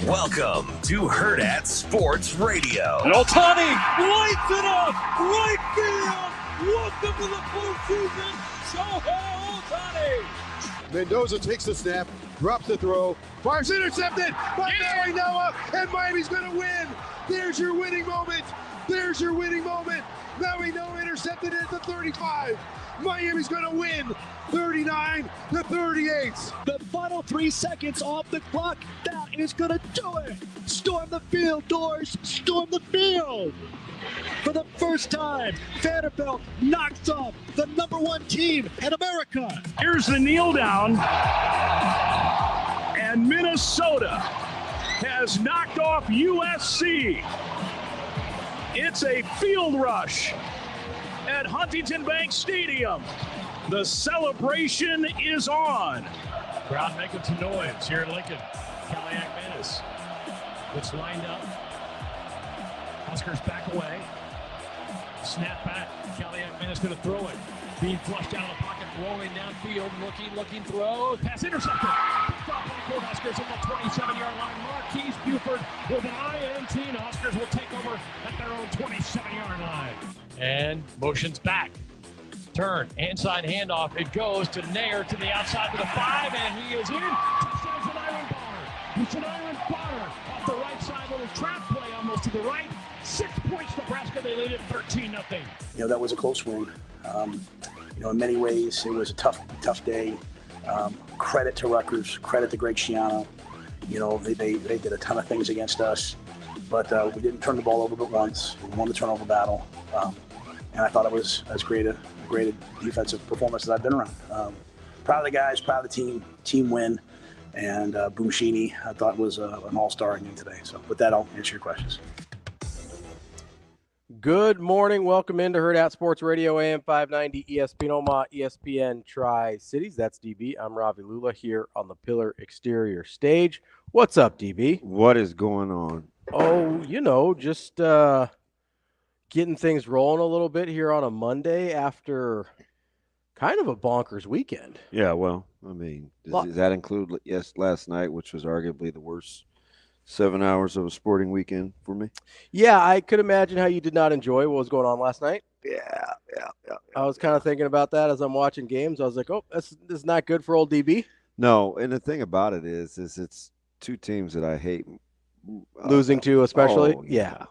Welcome to Hurrdat Sports Radio. And Ohtani lights it up, right field. Welcome to the postseason, Shohei Ohtani. Mendoza takes the snap, drops the throw, fires intercepted by Barry Noah, and Miami's going to win. There's your winning moment. There's your winning moment. Maui Noah intercepted at the 35. Miami's going to win 39-38. The final 3 seconds off the clock. That is going to do it. Storm the field, doors. Storm the field. For the first time, Vanderbilt knocks off the #1 team in America. Here's the kneel down. And Minnesota has knocked off USC. It's a field rush at Huntington Bank Stadium. The celebration is on. Crowd making some noise here in Lincoln. Caliac Menace. It's lined up. Huskers back away. Snap back. Caliac Menace going to throw it. Being flushed out of the pocket, rolling downfield, looking, throws. Pass intercepted. Picked off by the Huskers at the 27-yard line. Marquise Buford with an INT. And Huskers will take over at their own 27-yard line. And motions back. Turn, inside handoff. It goes to Nair to the outside to the 5, and he is in. Touchdown's an iron bar. It's an iron bar off the right side. Little trap play almost to the right. 6 points, Nebraska. They lead it 13-0. That was a close one. In many ways, it was a tough day. Credit to Rutgers, credit to Greg Schiano. They did a ton of things against us, but we didn't turn the ball over but once. We won the turnover battle, and I thought it was as great a defensive performance as I've been around. Proud of the guys, proud of the team win, and Boomshini I thought was an all-star game today. So with that, I'll answer your questions. Good morning. Welcome into Hurrdat Sports Radio, AM 590, ESPN Omaha, ESPN Tri-Cities. That's DB. I'm Ravi Lulla here on the Pillar Exterior stage. What's up, DB? What is going on? Oh, just getting things rolling a little bit here on a Monday after kind of a bonkers weekend. Yeah, well, does that include last night, which was arguably the worst 7 hours of a sporting weekend for me? Yeah, I could imagine how you did not enjoy what was going on last night. Yeah. I was kind of thinking about that as I'm watching games. I was like, this is not good for old DB. No, and the thing about it is it's two teams that I hate. Losing to especially? Oh, yeah.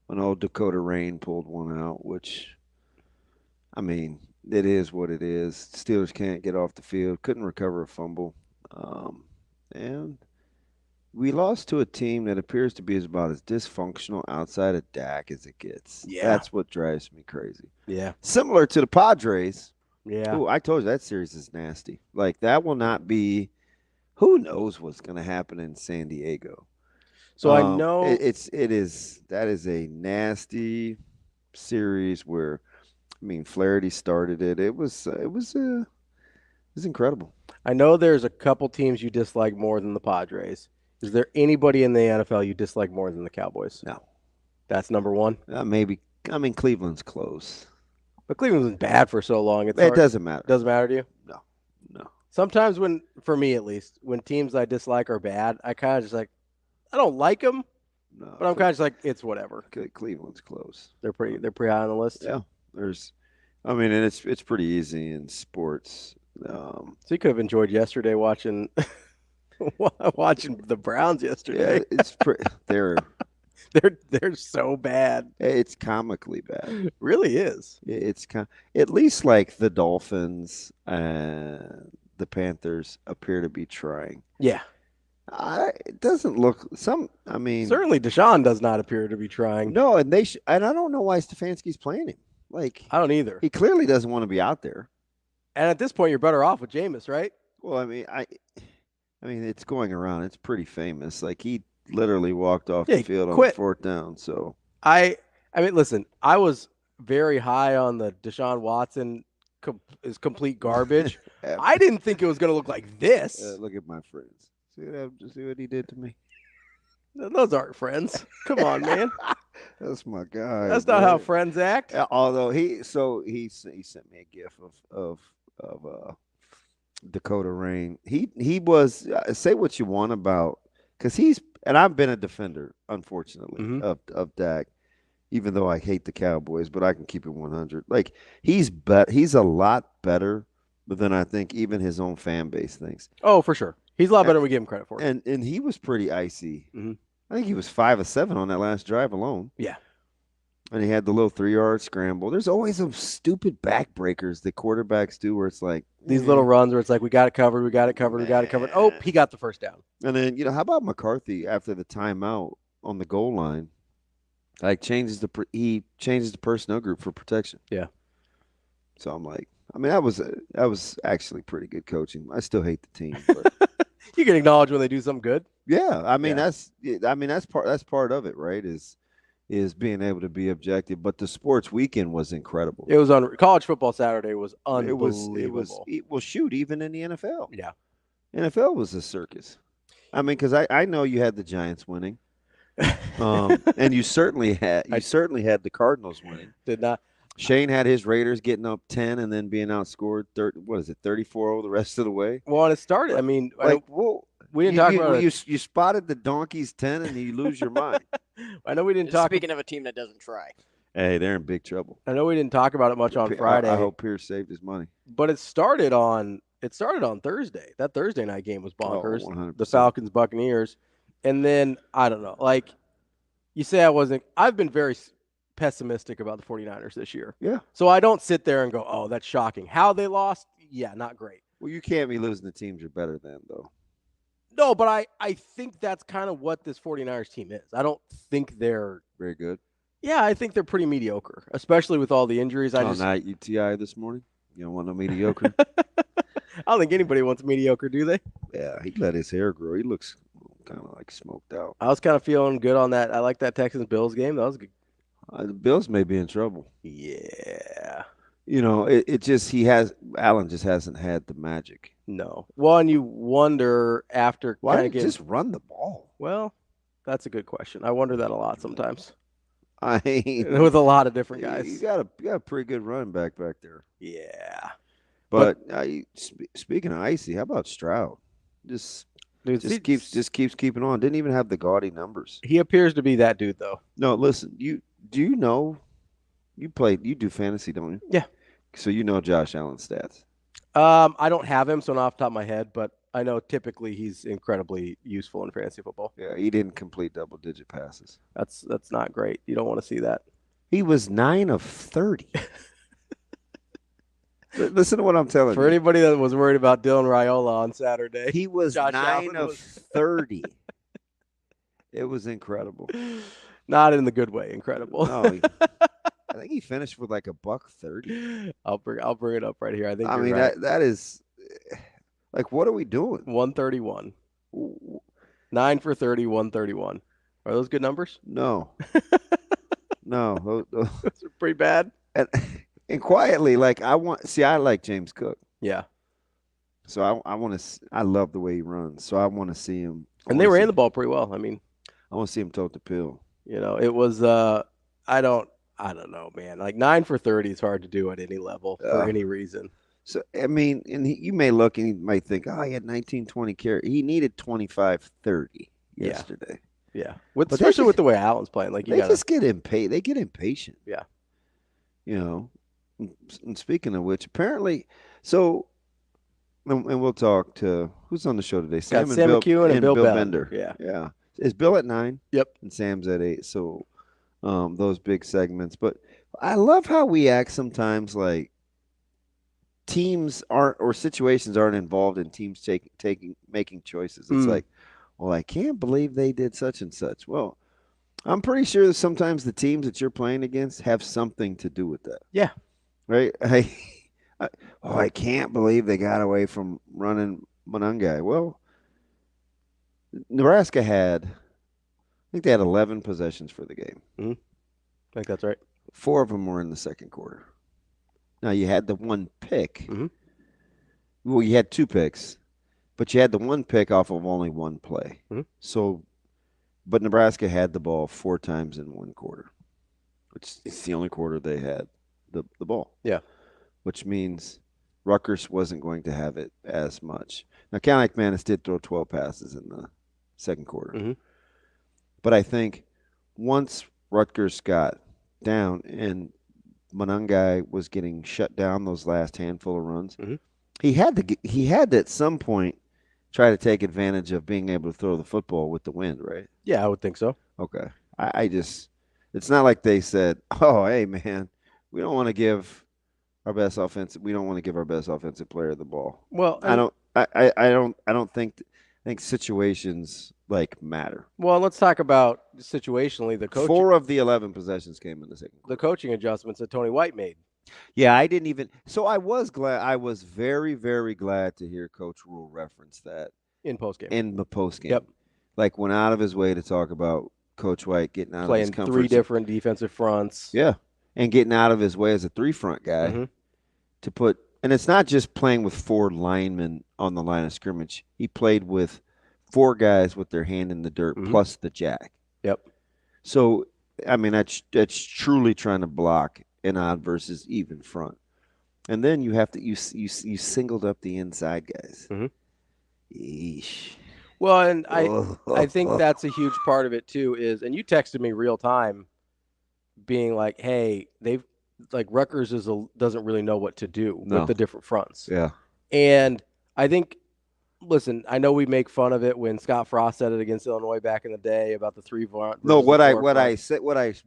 When old Dakota Rain pulled one out, which, it is what it is. Steelers can't get off the field, couldn't recover a fumble. And we lost to a team that appears to be about as dysfunctional outside of Dak as it gets. Yeah. That's what drives me crazy. Yeah. Similar to the Padres. Yeah. Ooh, I told you that series is nasty. Like, that will not be – who knows what's going to happen in San Diego. So I know that is a nasty series where, Flaherty started it. It was incredible. I know there's a couple teams you dislike more than the Padres. Is there anybody in the NFL you dislike more than the Cowboys? No. That's number one? Maybe. Cleveland's close. But Cleveland's been bad for so long. It doesn't matter. Doesn't matter to you? No. Sometimes for me at least, when teams I dislike are bad, I kind of just like, I don't like them, but I'm kind of just like, it's whatever. Cleveland's close. They're pretty high on the list. Yeah. And it's pretty easy in sports. So you could have enjoyed yesterday watching the Browns yesterday. Yeah, it's they're so bad. It's comically bad. It really is. It's at least like the Dolphins and the Panthers appear to be trying. Yeah. It doesn't look certainly Deshaun does not appear to be trying. No, and and I don't know why Stefanski's playing him. Like, I don't either. He clearly doesn't want to be out there. And at this point, you're better off with Jameis, right? Well, it's going around. It's pretty famous. Like, he literally walked off the field on fourth down. So listen, I was very high on the Deshaun Watson is complete garbage. I didn't think it was going to look like this. Look at my friends. See what he did to me. Those aren't friends. Come on, man. That's my guy. That's not how friends act. Although he sent me a gif of Dakota Rain. He was say what you want about because and I've been a defender, unfortunately, of Dak, even though I hate the Cowboys, but I can keep it 100. Like, he's a lot better than I think even his own fan base thinks. Oh, for sure. He's a lot better than we give him credit for. And he was pretty icy. I think he was 5 of 7 on that last drive alone. Yeah. And he had the little 3-yard scramble. There's always some stupid backbreakers that quarterbacks do where it's like these little runs where it's like, we got it covered, we got it covered, we got it covered. Oh, he got the first down. And then, how about McCarthy after the timeout on the goal line? Like, he changes the personnel group for protection. Yeah. So I'm like, that was actually pretty good coaching. I still hate the team, but you can acknowledge when they do something good. Yeah, that's part of it, right? Is being able to be objective. But the sports weekend was incredible. It was college football Saturday was unbelievable. Well, shoot, even in the NFL. Yeah. NFL was a circus. Because I know you had the Giants winning. And you certainly had the Cardinals winning. Did not. Shane had his Raiders getting up 10 and then being outscored 34-0 the rest of the way. Well, and it started. We didn't talk about it. You spotted the Donkeys 10 and you lose your mind. I know we didn't talk. Speaking of a team that doesn't try. Hey, they're in big trouble. I know we didn't talk about it much on Friday. I hope Pierce saved his money. But it started on Thursday. That Thursday night game was bonkers. Oh, 100%. The Falcons Buccaneers. And then I don't know. Like you say, I've been very pessimistic about the 49ers this year. Yeah. So I don't sit there and go, "Oh, that's shocking." How they lost? Yeah, not great. Well, you can't be losing the teams you're better than, though. No, but I think that's kind of what this 49ers team is. I don't think they're very good. Yeah, I think they're pretty mediocre, especially with all the injuries. Night UTI this morning. You don't want no mediocre. I don't think anybody wants mediocre, do they? Yeah, he let his hair grow. He looks kind of like smoked out. I was kind of feeling good on that. I like that Texans-Bills game. That was good. The Bills may be in trouble. Yeah. Allen just hasn't had the magic. No. Well, and you wonder after why didn't just run the ball? Well, that's a good question. I wonder that a lot sometimes. With a lot of different guys. You got a pretty good running back there. Yeah. But speaking of icy, how about Stroud? Just keeps keeping on. Didn't even have the gaudy numbers. He appears to be that dude, though. No, listen. You do fantasy, don't you? Yeah. So you know Josh Allen's stats. I don't have him, so not off the top of my head, but I know typically he's incredibly useful in fantasy football. Yeah, he didn't complete double-digit passes. That's not great. You don't want to see that. He was 9 of 30. Listen to what I'm telling you. For anybody that was worried about Dylan Raiola on Saturday, he was 9 of 30. It was incredible. Not in the good way. Incredible. No, I think he finished with like $130. I'll bring it up right here. I think. Right. that is like, what are we doing? 131. 9 for 30, 131. Are those good numbers? No. No. Those are pretty bad. And quietly, like I like James Cook. Yeah. So I love the way he runs. So I want to see him. And they ran the ball pretty well. I want to see him tote the pill. It was I don't know, man. Like 9 for 30 is hard to do at any level for any reason. So, you may look and you might think, he had 19, 20 carries. He needed 25, 30 yesterday. Yeah. Especially with the way Allen's playing. Like just get impatient. They get impatient. Yeah. And speaking of which, apparently, and we'll talk to who's on the show today. Sam McKewon and Bill Bender. Yeah. Is Bill at 9? Yep. And Sam's at 8. So those big segments. But I love how we act sometimes like teams aren't, or situations aren't involved in teams making choices. It's like, well, I can't believe they did such and such. Well, I'm pretty sure that sometimes the teams that you're playing against have something to do with that. Yeah. Right? I can't believe they got away from running Monangai. Well, Nebraska I think they had 11 possessions for the game. Mm-hmm. I think that's right. 4 of them were in the second quarter. Now, you had the one pick. Mm-hmm. Well, you had 2 picks, but you had the one pick off of only one play. Mm-hmm. So, but Nebraska had the ball 4 times in one quarter, which is the only quarter they had the ball. Yeah. Which means Rutgers wasn't going to have it as much. Now, Cal McManus did throw 12 passes in second quarter. Mm-hmm. But I think once Rutgers got down and Monangai was getting shut down those last handful of runs, mm-hmm. he had to at some point try to take advantage of being able to throw the football with the wind, right? Yeah, I would think so. Okay. I just – it's not like they said, oh, hey, man, we don't want to give our best offensive – we don't want to give our best offensive player the ball. Well, I don't think situations like matter. Well, let's talk about situationally the coaching. 4 of the 11 possessions came in the second quarter. The coaching adjustments that Tony White made. Yeah, I didn't even – so I was glad – I was very, very glad to hear Coach Rule reference that. In postgame. In the postgame. Yep. Like went out of his way to talk about Coach White getting out playing of his comfort three different defensive fronts. Yeah, and getting out of his way as a 3-front guy to put – and it's not just playing with 4 linemen on the line of scrimmage. He played with 4 guys with their hand in the dirt plus the jack. Yep. So, I mean, that's truly trying to block an odd versus even front. And then you have to you singled up the inside guys. Yeesh. Well, and I think that's a huge part of it too is, and you texted me real time being like, hey, Rutgers doesn't really know what to do with the different fronts. Yeah. And I think, listen, I know we make fun of it when Scott Frost said it against Illinois back in the day about the 3 front. No, what I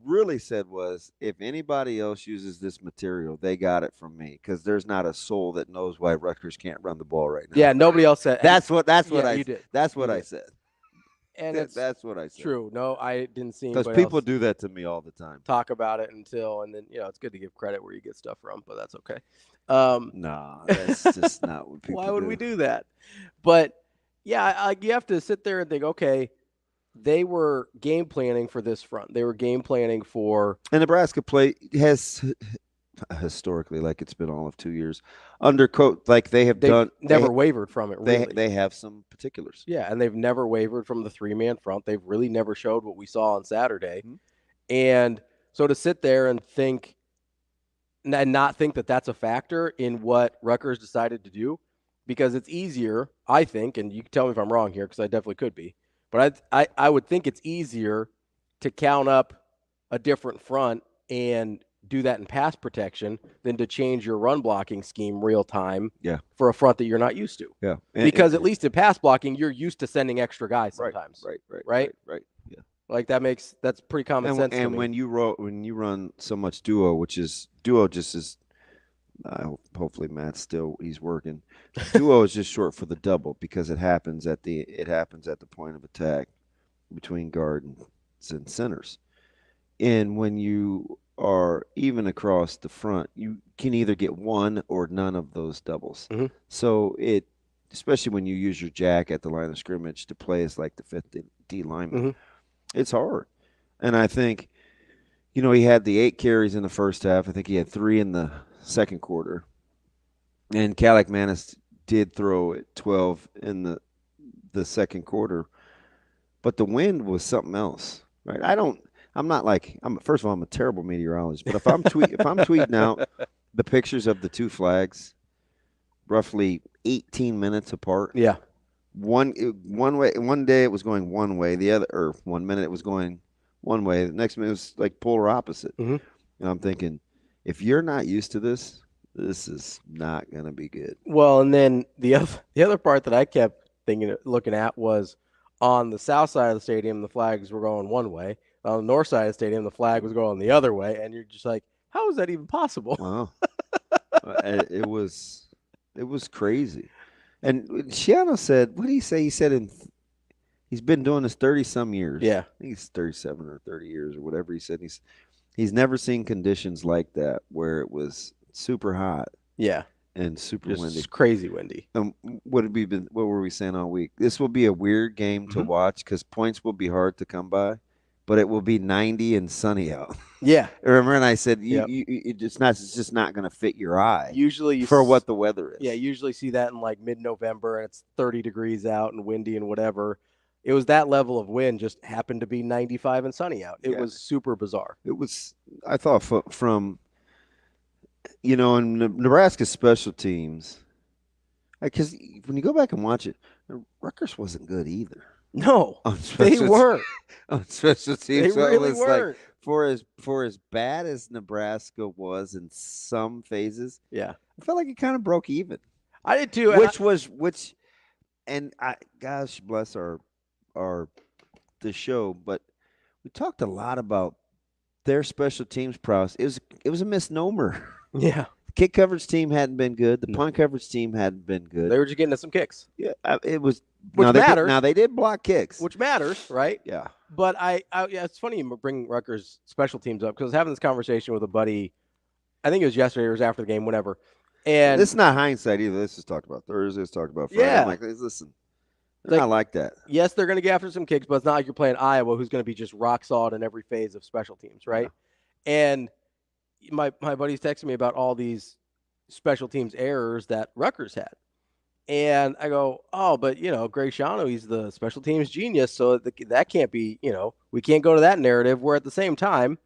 really said was, if anybody else uses this material, they got it from me, because there's not a soul that knows why Rutgers can't run the ball right now. Yeah, nobody else said. That's what I did. That's what I said. And that's what I said. True. No, I didn't see because people do that to me all the time. Talk about it and then it's good to give credit where you get stuff from, but that's okay. Nah, that's just not what people do. Why would we do that? But yeah, you have to sit there and think, okay, they were game planning for this front. They were game planning for. And Nebraska has historically, like it's been all of 2 years, under coach, like they've never wavered from it. Really, they have some particulars. Yeah, and they've never wavered from the 3-man front. They've really never showed what we saw on Saturday, and so to sit there and think, and not think that that's a factor in what Rutgers decided to do, because it's easier, I think, and you can tell me if I'm wrong here, because I definitely could be, but I would think it's easier to count up a different front and do that in pass protection than to change your run blocking scheme real time for a front that you're not used to. Yeah. Because at least in pass blocking, you're used to sending extra guys sometimes. Right. Yeah. Like that's pretty common sense to me. And when you run so much duo just is hopefully he's working. Duo is just short for the double, because it happens at the point of attack between guards and centers. And when you are even across the front, you can either get one or none of those doubles. So especially when you use your jack at the line of scrimmage to play as like the 5th D lineman, it's hard. And I think, he had the 8 carries in the first half. I think he had 3 in the second quarter. And Caliac Manis did throw at 12 in the second quarter. But the wind was something else, right? First of all, I'm a terrible meteorologist, but if I'm tweeting out the pictures of the 2 flags, roughly 18 minutes apart. Yeah. One way. One day it was going one way. The other, or 1 minute it was going one way. The next minute it was like polar opposite. And I'm thinking, if you're not used to this is not going to be good. Well, and then the other part that I kept looking at was on the south side of the stadium, the flags were going one way. On the north side of the stadium, the flag was going the other way, and you're just like, how is that even possible? Wow. It was crazy. And Shiano said, what did he say? He said he's been doing this 30-some years. Yeah. I think he's 37 or 30 years or whatever he said. He's never seen conditions like that where it was super hot. Yeah. And super windy. Crazy windy. What were we saying all week? This will be a weird game to watch, because points will be hard to come by, but it will be 90 and sunny out. Yeah. Remember, and I said, it's just not going to fit your eye. Usually for what the weather is. Yeah, usually see that in like mid-November, and it's 30 degrees out and windy and whatever. It was that level of wind, just happened to be 95 and sunny out. It was super bizarre. It was, I thought, from in Nebraska's special teams, because when you go back and watch it, Rutgers wasn't good either. No, on they special weren't. on special teams. They So it really was weren't. Like, for as bad as Nebraska was in some phases, Yeah, I felt like it kind of broke even. I did too. And gosh bless our the show, but we talked a lot about their special teams prowess. It was a misnomer. Yeah, the kick coverage team hadn't been good. The punt coverage team hadn't been good. They were just getting us some kicks. Yeah, it was. Which matters. Now they did block kicks, Which matters, right? Yeah. But yeah, it's funny you bring Rutgers special teams up because I was having this conversation with a buddy. I think it was yesterday or it was after the game, whatever. And this is not hindsight either. This is talked about Thursday. It's talked about Friday. Yeah. I'm like, listen, they're not like that. Yes, they're going to get after some kicks, but it's not like you're playing Iowa, who's going to be just rock solid in every phase of special teams, right? Yeah. And my buddy's texting me about all these special teams errors that Rutgers had. And I go, oh, but, Greg Schiano, he's the special teams genius, so that can't be, we can't go to that narrative, where at the same time,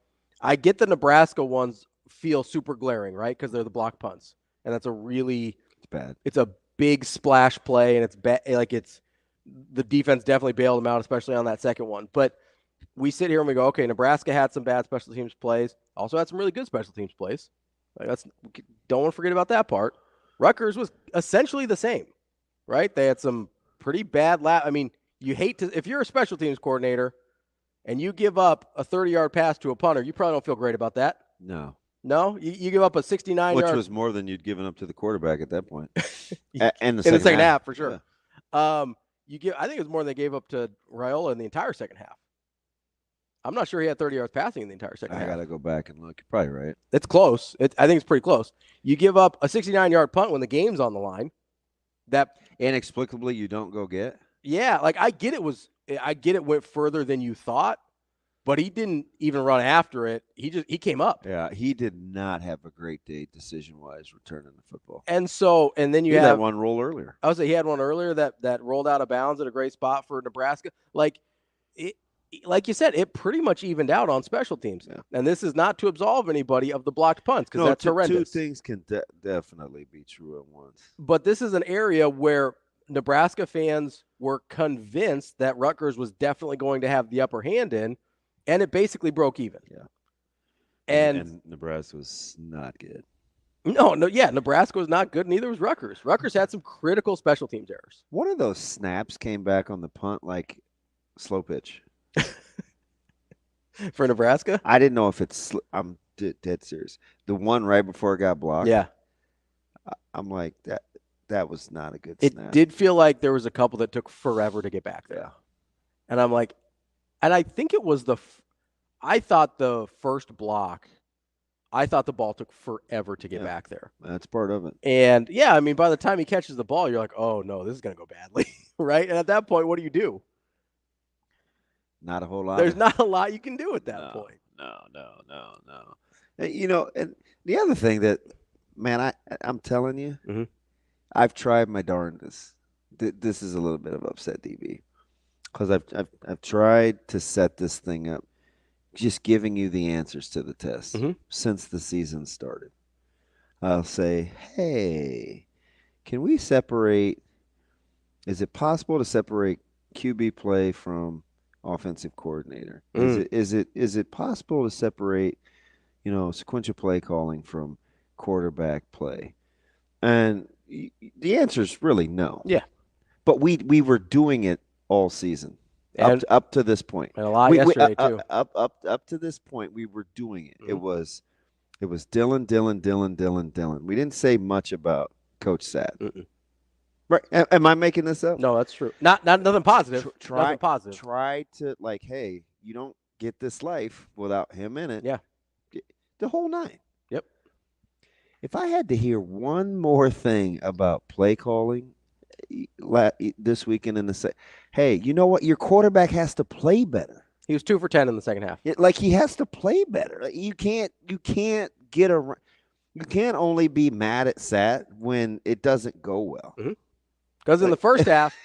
I get the Nebraska ones feel super glaring, right, because they're the block punts. And that's it's bad. It's a big splash play, and it's bad. Like, the defense definitely bailed them out, especially on that second one. But we sit here and we go, okay, Nebraska had some bad special teams plays, also had some really good special teams plays. Like, don't want to forget about that part. Rutgers was essentially the same, right? They had some pretty bad I mean, you hate to – if you're a special teams coordinator and you give up a 30-yard pass to a punter, you probably don't feel great about that. No? You give up a 69-yard – Which was more than you'd given up to the quarterback at that point. In the second half, for sure. Yeah. I think it was more than they gave up to Raiola in the entire second half. I'm not sure he had 30 yards passing in the entire second half. I got to go back and look. You're probably right. It's close. I think it's pretty close. You give up a 69-yard punt when the game's on the line. That inexplicably you don't go get. Yeah, like I get it went further than you thought, but he didn't even run after it. He came up. Yeah, he did not have a great day decision-wise returning the football. And then you had one roll earlier. I would say he had one earlier that rolled out of bounds at a great spot for Nebraska. Like you said, it pretty much evened out on special teams. Yeah. And this is not to absolve anybody of the blocked punts, because that's horrendous. Two things can definitely be true at once. But this is an area where Nebraska fans were convinced that Rutgers was definitely going to have the upper hand in, and it basically broke even. Yeah. And Nebraska was not good. Nebraska was not good, neither was Rutgers. Rutgers had some critical special teams errors. One of those snaps came back on the punt like slow pitch. For Nebraska? I didn't know if I'm dead serious. The one right before it got blocked. Yeah. I'm like, that was not a good snap. It did feel like there was a couple that took forever to get back there. Yeah. And I'm like, and I think it was I thought the first block, I thought the ball took forever to get back there. That's part of it. And, I mean, by the time he catches the ball, you're like, oh, no, this is going to go badly, right? And at that point, what do? Not a whole lot. There's not a lot you can do at that point. No. And the other thing that, man, I'm telling you, mm-hmm. I've tried my darndest. This is a little bit of upset, DB, because I've tried to set this thing up, just giving you the answers to the test since the season started. I'll say, hey, can we separate? Is it possible to separate QB play from offensive coordinator? Is it possible to separate, sequential play calling from quarterback play? And the answer is really no. Yeah. But we were doing it all season, up to this point, and a lot yesterday too. Up to this point, we were doing it. It was Dylan. We didn't say much about Coach Sad. Right? Am I making this up? No, that's true. Not nothing positive. Nothing positive. Try to hey, you don't get this life without him in it. Yeah. The whole nine. Yep. If I had to hear one more thing about play calling this weekend hey, you know what? Your quarterback has to play better. He was 2 for 10 in the second half. He has to play better. You can't get around. You can't only be mad at Sat when it doesn't go well. Because in the first half,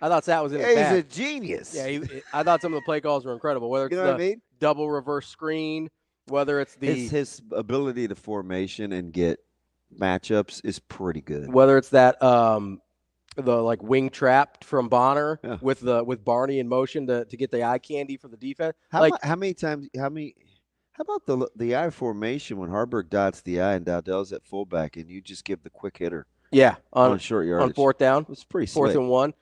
I thought Sat was in his bag. He's a genius. Yeah, I thought some of the play calls were incredible. Whether it's double reverse screen, whether it's his ability to formation and get matchups is pretty good. Whether it's that the wing trap from Bonner with Barney in motion to get the eye candy for the defense. How about the I formation when Harburg dots the I and Dowdell's at fullback and you just give the quick hitter? Yeah, on short yardage. On fourth down. It's pretty fourth slick. and 1.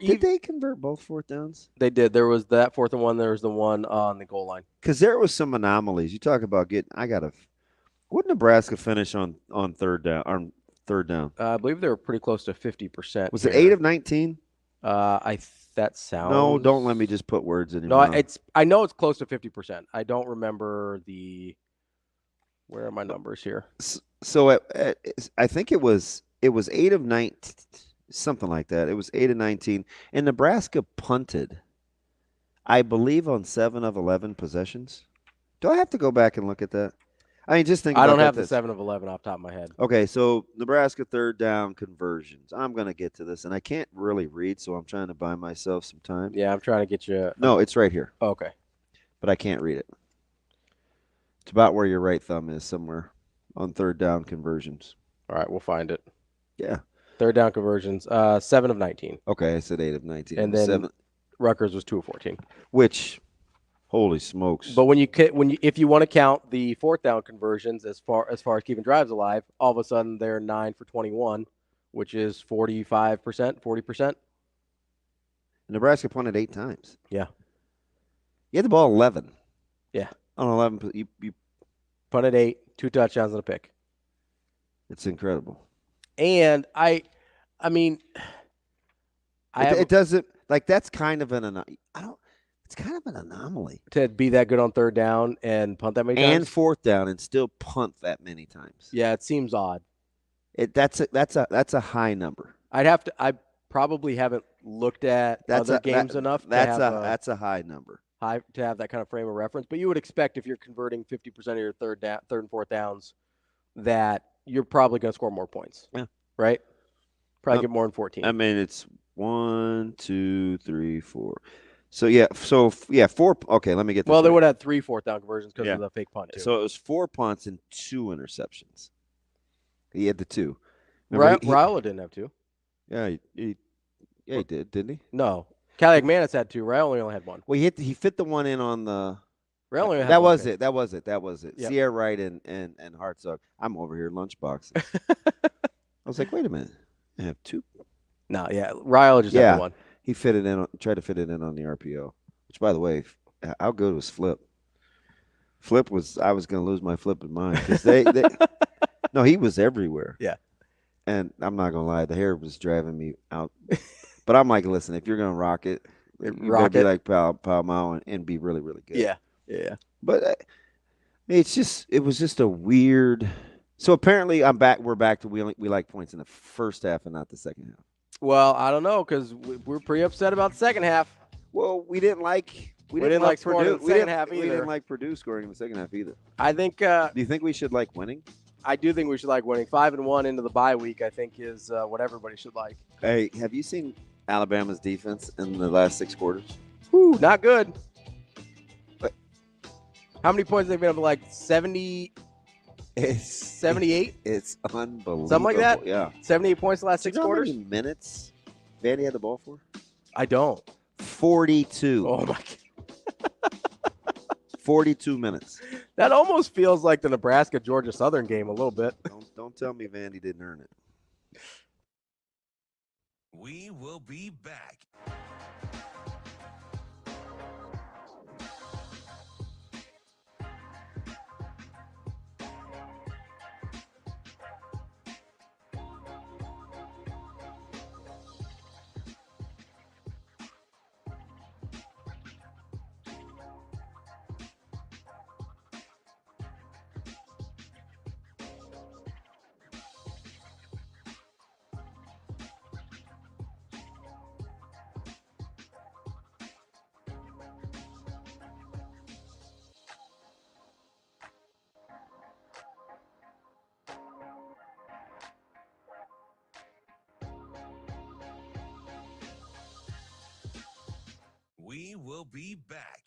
Did they convert both fourth downs? They did. There was that 4th and 1. There was the one on the goal line. Because there was some anomalies. You talk about what Nebraska finish on third down? I believe they were pretty close to 50%. Was it 8 of 19? That sounds. No, don't let me just put words in your mouth. No, I know it's close to 50%. I don't remember where are my numbers here? So I think it was 8 of 19, something like that. It was 8 of 19, and Nebraska punted, I believe, on 7 of 11 possessions. Do I have to go back and look at that? I mean, just think about I don't have the 7 of 11 off the top of my head. Okay, so Nebraska third down conversions. I'm going to get to this, and I can't really read, so I'm trying to buy myself some time. Yeah, I'm trying to get you. No, it's right here. Oh, okay. But I can't read it. It's about where your right thumb is somewhere on third down conversions. All right, we'll find it. Yeah. Third down conversions, 7 of 19. Okay, I said 8 of 19. And then Rutgers was 2 of 14. Which, holy smokes! But if you want to count the fourth down conversions as far as keeping drives alive, all of a sudden they're 9 for 21, which is 45%, 40%. Nebraska punted 8 times. Yeah. You had the ball 11. Yeah. On 11, you punted 8, 2 touchdowns and a pick. It's incredible. And it doesn't that's kind of it's kind of an anomaly to be that good on third down and punt that many times and fourth down and still punt that many times. Yeah, it seems odd. That's a high number. I probably haven't looked at other games enough. That's a high number. High to have that kind of frame of reference, but you would expect if you're converting 50% of your third and fourth downs that you're probably going to score more points. Yeah. Right? Probably get more than 14. I mean, it's 1, 2, 3, 4. So 4. Okay, let me get this. Well, they would have 3 fourth down conversions because of the fake punt, too. So it was 4 punts and 2 interceptions. He had the 2. Raiola didn't have 2. Yeah, he did, didn't he? No. Callahan Manis had 2. Raiola only had 1. Well, he fit the one in on the. That was it. That was it. Yep. Sierra Wright and Hartzog. I'm over here lunchboxing. I was like, wait a minute. I have 2. No, yeah. Raiola just had 1. He tried to fit it in on the RPO. Which, by the way, how good was Flip? I was going to lose my flipping mind because no, he was everywhere. Yeah. And I'm not going to lie, the hair was driving me out. But I'm like, listen, if you're going to rock it, you better be like Pal Mao and be really, really good. Yeah. Yeah. But it was just a weird. So apparently we're back to we like points in the first half and not the second half. Well, I don't know because we're pretty upset about the second half. Well, we didn't like scoring in the second half either. We didn't like Purdue scoring in the second half either. I think. Do you think we should like winning? I do think we should like winning. 5-1 into the bye week, I think, is what everybody should like. Hey, have you seen Alabama's defense in the last 6 quarters? Whew, not good. But how many points have they been up to? 70? 78? It's unbelievable. Something like that? Yeah. 78 points the last 6 quarters? How many minutes Vandy had the ball for? I don't. 42. Oh, my God. 42 minutes. That almost feels like the Nebraska-Georgia Southern game a little bit. Don't tell me Vandy didn't earn it. We will be back. We will be back.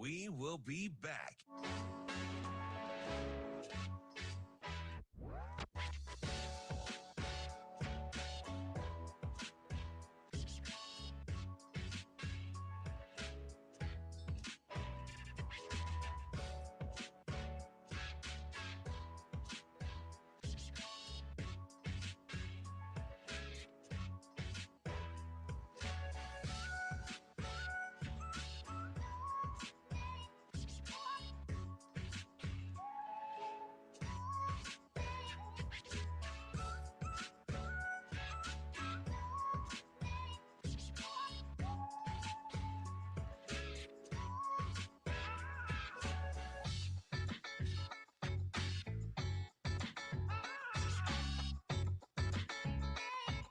We will be back.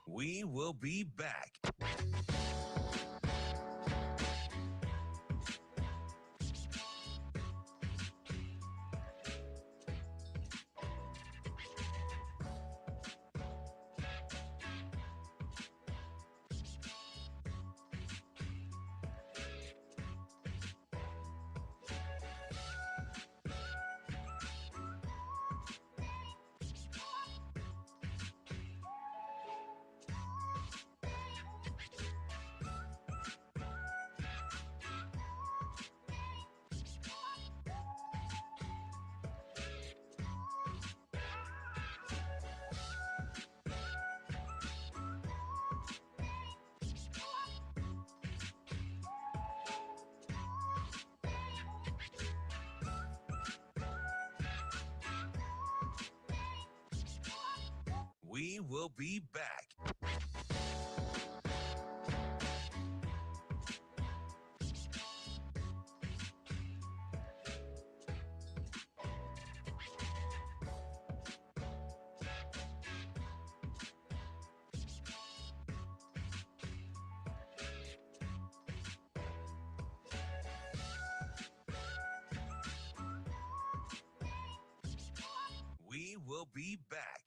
We will be back. We will be back. We will be back.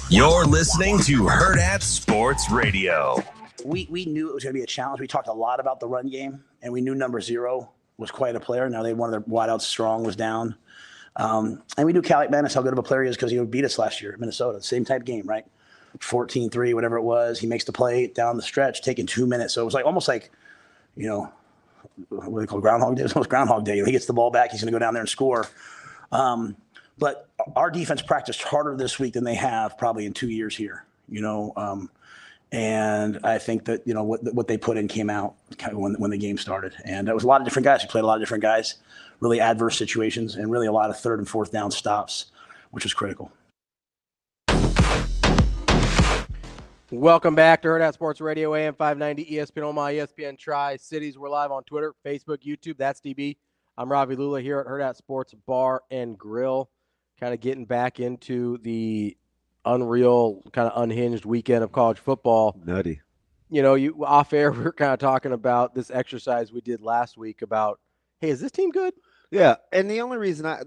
You're listening to Hurrdat Sports Radio. We knew it was going to be a challenge. We talked a lot about the run game, and we knew number 0 was quite a player. Now one of their wideouts, Strong, was down. And we knew Callahan McKewon, how good of a player he is because he beat us last year at Minnesota. Same type game, right? 14-3, whatever it was. He makes the play down the stretch, taking 2 minutes. So it was almost like, what do they call Groundhog Day? It was almost Groundhog Day. He gets the ball back. He's going to go down there and score. But our defense practiced harder this week than they have probably in 2 years here, and I think that, what they put in came out kind of when the game started. And there was a lot of different guys. We played a lot of different guys, really adverse situations, and really a lot of 3rd and 4th down stops, which was critical. Welcome back to Hurrdat Sports Radio, AM 590, ESPN Omaha, ESPN Tri-Cities. We're live on Twitter, Facebook, YouTube. That's DB. I'm Ravi Lulla here at Hurrdat Sports Bar and Grill, kind of getting back into the unreal, kind of unhinged weekend of college football. Nutty. You off air, we were kind of talking about this exercise we did last week about, hey, is this team good? Yeah, and the only reason I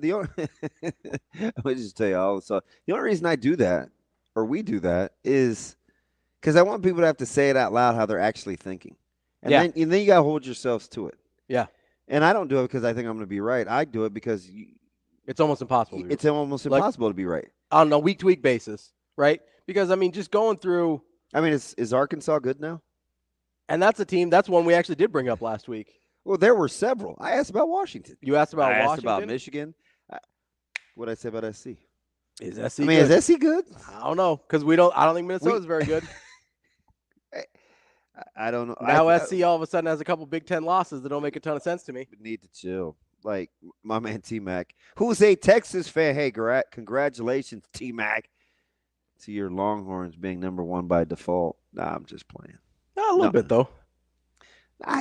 would just tell you all. So the only reason I do that, or we do that, is because I want people to have to say it out loud how they're actually thinking, and then you got to hold yourselves to it. Yeah, and I don't do it because I think I'm going to be right. I do it because it's almost impossible. It's almost impossible to be right on a week-to-week basis, right? Because just going through. Is Arkansas good now? And that's a team. That's one we actually did bring up last week. Well, there were several. I asked about Washington. You asked about Washington? I asked about Michigan. What did I say about SC? Is SC I mean, good? is SC good? I don't know because I don't think Minnesota's very good. I don't know. Now SC all of a sudden has a couple Big Ten losses that don't make a ton of sense to me. Need to chill. Like my man T-Mac, who's a Texas fan. Hey, congratulations, T-Mac, to your Longhorns being number 1 by default. Nah, I'm just playing. A little bit though.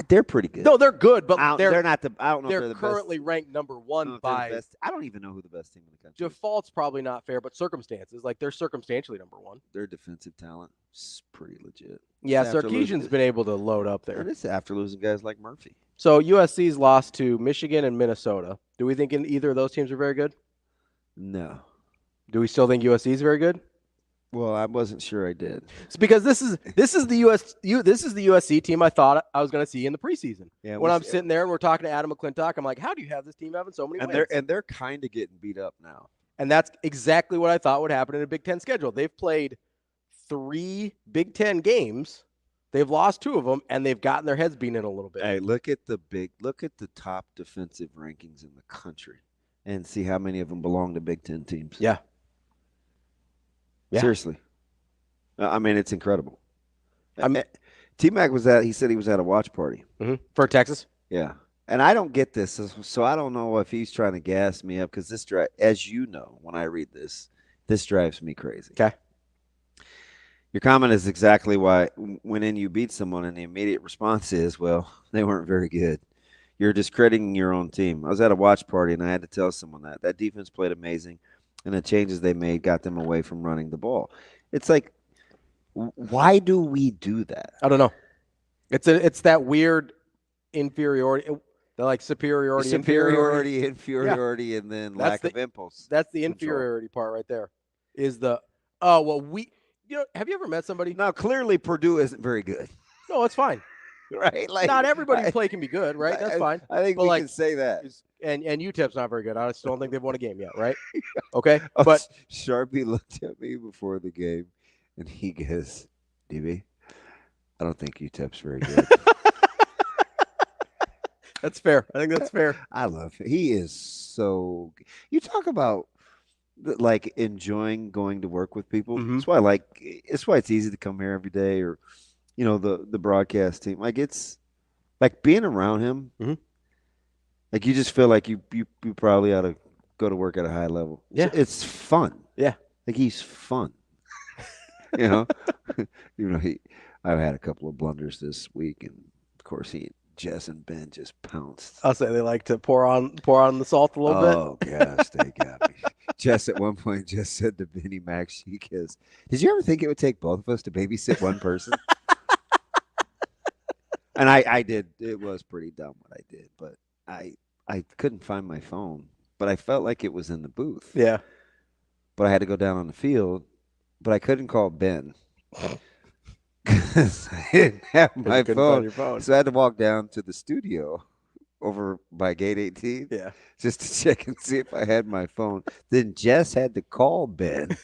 They're pretty good. No, they're good, but they're not the. I don't know. They're if they're the currently best. ranked number 1 by. Best. I don't even know who the best team in the country is. Default's probably not fair, but circumstances, like they're circumstantially number 1. Their defensive talent is pretty legit. Yeah, Sarkisian's been able to load up there. And it's after losing guys like Murphy. So USC's lost to Michigan and Minnesota. Do we think either of those teams are very good? No. Do we still think USC is very good? Well, I wasn't sure I did. It's because this is the USC team I thought I was going to see in the preseason. Yeah, when I'm sitting there and we're talking to Adam McClintock, I'm like, how do you have this team having so many wins? And they're kind of getting beat up now. And that's exactly what I thought would happen in a Big Ten schedule. They've played 3 Big Ten games. They've lost 2 of them, and they've gotten their heads beaten in a little bit. Hey, look at the top defensive rankings in the country and see how many of them belong to Big Ten teams. Yeah. Seriously. I mean, it's incredible. T-Mac he said he was at a watch party. Mm-hmm. For Texas? Yeah. And I don't get this, so I don't know if he's trying to gas me up because this as you know, when I read this drives me crazy. Okay. Your comment is exactly why when you beat someone and the immediate response is, well, they weren't very good. You're discrediting your own team. I was at a watch party and I had to tell someone that defense played amazing and the changes they made got them away from running the ball. It's like, why do we do that? I don't know. It's that weird inferiority, like superiority, inferiority, and then lack of impulse. That's the inferiority part right there. Have you ever met somebody? Now, clearly Purdue isn't very good. No, it's fine. Right? Like, not everybody who play can be good, right? That's fine. I think we can say that. And UTEP's not very good. I still don't think they've won a game yet, right? Okay. But Sharpie looked at me before the game, and he goes, DB, I don't think UTEP's very good. That's fair. I think that's fair. I love him. He is so – you talk about – like enjoying going to work with people. Mm-hmm. It's why it's easy to come here every day, or the broadcast team. Like it's like being around him. Mm-hmm. Like you just feel like you probably ought to go to work at a high level. Yeah, it's fun. Yeah, like he's fun. I've had a couple of blunders this week, and of course Jess and Ben just pounced. I'll say they like to pour on the salt a little bit. Oh gosh, they got me. Jess at one point just said to Benny Mac, she goes, "Did you ever think it would take both of us to babysit one person?" And I did. It was pretty dumb what I did, but I couldn't find my phone, but I felt like it was in the booth. Yeah. But I had to go down on the field, but I couldn't call Ben. Because I didn't have my phone. So I had to walk down to the studio over by gate 18 just to check and see if I had my phone. Then Jess had to call Ben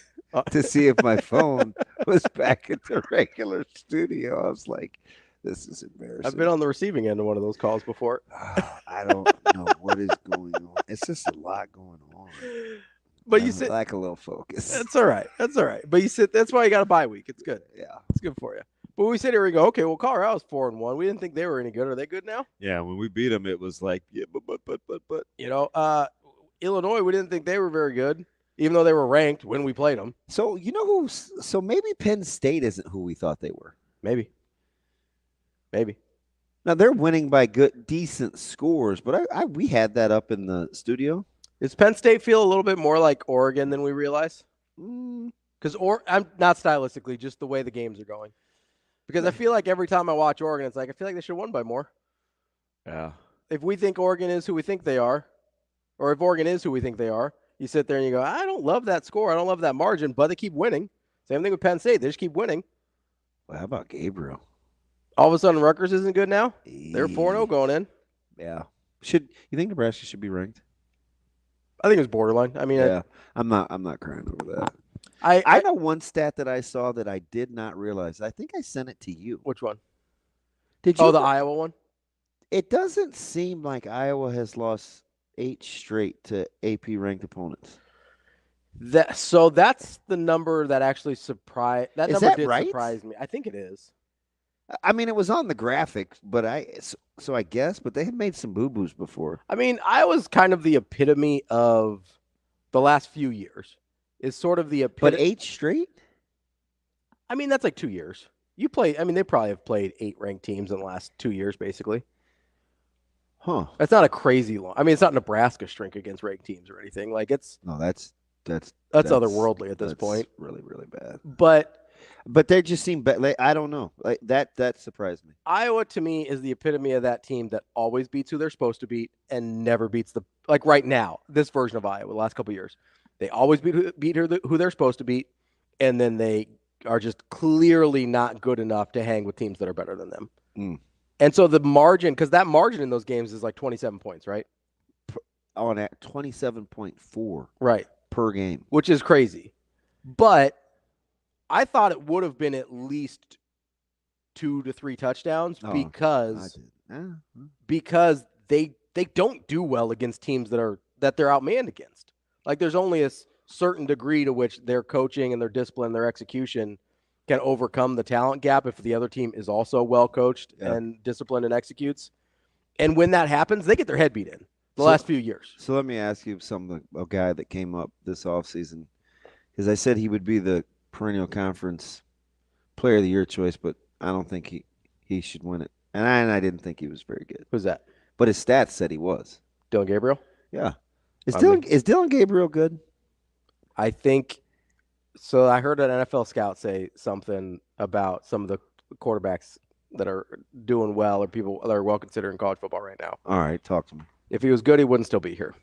to see if my phone was back at the regular studio. I was like, this is embarrassing. I've been on the receiving end of one of those calls before. I don't know what is going on. It's just a lot going on. But you sit like a little focus. That's all right. But you sit. That's why you got a bye week. It's good. Yeah, it's good for you. But we sit here and go, okay, well, Colorado's 4-1. We didn't think they were any good. Are they good now? Yeah, when we beat them, it was like, but. Illinois, we didn't think they were very good, even though they were ranked when we played them. So So maybe Penn State isn't who we thought they were. Maybe. Now they're winning by decent scores, but we had that up in the studio. Does Penn State feel a little bit more like Oregon than we realize? Because I'm not stylistically, just the way the games are going. Because I feel like every time I watch Oregon, it's like I feel like they should have won by more. Yeah. If we think Oregon is who we think they are, or if Oregon is who we think they are, you sit there and you go, I don't love that score. I don't love that margin, but they keep winning. Same thing with Penn State. They just keep winning. Well, how about Gabriel? All of a sudden, Rutgers isn't good now? They're 4-0 going in. Yeah. You think Nebraska should be ranked? I think it was borderline. I mean, yeah, I'm not crying over that. I know one stat that I saw that I did not realize. I think I sent it to you. Which one? Did you? Oh, the Iowa one? It doesn't seem like Iowa has lost 8 straight to AP ranked opponents. So that's the number that actually surprised. That Is number that did right? surprise me. I think it is. I mean, it was on the graphic, but I guess, but they had made some boo-boos before. I mean, I was kind of the epitome of the last few years. Is sort of the epitome. But 8 straight? I mean, that's like 2 years. You play. I mean, they probably have played 8 ranked teams in the last 2 years, basically. Huh. That's not a crazy long. I mean, it's not Nebraska streak against ranked teams or anything. Like it's No, that's otherworldly at this point. Really, really bad. But they just seem bad. Like, I don't know. Like that surprised me. Iowa to me is the epitome of that team that always beats who they're supposed to beat and never beats like right now. This version of Iowa, the last couple of years, they always beat who they're supposed to beat, and then they are just clearly not good enough to hang with teams that are better than them. Mm. And so the margin, because that margin in those games is like 27 points, right? On at 27.4 right per game, which is crazy. But I thought it would have been at least 2 to 3 touchdowns because they don't do well against teams that they're outmanned against. Like there's only a certain degree to which their coaching and their discipline, their execution can overcome the talent gap if the other team is also well coached and disciplined and executes. And when that happens, they get their head beat in the last few years. So let me ask you something, a guy that came up this offseason, because I said he would be the perennial conference player of the year choice, but I don't think he should win it. And I didn't think he was very good. Who's that? But his stats said he was. Dylan Gabriel? Yeah. Is Dylan Gabriel good? I think so. I heard an NFL scout say something about some of the quarterbacks that are doing well or people that are well considered in college football right now. All right, talk to me. If he was good, he wouldn't still be here.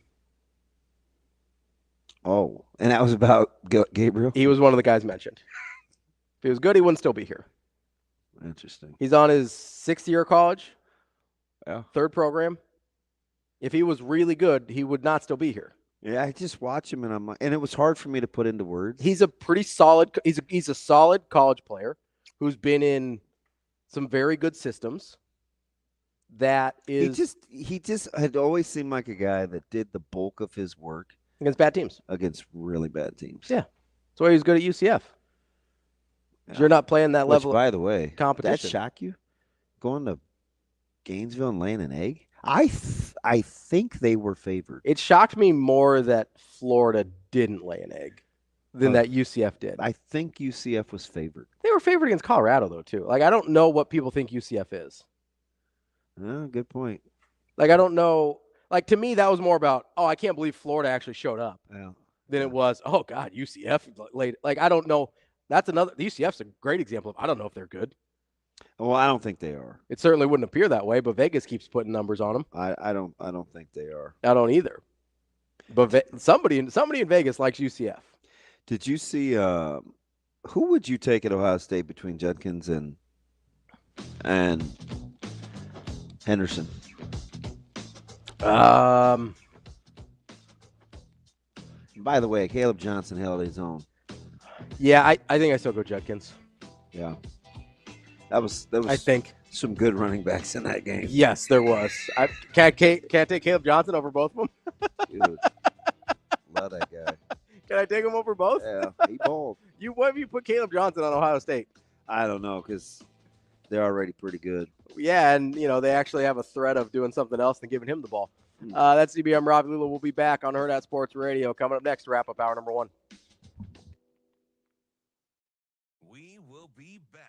Oh, and that was about Gabriel? He was one of the guys mentioned. If he was good, he wouldn't still be here. Interesting. He's on his 6th year of college. Yeah. 3rd program. If he was really good, he would not still be here. Yeah, I just watch him, and it was hard for me to put into words. He's a pretty solid. He's a solid college player who's been in some very good systems. That is, he just had always seemed like a guy that did the bulk of his work against bad teams. Against really bad teams. Yeah, that's why he was good at UCF. Yeah. You're not playing that level. By the way, competition. That shock you? Going to Gainesville and laying an egg? I think they were favored. It shocked me more that Florida didn't lay an egg than that UCF did. I think UCF was favored. They were favored against Colorado, though, too. Like, I don't know what people think UCF is. Oh, good point. Like, I don't know. Like, to me, that was more about, I can't believe Florida actually showed up. Yeah. Than it was, oh, God, UCF late. Like, I don't know. That's another – UCF's a great example of I don't know if they're good. Well, I don't think they are. It certainly wouldn't appear that way, but Vegas keeps putting numbers on them. I don't think they are. I don't either. But somebody in Vegas likes UCF. Did you see who would you take at Ohio State between Judkins and Henderson? By the way, Caleb Johnson held his own. Yeah, I think I still go Judkins. Yeah. That was I think some good running backs in that game. Yes, there was. Can't take Caleb Johnson over both of them. Dude, love that guy. Can I take him over both? Yeah, he balled. What if you put Caleb Johnson on Ohio State? I don't know because they're already pretty good. Yeah, and they actually have a threat of doing something else than giving him the ball. That's CBM Ravi. Lulla will be back on Hurrdat Sports Radio coming up next to wrap up hour number 1. We will be back.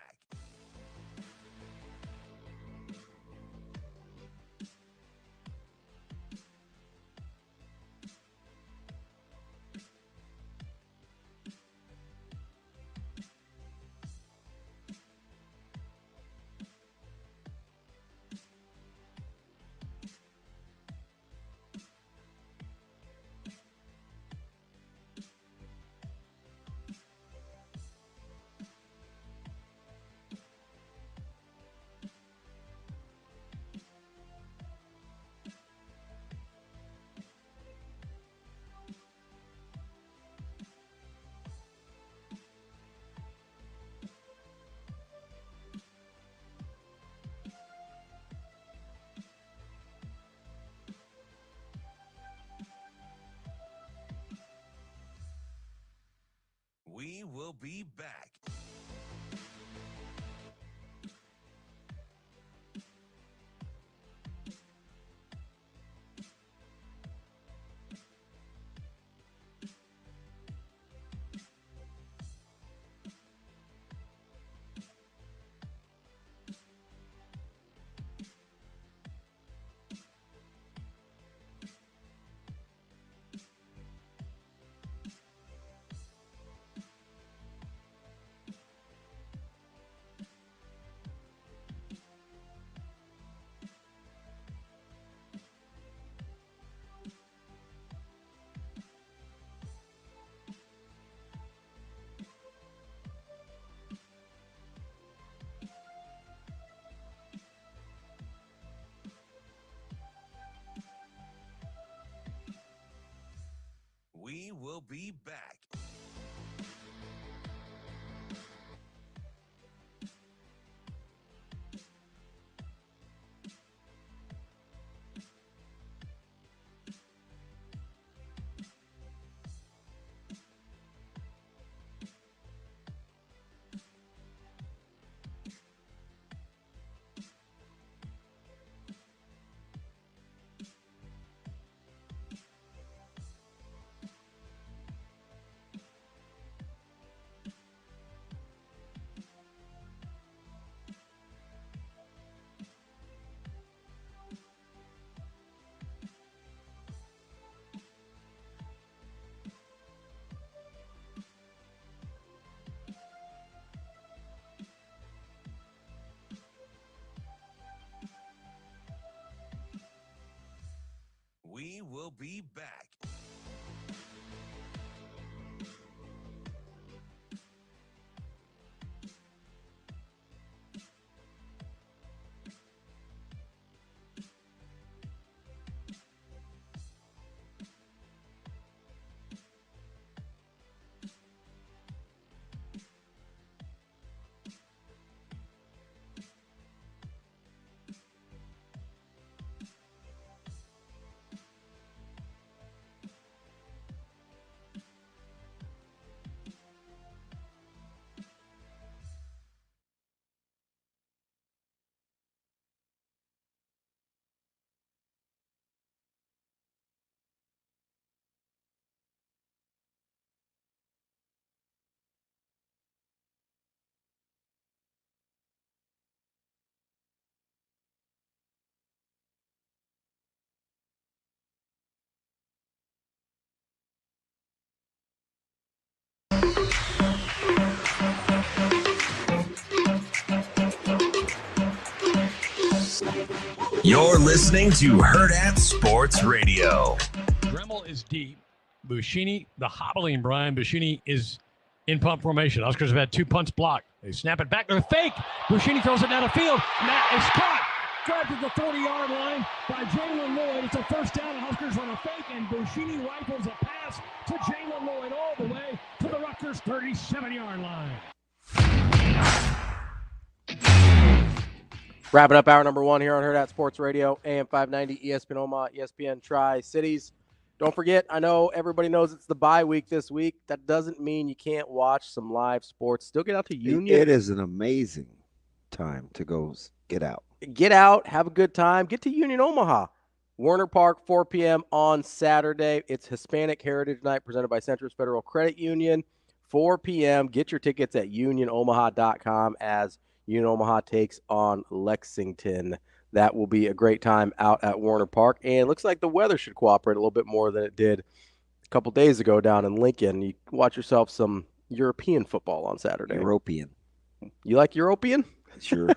will be back. We will be back. We will be back. You're listening to Hurrdat Sports Radio. Dremel is deep. Buschini, the hobbling Brian Buschini, is in punt formation. Huskers have had 2 punts blocked. They snap it back. They're fake. Buschini throws it down the field. Matt is caught. Grabbed at the 40-yard line by Jalen Lloyd. It's a first down. Huskers run a fake, and Buschini rifles a pass to Jalen Lloyd all the way to the Rutgers 37-yard line. Wrapping up hour number 1 here on Hurrdat Sports Radio, AM 590, ESPN Omaha, ESPN Tri-Cities. Don't forget, I know everybody knows it's the bye week this week. That doesn't mean you can't watch some live sports. Still get out to Union. It is an amazing time to go get out. Get out, have a good time. Get to Union Omaha. Warner Park, 4 p.m. on Saturday. It's Hispanic Heritage Night presented by Centris Federal Credit Union, 4 p.m. Get your tickets at unionomaha.com as Union Omaha takes on Lexington. That will be a great time out at Warner Park. And it looks like the weather should cooperate a little bit more than it did a couple days ago down in Lincoln. You watch yourself some European football on Saturday. European. You like European? Sure.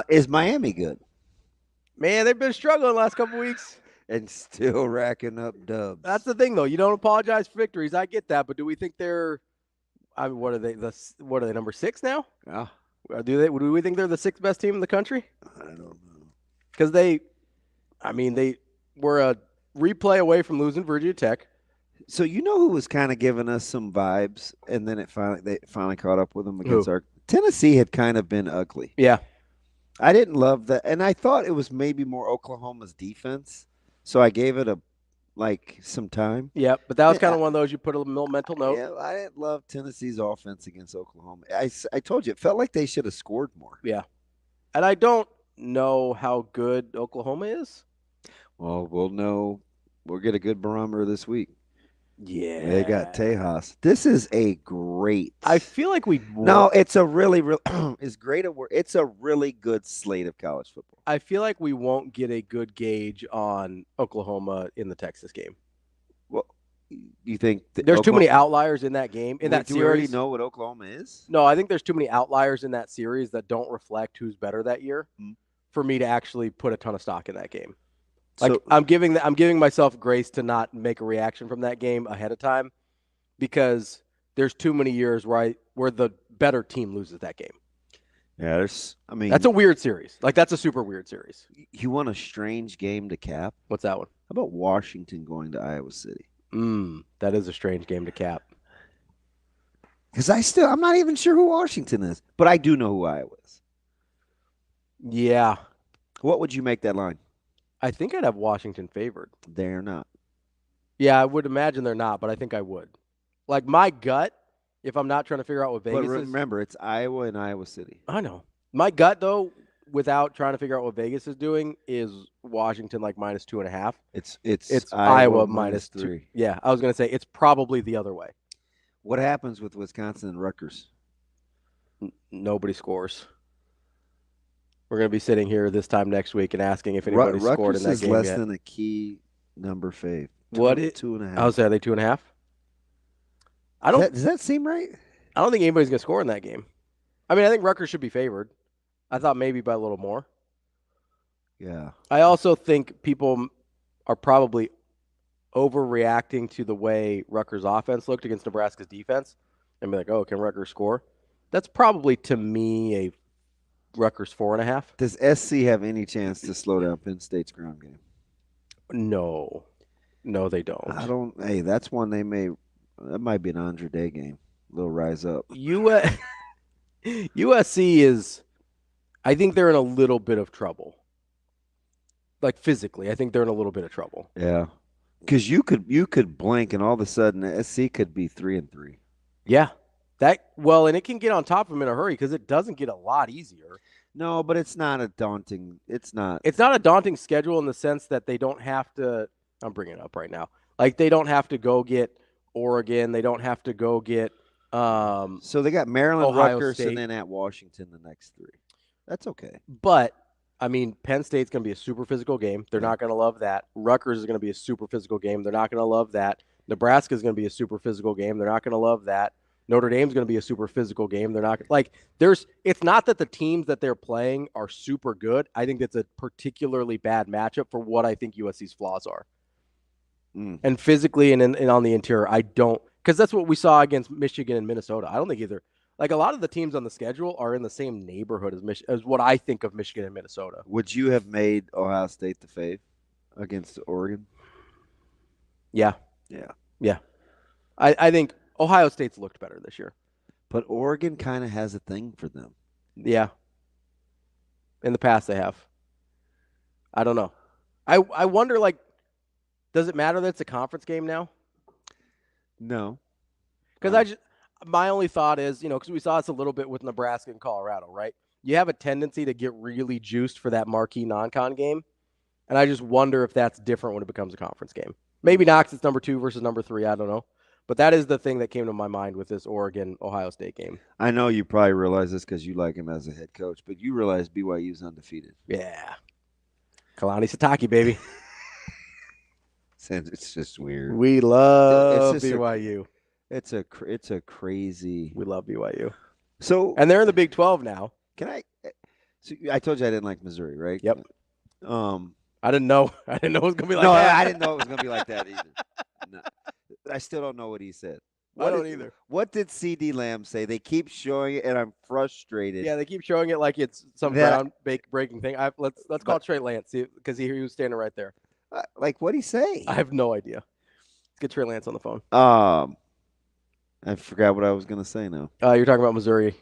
Is Miami good? Man, they've been struggling the last couple weeks. And still racking up dubs. That's the thing, though. You don't apologize for victories. I get that. But do we think they're what are they? What are they, number 6 now? Yeah. Do we think they're the 6th best team in the country? I don't know. Because they were a replay away from losing Virginia Tech. So you know who was kind of giving us some vibes, and then they finally caught up with them against our Tennessee had kind of been ugly. Yeah. I didn't love that, and I thought it was maybe more Oklahoma's defense, so I gave it a like some time. Yeah, but that was kind of one of those you put a little mental note. Yeah, I didn't love Tennessee's offense against Oklahoma. I told you, it felt like they should have scored more. Yeah. And I don't know how good Oklahoma is. Well, we'll know. We'll get a good barometer this week. Yeah. They got Tejas. This is a great. I feel like we. No, it's a really it's great. It's a really good slate of college football. I feel like we won't get a good gauge on Oklahoma in the Texas game. Well, you think there's too many outliers in that game that series? Do we already know what Oklahoma is? No, I think there's too many outliers in that series that don't reflect who's better that year for me to actually put a ton of stock in that game. Like so, I'm giving myself grace to not make a reaction from that game ahead of time because there's too many years where the better team loses that game. Yeah, that's a weird series. Like that's a super weird series. You want a strange game to cap? What's that one? How about Washington going to Iowa City? That is a strange game to cap. Because I'm not even sure who Washington is, but I do know who Iowa is. Yeah. What would you make that line? I think I'd have Washington favored. They're not. Yeah, I would imagine they're not, but I think I would. Like my gut, if I'm not trying to figure out what Vegas is. But remember, it's Iowa and Iowa City. I know. My gut, though, without trying to figure out what Vegas is doing, is Washington like minus 2.5. It's Iowa minus 3. 2. Yeah, I was going to say it's probably the other way. What happens with Wisconsin and Rutgers? Nobody scores. We're going to be sitting here this time next week and asking if anybody scored in that game. Rutgers is less than a key number fave. What? 2.5. I was saying, are they 2.5? Does that seem right? I don't think anybody's going to score in that game. I mean, I think Rutgers should be favored. I thought maybe by a little more. Yeah. I also think people are probably overreacting to the way Rutgers' offense looked against Nebraska's defense and be like, oh, can Rutgers score? That's probably, to me, a Rutgers 4.5. Does SC have any chance to slow down Penn State's ground game? No, they don't. Hey, that's one they may. That might be an Andre Day game. A little rise up. USC is. I think they're in a little bit of trouble. Like physically, I think they're in a little bit of trouble. Yeah, because you could blink and all of a sudden SC could be 3-3. Yeah. And it can get on top of them in a hurry because it doesn't get a lot easier. No, but it's not a daunting. It's not a daunting schedule in the sense that they don't have to. I'm bringing it up right now. Like they don't have to go get Oregon. They don't have to go get. So they got Maryland, Ohio Rutgers, State. and then at Washington the next 3. That's okay. But I mean, Penn State's going to be a super physical game. They're not going to love that. Rutgers is going to be a super physical game. They're not going to love that. Nebraska is going to be a super physical game. They're not going to love that. Notre Dame's going to be a super physical game. They're not like it's not that the teams that they're playing are super good. I think it's a particularly bad matchup for what I think USC's flaws are. And physically and on the interior, I don't, because that's what we saw against Michigan and Minnesota. I don't think either. Like a lot of the teams on the schedule are in the same neighborhood as what I think of Michigan and Minnesota. Would you have made Ohio State the fave against Oregon? Yeah. Yeah. I think Ohio State's looked better this year. But Oregon kind of has a thing for them. Yeah. In the past they have. I don't know. I wonder, like, does it matter that it's a conference game now? No. Because my only thought is, because we saw this a little bit with Nebraska and Colorado, right? You have a tendency to get really juiced for that marquee non-con game. And I just wonder if that's different when it becomes a conference game. Maybe not because it's number 2 versus number 3. I don't know. But that is the thing that came to my mind with this Oregon-Ohio State game. I know you probably realize this because you like him as a head coach, but you realize BYU's undefeated. Yeah. Kalani Sitake, baby. It's just weird. We love BYU. It's a crazy. We love BYU. And they're in the Big 12 now. So I told you I didn't like Missouri, right? Yep. I didn't know it was gonna be like that. No, I didn't know it was gonna be like that either. No. I still don't know what he said. I don't either. What did CD Lamb say? They keep showing it, and I'm frustrated. Yeah, they keep showing it like it's some ground-breaking thing. Let's call Trey Lance, because he was standing right there. Like, what'd he say? I have no idea. Let's get Trey Lance on the phone. I forgot what I was going to say now. You're talking about Missouri.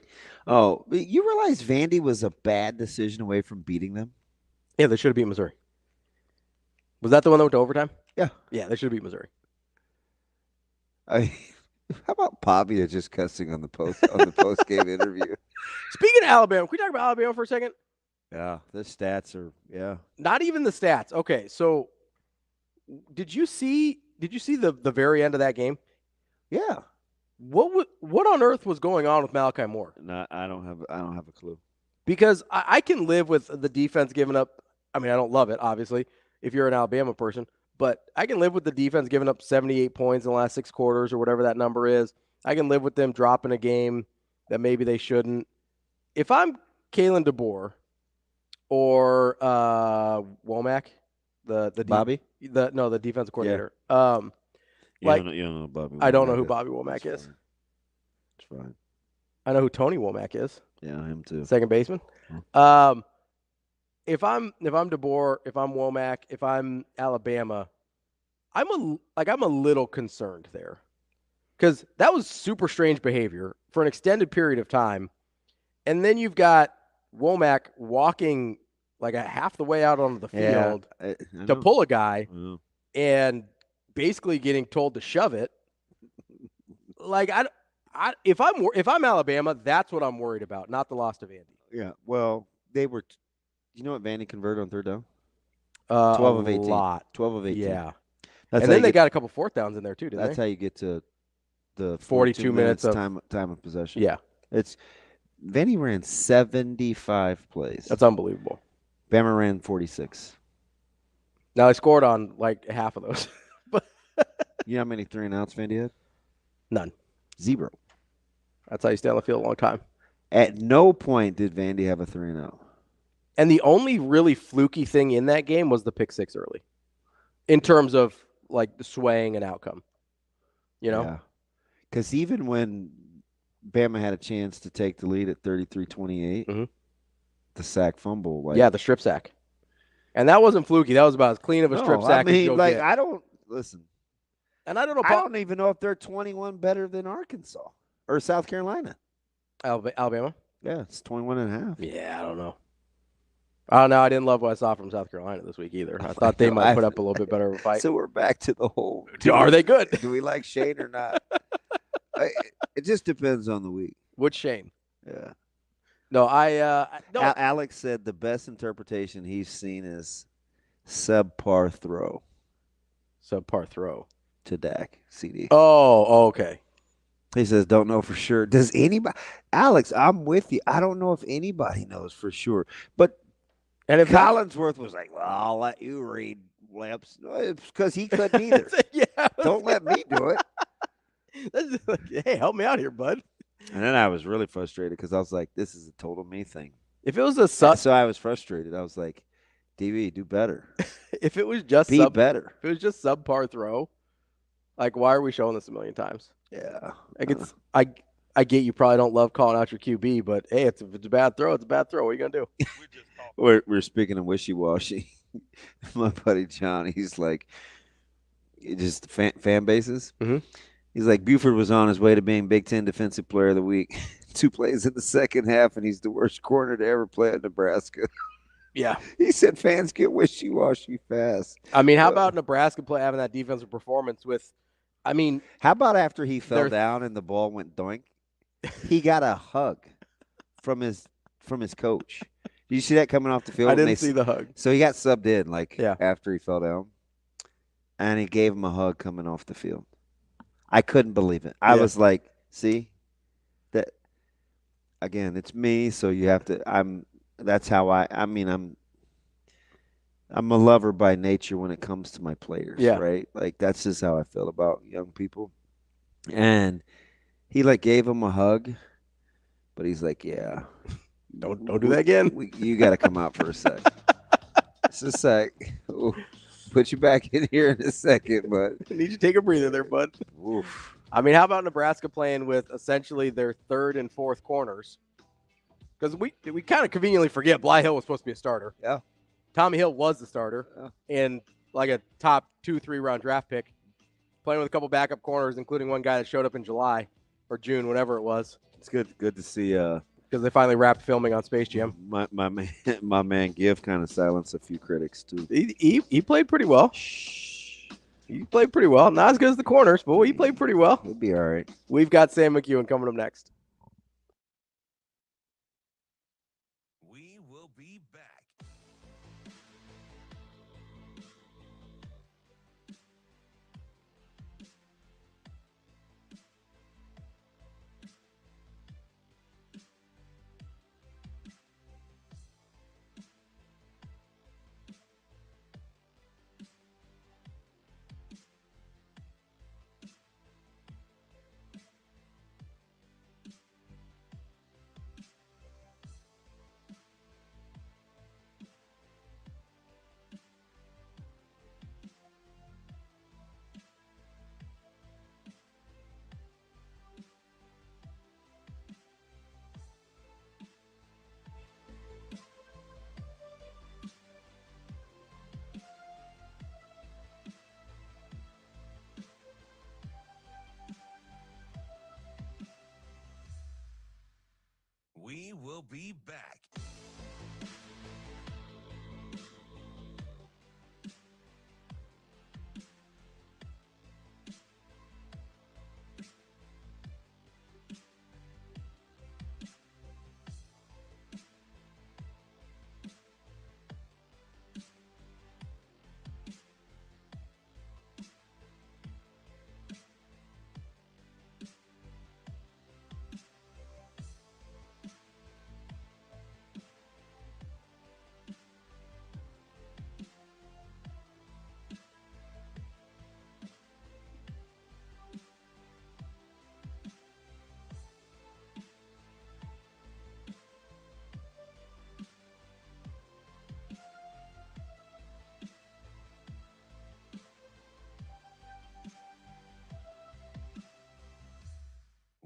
Oh, you realize Vandy was a bad decision away from beating them? Yeah, they should have beat Missouri. Was that the one that went to overtime? Yeah. Yeah, they should have beat Missouri. How about Pavia just cussing on the post game interview? Speaking of Alabama, can we talk about Alabama for a second? Yeah, the stats are Not even the stats. Okay, so did you see the very end of that game? Yeah. What on earth was going on with Malachi Moore? No, I don't have a clue. Because I can live with the defense giving up. I mean, I don't love it, obviously, if you're an Alabama person, but I can live with the defense giving up 78 points in the last 6 quarters or whatever that number is. I can live with them dropping a game that maybe they shouldn't. If I'm Kalen DeBoer or Womack, the defensive coordinator. Yeah. You don't know Bobby. I don't know who Bobby Womack is. It's fine. I know who Tony Womack is. Yeah, him too. Second baseman. If I'm DeBoer, if I'm Womack, if I'm Alabama, I'm a little concerned there, because that was super strange behavior for an extended period of time, and then you've got Womack walking like a half the way out onto the field to pull a guy and basically getting told to shove it. Like if I'm Alabama, that's what I'm worried about, not the loss to Vandy. Yeah, well, they were. You know what Vandy converted on third down? 12 of 18. 12 of 18. Yeah. And then they got a couple fourth downs in there too, didn't they? That's how you get to the 42 minutes of time of possession. Yeah. Vandy ran 75 plays. That's unbelievable. Bama ran 46. Now, they scored on like half of those. But you know how many 3-and-outs Vandy had? None. 0. That's how you stay on the field a long time. At no point did Vandy have a 3-and-out. And the only really fluky thing in that game was the pick six early, in terms of like the swaying and outcome. You know? Yeah. Because even when Bama had a chance to take the lead at 33-28, the sack fumble. The strip sack. And that wasn't fluky. That was about as clean of a strip sack as you'll get. I don't – listen. And I don't know. I don't even know if they're 21 better than Arkansas or South Carolina. Alabama? Yeah, it's 21.5. Yeah, I don't know. I don't know. I didn't love what I saw from South Carolina this week either. I thought they might put up a little bit better of a fight. So we're back to the whole. Are they good? Do we like Shane or not? It just depends on the week. Which Shane? Yeah. No, Alex said the best interpretation he's seen is subpar throw. Subpar throw. To Dak, CD. Oh, okay. He says, don't know for sure. Does anybody – Alex, I'm with you. I don't know if anybody knows for sure. But and if Collinsworth was like, well, I'll let you read lips. It's because he couldn't either. Don't let me do it. Like, hey, help me out here, bud. And then I was really frustrated because I was like, this is a total me thing. If it was so I was frustrated. I was like, DB, do better. If it was just better. If it was just subpar throw, like, why are we showing this a million times? Yeah. I get you probably don't love calling out your QB, but hey, if it's a bad throw, it's a bad throw. What are you gonna do? We're speaking of wishy-washy. My buddy John, he's like, just fan bases. Mm-hmm. He's like, Buford was on his way to being Big Ten Defensive Player of the Week. 2 plays in the second half, and he's the worst corner to ever play at Nebraska. Yeah. He said fans get wishy-washy fast. I mean, how about Nebraska having that defensive performance with – how about after he fell down and the ball went doink? He got a hug from his coach. Did you see that coming off the field? I didn't see the hug. So he got subbed in after he fell down, and he gave him a hug coming off the field. I couldn't believe it. I was like, see, that again, it's me. So you have to. That's how I'm a lover by nature when it comes to my players, right? Like, that's just how I feel about young people. And he, gave him a hug, but he's like, yeah. Don't do that again. You got to come out for a sec. Just a sec. We'll put you back in here in a second, but. I need you to take a breather there, bud. Oof. I mean, how about Nebraska playing with essentially their third and fourth corners? Because we kind of conveniently forget Bly Hill was supposed to be a starter. Yeah. Tommy Hill was the starter and like a top 2-3 round draft pick, playing with a couple backup corners, including one guy that showed up in July or June, whenever it was. It's good to see. Because they finally wrapped filming on Space Jam. My man Give kind of silenced a few critics too. He played pretty well. Shh. You played pretty well. Not as good as the corners, but you played pretty well. We'll be all right. We've got Sam McKewon coming up next. We will be back. We will be back.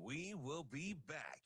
We will be back.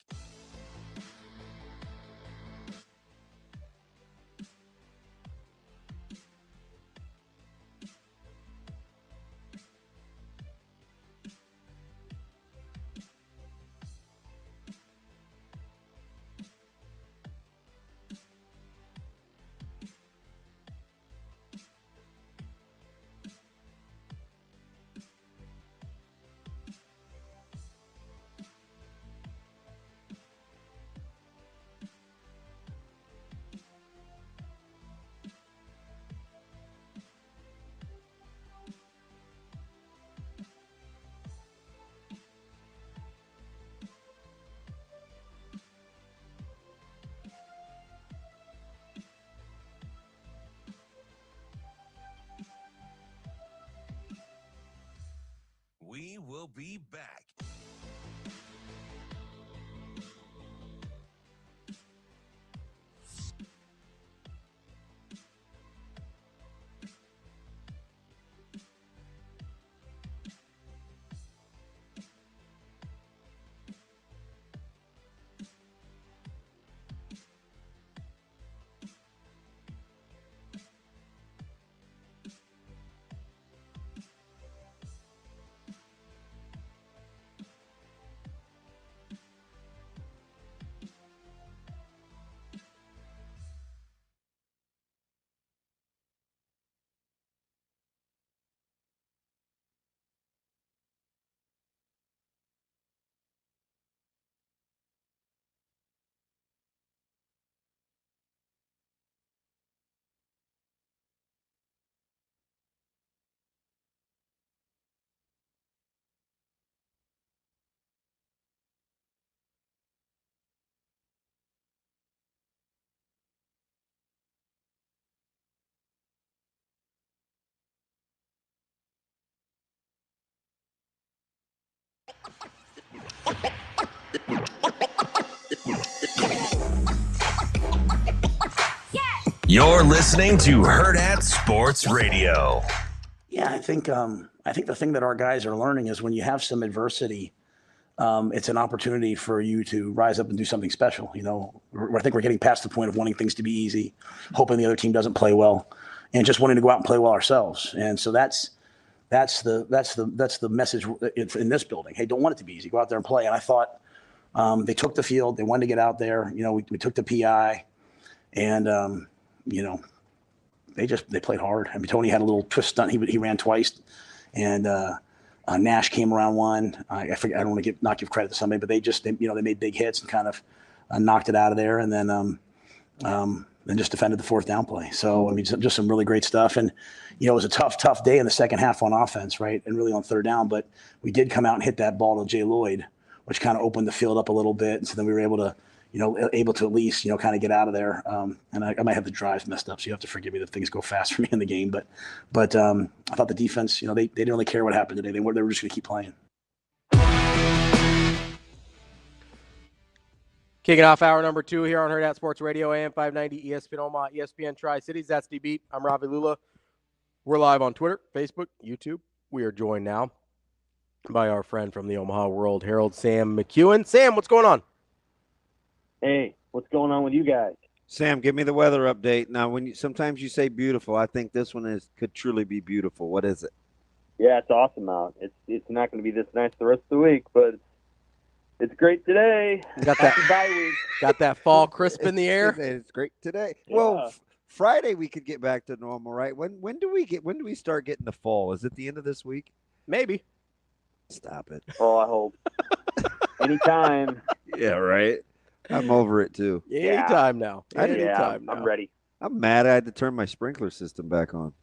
We will be back. You're listening to Hurrdat Sports Radio. Yeah, I think the thing that our guys are learning is when you have some adversity, it's an opportunity for you to rise up and do something special. You know, I think we're getting past the point of wanting things to be easy, hoping the other team doesn't play well, and just wanting to go out and play well ourselves. And so that's the message in this building. Hey, don't want it to be easy. Go out there and play. And I thought they took the field. They wanted to get out there. You know, we took the PI, and you know, they played hard. I mean, Tony had a little twist stunt. He ran twice, and Nash came around one. I forget. I don't want to not give credit to somebody, but they made big hits and kind of knocked it out of there, and then just defended the fourth down play. So I mean, just some really great stuff. And it was a tough day in the second half on offense, right, and really on third down. But we did come out and hit that ball to Jay Lloyd, which kind of opened the field up a little bit, and so then we were able to at least kind of get out of there. And I might have the drives messed up, so you have to forgive me that things go fast for me in the game. But I thought the defense, they didn't really care what happened today. They were just going to keep playing. Kicking off hour number 2 here on Hurrdat Sports Radio, AM 590, ESPN Omaha, ESPN Tri-Cities. That's the beat. I'm Ravi Lulla. We're live on Twitter, Facebook, YouTube. We are joined now by our friend from the Omaha World-Herald, Sam McKewon. Sam, what's going on? Hey, what's going on with you guys? Sam, give me the weather update. Now, sometimes you say beautiful, I think this one could truly be beautiful. What is it? Yeah, it's awesome out. It's not going to be this nice the rest of the week, but it's great today. Got that bye week. Got that fall crisp in the air. It's great today. Yeah. Well, Friday we could get back to normal, right? When do we start getting the fall? Is it the end of this week? Maybe. Stop it. Oh, I hope. Anytime. Yeah, right. I'm over it too. Anytime now. Anytime now. I'm ready. I'm mad I had to turn my sprinkler system back on.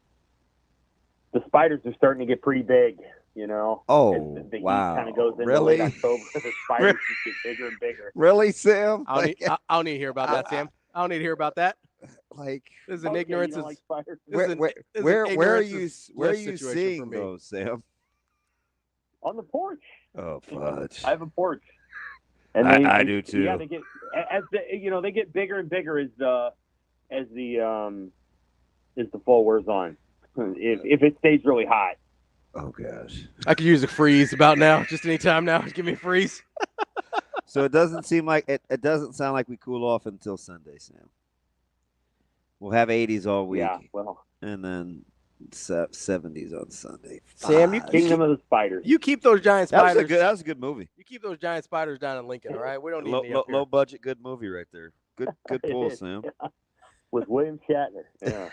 The spiders are starting to get pretty big, Oh, the heat wow. kind of goes into Really? late October. The spiders just get bigger and bigger. Really, Sam? I don't need to hear about that, Sam. I don't need to hear about that. Like, This is an Okay, ignorance. you don't like spiders? where are you seeing me. those, Sam? On the porch. Oh, fudge. I have a porch. And I do too. Yeah, they get bigger and bigger as the fall wears on. If it stays really hot. Oh gosh. I could use a freeze about now. Just any time now. Give me a freeze. So it doesn't seem like it doesn't sound like we cool off until Sunday, Sam. We'll have 80s all week. Yeah, well. And then 70s on Sunday. Sam, Kingdom of the Spiders. You keep those giant spiders. That was a good movie. You keep those giant spiders down in Lincoln, all right? We don't need any up here. Low budget, good movie right there. Good pull, Sam. Yeah. With William Shatner. Yeah.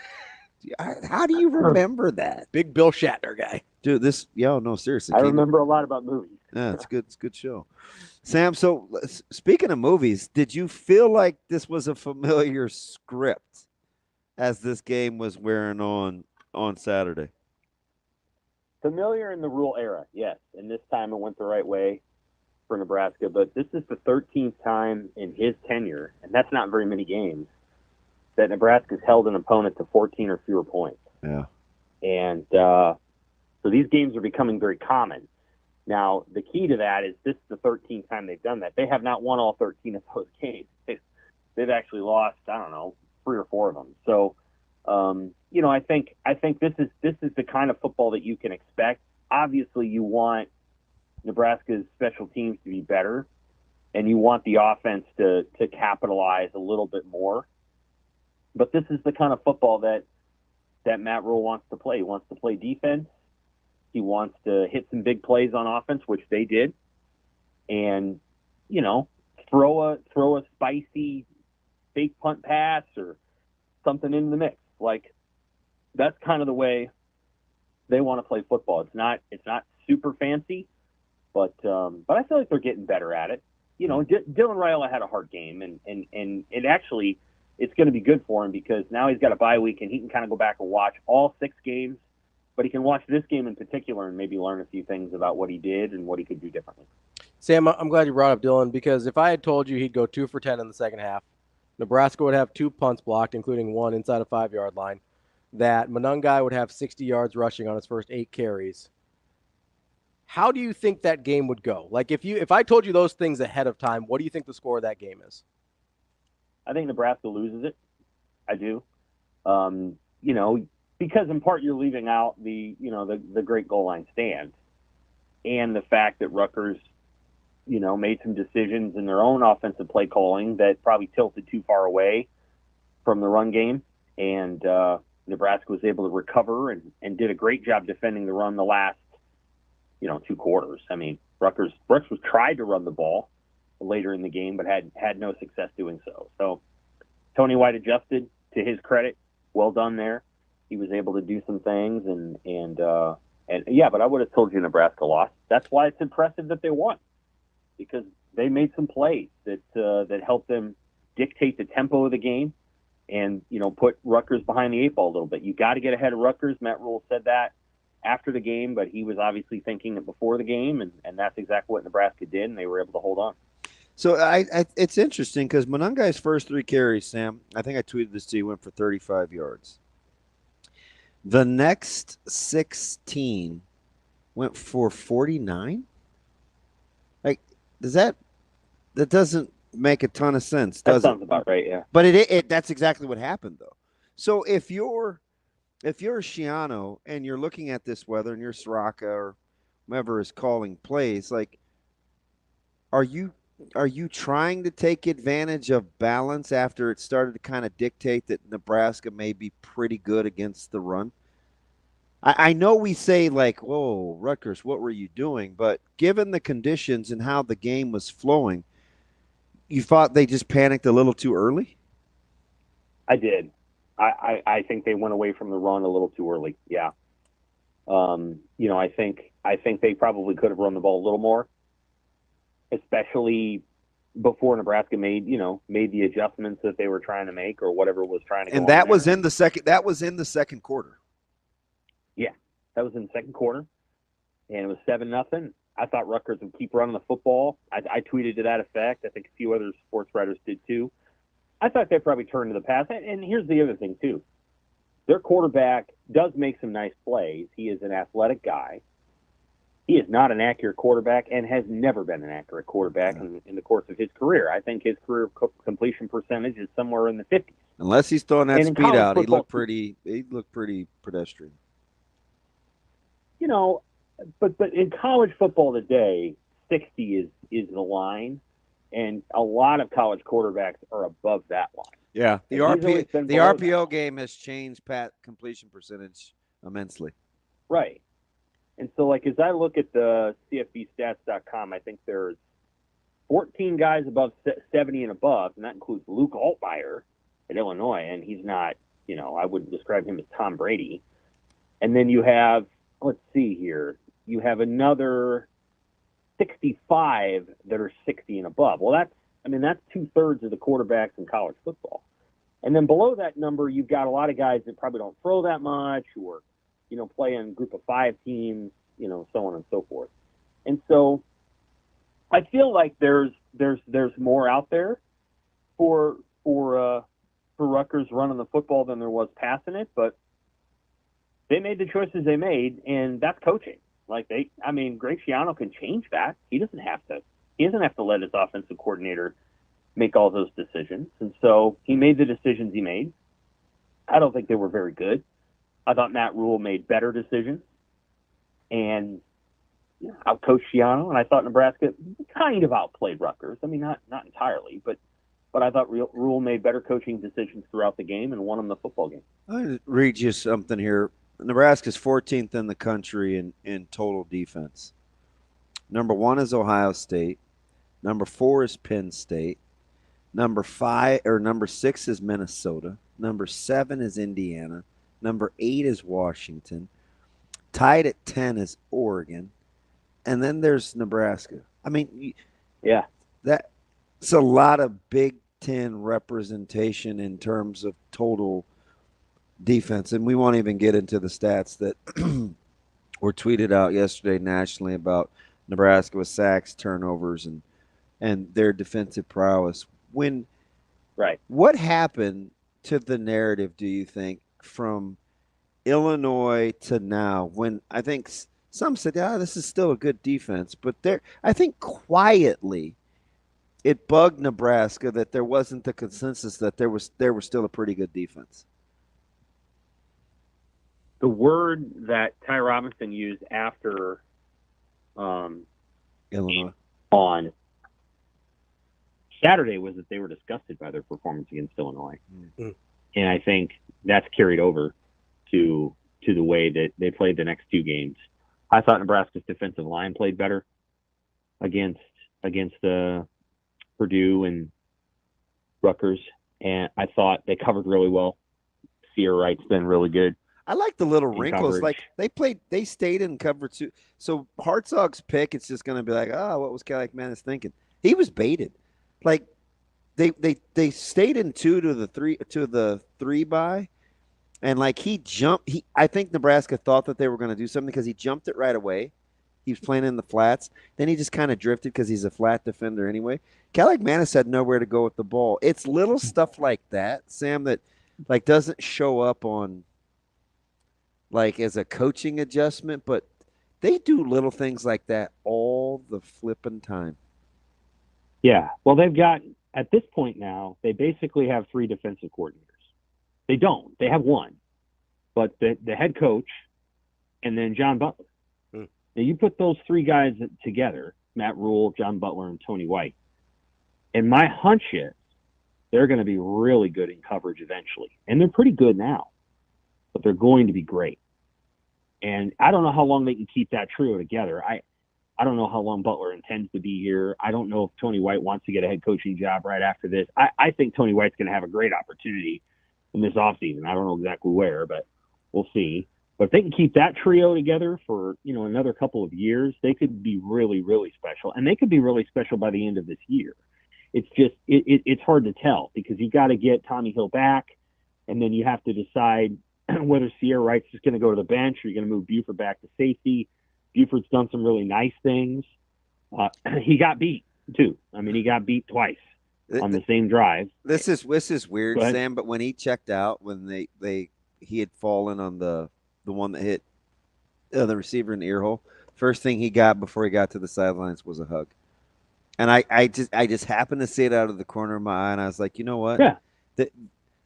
How do you remember that? Big Bill Shatner guy. Dude, no, seriously. I remember a lot about movies. Yeah, it's good. It's a good show. Sam, so speaking of movies, did you feel like this was a familiar script as this game was wearing on Saturday? Familiar in the rule era, yes. And this time it went the right way for Nebraska. But this is the 13th time in his tenure, and that's not very many games, that Nebraska's held an opponent to 14 or fewer points. Yeah. And so these games are becoming very common. Now, the key to that is this is the 13th time they've done that. They have not won all 13 of those games. They've actually lost, 3 or 4 of them. So, I think this is the kind of football that you can expect. Obviously, you want Nebraska's special teams to be better, and you want the offense to capitalize a little bit more. But this is the kind of football that Matt Rule wants to play. He wants to play defense. He wants to hit some big plays on offense, which they did, and throw a spicy fake punt pass or something in the mix. Like, that's kind of the way they want to play football. It's not super fancy, but I feel like they're getting better at it. Dylan Raiola had a hard game, and it actually, it's going to be good for him because now he's got a bye week and he can kind of go back and watch all 6 games, but he can watch this game in particular and maybe learn a few things about what he did and what he could do differently. Sam, I'm glad you brought up Dylan because if I had told you he'd go 2 for 10 in the second half, Nebraska would have 2 punts blocked, including 1 inside a 5-yard line, that Monungai would have 60 yards rushing on his first 8 carries. How do you think that game would go? Like, if I told you those things ahead of time, what do you think the score of that game is? I think Nebraska loses it. I do. Because in part you're leaving out the great goal line stand and the fact that Rutgers, made some decisions in their own offensive play calling that probably tilted too far away from the run game. And Nebraska was able to recover and did a great job defending the run the last, 2 quarters. I mean, Rutgers tried to run the ball later in the game, but had no success doing so. So Tony White adjusted, to his credit. Well done there. He was able to do some things, and And yeah, but I would have told you Nebraska lost. That's why it's impressive that they won, because they made some plays that helped them dictate the tempo of the game and, put Rutgers behind the eight ball a little bit. You got to get ahead of Rutgers. Matt Rule said that after the game, but he was obviously thinking it before the game, and that's exactly what Nebraska did, and they were able to hold on. So it's interesting because Monungai's first 3 carries, Sam, I think I tweeted this to you, went for 35 yards. The next 16 went for 49? Like, that doesn't make a ton of sense, does it? That sounds about right, yeah. But that's exactly what happened, though. So if you're Schiano and you're looking at this weather and you're Soraka or whoever is calling plays, like, are you trying to take advantage of balance after it started to kind of dictate that Nebraska may be pretty good against the run? I know we say, like, whoa, Rutgers, what were you doing? But given the conditions and how the game was flowing, you thought they just panicked a little too early? I did. I think they went away from the run a little too early, yeah. I think they probably could have run the ball a little more, especially before Nebraska made the adjustments that they were trying to make or whatever was trying to go. And that was in the second quarter. Yeah, that was in the second quarter, and it was 7-0. I thought Rutgers would keep running the football. I tweeted to that effect. I think a few other sports writers did too. I thought they'd probably turn to the pass. And here's the other thing too. Their quarterback does make some nice plays. He is an athletic guy. He is not an accurate quarterback and has never been an accurate quarterback in the course of his career. I think his career completion percentage is somewhere in the 50s. Unless he's throwing that speed out, he looked pretty pedestrian. But in college football today, 60 is the line, and a lot of college quarterbacks are above that line. Yeah, the RPO game has changed completion percentage immensely. Right. And so, like, as I look at the CFBstats.com, I think there's 14 guys above 70 and above, and that includes Luke Altmaier at Illinois, and he's not, I wouldn't describe him as Tom Brady. And then you have, let's see here, you have another 65 that are 60 and above. Well, that's 2/3 of the quarterbacks in college football. And then below that number, you've got a lot of guys that probably don't throw that much or, play in group of 5 teams, so on and so forth. And so I feel like there's more out there for Rutgers running the football than there was passing it, but they made the choices they made, and that's coaching. Like Greg Schiano can change that. He doesn't have to let his offensive coordinator make all those decisions. And so he made the decisions he made. I don't think they were very good. I thought Matt Rule made better decisions and outcoached Schiano, and I thought Nebraska kind of outplayed Rutgers. I mean, not entirely, but I thought Rule made better coaching decisions throughout the game and won them the football game. I'll read you something here. Nebraska's 14th in the country in total defense. Number 1 is Ohio State. Number 4 is Penn State. Number 6 is Minnesota. Number 7 is Indiana. Number 8 is Washington. Tied at 10 is Oregon. And then there's Nebraska. I mean, yeah, that's a lot of Big Ten representation in terms of total defense. And we won't even get into the stats that were tweeted out yesterday nationally about Nebraska with sacks, turnovers, and their defensive prowess. What happened to the narrative, do you think, from Illinois to now, when I think some said, this is still a good defense, but I think quietly it bugged Nebraska that there wasn't the consensus that there was still a pretty good defense. The word that Ty Robinson used after Illinois on Saturday was that they were disgusted by their performance against Illinois. Mm-hmm. And I think that's carried over to the way that they played the next 2 games. I thought Nebraska's defensive line played better against Purdue and Rutgers, and I thought they covered really well. Sierra Wright's been really good. I like the little in wrinkles. coverage. Like they stayed in cover 2. So Hartzog's pick, it's just going to be like, what was Cadillac Manis thinking? He was baited. Like they stayed in 2 to the 3 by, and like he jumped. I think Nebraska thought that they were going to do something because he jumped it right away. He was playing in the flats. Then he just kind of drifted because he's a flat defender anyway. Cadillac Manis had nowhere to go with the ball. It's little stuff like that, Sam, that like doesn't show up on like as a coaching adjustment, but they do little things like that all the flipping time. Yeah. Well, they've got, at this point now, they basically have 3 defensive coordinators. They don't. They have 1. But the head coach and then John Butler. Now, you put those 3 guys together, Matt Rule, John Butler, and Tony White, and my hunch is they're going to be really good in coverage eventually. And they're pretty good now, but they're going to be great. And I don't know how long they can keep that trio together. I don't know how long Butler intends to be here. I don't know if Tony White wants to get a head coaching job right after this. I think Tony White's going to have a great opportunity in this offseason. I don't know exactly where, but we'll see. But if they can keep that trio together for, another couple of years, they could be really, really special. And they could be really special by the end of this year. It's just, it's hard to tell because you got to get Tommy Hill back, and then you have to decide whether Sierra Wright's just going to go to the bench or you're going to move Buford back to safety. Buford's done some really nice things. He got beat, too. I mean, he got beat twice on the same drive. This is weird, Sam, but when he checked out, when he had fallen on the one that hit the receiver in the ear hole, first thing he got before he got to the sidelines was a hug. And I just happened to see it out of the corner of my eye, and I was like, you know what? Yeah.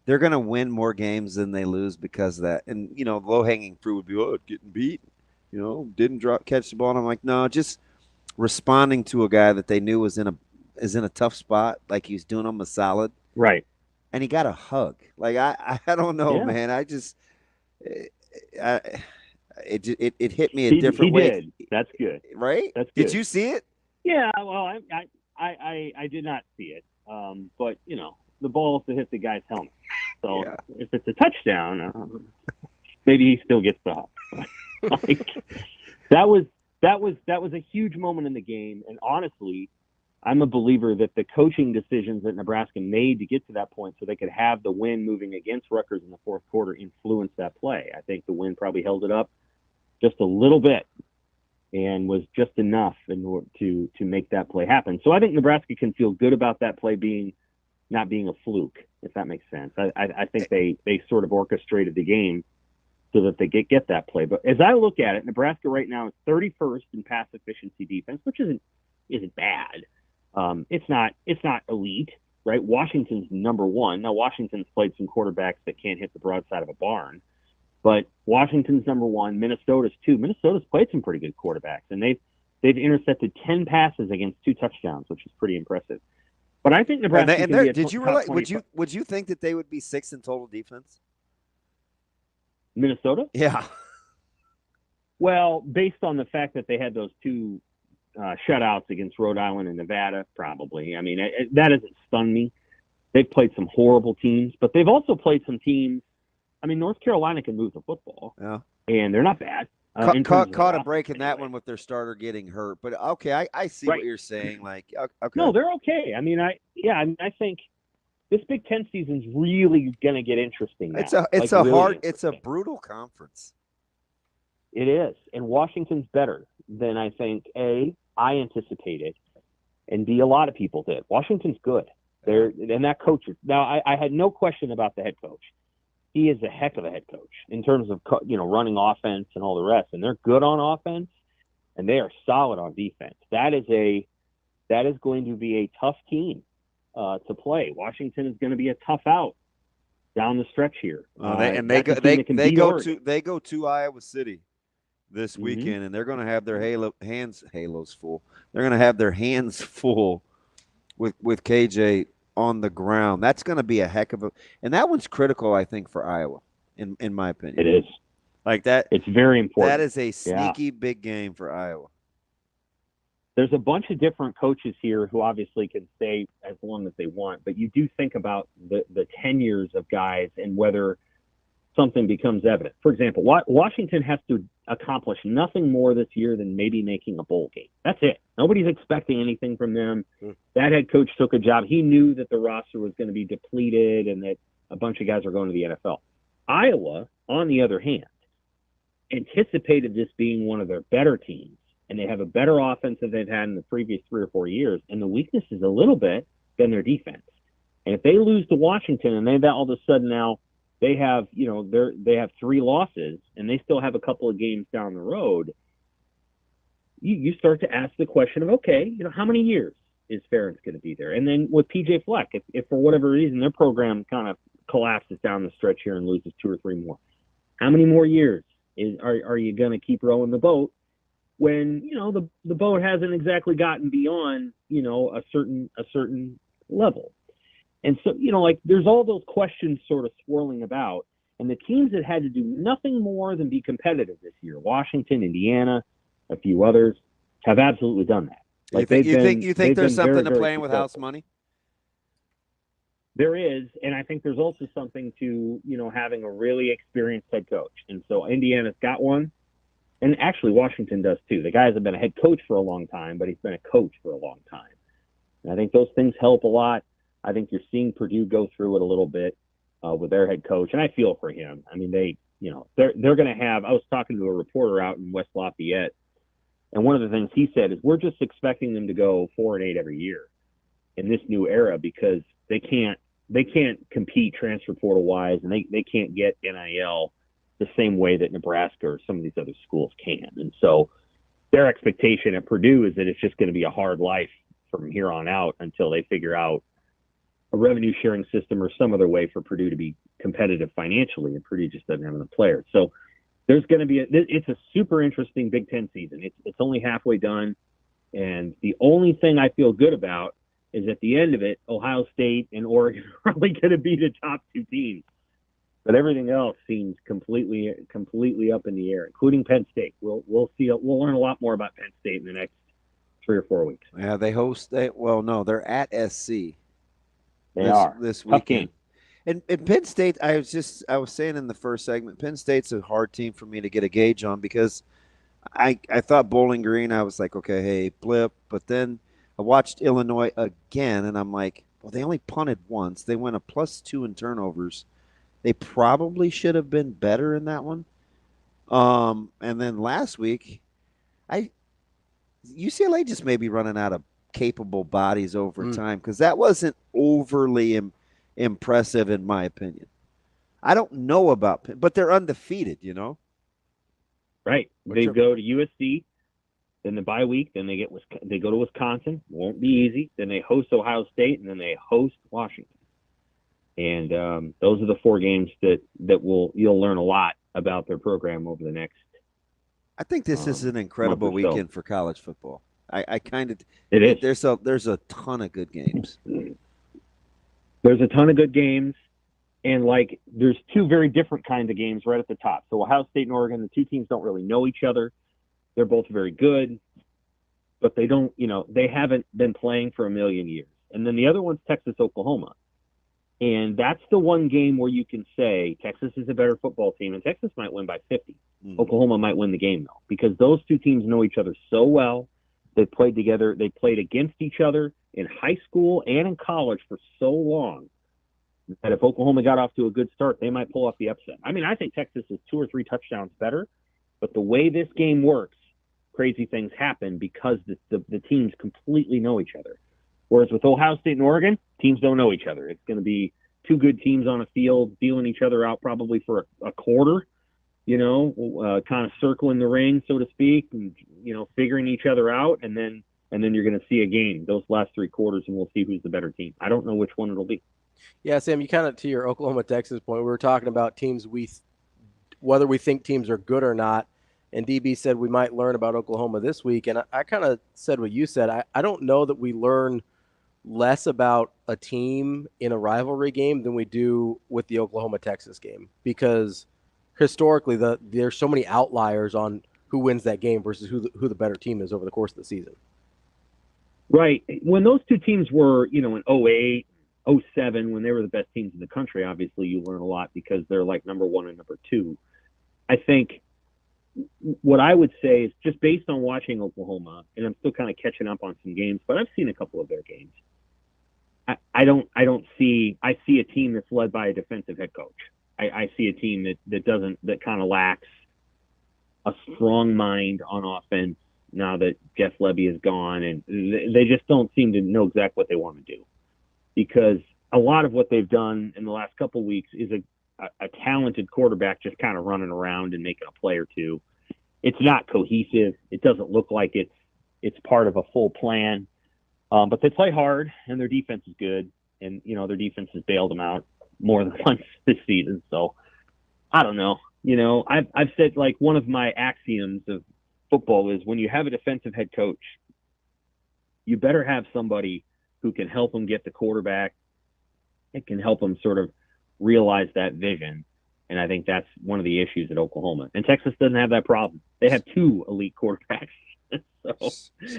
They're going to win more games than they lose because of that. And, low-hanging fruit would be, getting beat, didn't catch the ball. And I'm like, no, just responding to a guy that they knew is in a tough spot, like he's doing them a solid. Right. And he got a hug. Like, I don't know, man. It hit me a different way. Did. That's good. Right? That's good. Did you see it? Yeah, well, I did not see it. But, the ball has to hit the guy's helmet. So if it's a touchdown, maybe he still gets the hug. That was a huge moment in the game. And honestly, I'm a believer that the coaching decisions that Nebraska made to get to that point so they could have the win moving against Rutgers in the fourth quarter influenced that play. I think the win probably held it up just a little bit and was just enough in order to make that play happen. So I think Nebraska can feel good about that play not being a fluke, if that makes sense. I think they sort of orchestrated the game so that they get that play. But as I look at it, Nebraska right now is 31st in pass efficiency defense, which isn't bad. It's not elite, right? Washington's number 1. Now Washington's played some quarterbacks that can't hit the broadside of a barn, but Washington's number 1. Minnesota's 2. Minnesota's played some pretty good quarterbacks, and they've intercepted 10 passes against 2 touchdowns, which is pretty impressive. But I think Nebraska. Did you realize? Would you think that they would be 6th in total defense? Minnesota? Yeah. Well, based on the fact that they had those 2 shutouts against Rhode Island and Nevada, probably. I mean, that doesn't stun me. They've played some horrible teams, but they've also played some teams. I mean, North Carolina can move the football, and they're not bad. Caught a break in that one with their starter getting hurt, but okay, I see what you're saying. Like, okay, no, they're okay. I mean, I think this Big Ten season's really going to get interesting. Now. It's a brutal conference. It is, and Washington's better than I think I anticipated, and B, a lot of people did. Washington's good. And that coach. Now, I had no question about the head coach. He is a heck of a head coach in terms of running offense and all the rest. And they're good on offense, and they are solid on defense. That is going to be a tough team to play. Washington is going to be a tough out down the stretch here. They go to Iowa City this weekend, and they're going to have their halos full. They're going to have their hands full with KJ on the ground. That's going to be a heck of and that one's critical, I think, for Iowa, in my opinion. It is. Like that. It's very important. That is a sneaky big game for Iowa. There's a bunch of different coaches here who obviously can stay as long as they want, but you do think about the tenures of guys and whether something becomes evident. For example, Washington has to accomplish nothing more this year than maybe making a bowl game. That's it. Nobody's expecting anything from them. That head coach took a job. He knew that the roster was going to be depleted and that a bunch of guys are going to the NFL. Iowa, on the other hand, anticipated this being one of their better teams, and they have a better offense than they've had in the previous 3 or 4 years, and the weakness is a little bit than their defense. And if they lose to Washington and they all of a sudden now they have, they have 3 losses and they still have a couple of games down the road, you start to ask the question of, okay, how many years is Ferentz going to be there? And then with PJ Fleck, if for whatever reason their program kind of collapses down the stretch here and loses 2 or 3 more, how many more years are you going to keep rowing the boat when, the boat hasn't exactly gotten beyond, a certain level? And so, there's all those questions sort of swirling about, and the teams that had to do nothing more than be competitive this year, Washington, Indiana, a few others, have absolutely done that. You think there's something to playing with house money? There is, and I think there's also something to, having a really experienced head coach. And so Indiana's got one, and actually Washington does too. The guy hasn't been a head coach for a long time, but he's been a coach for a long time. And I think those things help a lot. I think you're seeing Purdue go through it a little bit with their head coach, and I feel for him. I mean, they're going to have. I was talking to a reporter out in West Lafayette, and one of the things he said is we're just expecting them to go 4-8 every year in this new era because they can't compete transfer portal wise, and they can't get NIL the same way that Nebraska or some of these other schools can. And so their expectation at Purdue is that it's just going to be a hard life from here on out until they figure out a revenue sharing system or some other way for Purdue to be competitive financially, and Purdue just doesn't have enough players. So there's going to be it's a super interesting Big Ten season. It's only halfway done, and the only thing I feel good about is at the end of it, Ohio State and Oregon are probably going to be the top 2 teams, but everything else seems completely up in the air, including Penn State. We'll see. We'll learn a lot more about Penn State in the next 3 or 4 weeks. Yeah, they're at SC. They are this tough weekend. Game. And Penn State, I was saying in the first segment, Penn State's a hard team for me to get a gauge on because I thought Bowling Green, I was like, okay, hey, blip. But then I watched Illinois again, and I'm like, well, they only punted once. They went a +2 in turnovers. They probably should have been better in that one. And then last week, UCLA just may be running out of capable bodies over time because that wasn't overly impressive in my opinion. I don't know about Penn, but they're undefeated, Right. They go to USC, then the bye week, then they go to Wisconsin. Won't be easy. Then they host Ohio State, and then they host Washington. And those are the 4 games that you'll learn a lot about their program over the next. I think this is an incredible weekend for college football. I kind of it is. There's a ton of good games. There's a ton of good games, and there's 2 very different kinds of games right at the top. So Ohio State and Oregon, the 2 teams don't really know each other. They're both very good, but they don't, they haven't been playing for a million years. And then the other one's Texas, Oklahoma. And that's the one game where you can say Texas is a better football team, and Texas might win by 50. Oklahoma might win the game, though, because those 2 teams know each other so well. They played together. They played against each other in high school and in college for so long that if Oklahoma got off to a good start, they might pull off the upset. I mean, I think Texas is 2 or 3 touchdowns better, but the way this game works, crazy things happen because the teams completely know each other. Whereas with Ohio State and Oregon, teams don't know each other. It's going to be 2 good teams on a field dealing each other out probably for a quarter, kind of circling the ring, so to speak, and, figuring each other out. And then you're going to see a game, those last 3 quarters, and we'll see who's the better team. I don't know which one it'll be. Yeah, Sam, you kind of, to your Oklahoma-Texas point, we were talking about teams whether we think teams are good or not. And DB said we might learn about Oklahoma this week. And I kind of said what you said. I don't know that we learn less about a team in a rivalry game than we do with the Oklahoma-Texas game, because historically there's so many outliers on who wins that game versus who the better team is over the course of the season. Right. When those 2 teams were, in 2008, '07 when they were the best teams in the country, obviously you learn a lot because they're like number 1 and number 2. I think what I would say is just based on watching Oklahoma, and I'm still kind of catching up on some games, but I've seen a couple of their games. I see a team that's led by a defensive head coach. I see a team that kind of lacks a strong mind on offense now that Jeff Lebby is gone, and they just don't seem to know exactly what they want to do, because a lot of what they've done in the last couple of weeks is a talented quarterback just kind of running around and making a play or two. It's not cohesive. It doesn't look like it's part of a full plan. But they play hard, and their defense is good. And, their defense has bailed them out more than once this season. So, I don't know. I've said, like, one of my axioms of football is when you have a defensive head coach, you better have somebody who can help them get the quarterback. It can help them sort of realize that vision. And I think that's one of the issues at Oklahoma. And Texas doesn't have that problem. They have 2 elite quarterbacks.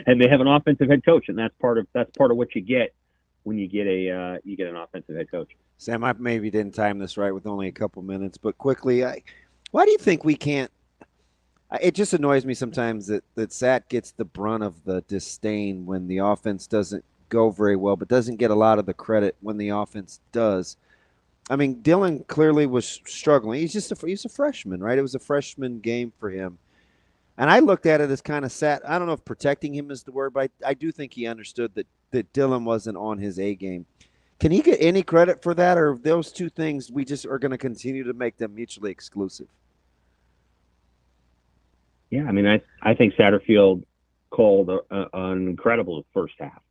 And they have an offensive head coach, and that's part of what you get when you get an offensive head coach. Sam, I maybe didn't time this right with only a couple minutes, but quickly, why do you think we can't? It just annoys me sometimes that Sat gets the brunt of the disdain when the offense doesn't go very well, but doesn't get a lot of the credit when the offense does. I mean, Dylan clearly was struggling. He's a freshman, right? It was a freshman game for him. And I looked at it as kind of Sat. I don't know if protecting him is the word, but I do think he understood that Dylan wasn't on his A game. Can he get any credit for that, or those two things we just are going to continue to make them mutually exclusive? Yeah, I mean, I think Satterfield called an incredible first half.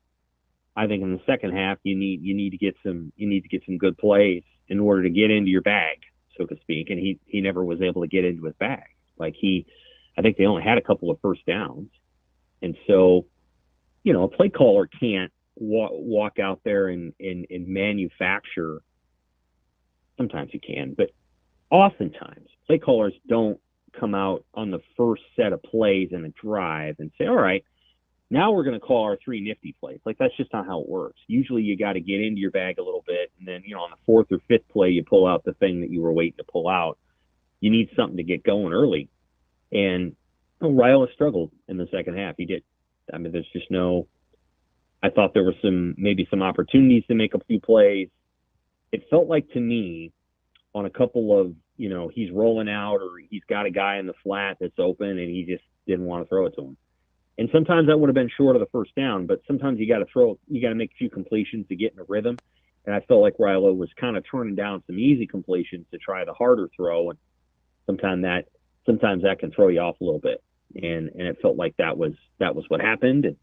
I think in the second half you need to get some good plays in order to get into your bag, so to speak. And he never was able to get into his bag. I think they only had a couple of first downs. And so, a play caller can't walk out there and manufacture. Sometimes you can, but oftentimes play callers don't come out on the first set of plays in a drive and say, all right, now we're going to call our 3 nifty plays. That's just not how it works. Usually you got to get into your bag a little bit. And then, on the 4th or 5th play, you pull out the thing that you were waiting to pull out. You need something to get going early. And Raiola struggled in the second half. He did. I mean, there's just I thought there were maybe some opportunities to make a few plays. It felt like to me on a couple of, he's rolling out or he's got a guy in the flat that's open and he just didn't want to throw it to him. And sometimes that would have been short of the first down, but sometimes you got to make a few completions to get in a rhythm. And I felt like Raiola was kind of turning down some easy completions to try the harder throw. And sometimes that can throw you off a little bit. And it felt like that was what happened.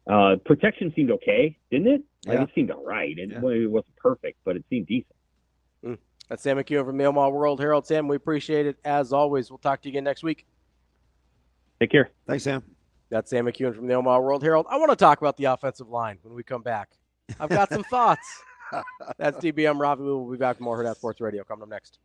And protection seemed okay, didn't it? It seemed all right. It wasn't perfect, but it seemed decent. That's Sam McKewon from the Omaha World-Herald. Sam, we appreciate it as always. We'll talk to you again next week. Take care. Thanks, Sam. That's Sam McKewon from the Omaha World-Herald. I want to talk about the offensive line when we come back. I've got some thoughts. That's DBM Ravi. We will be back with more Hurrdat Sports Radio coming up next.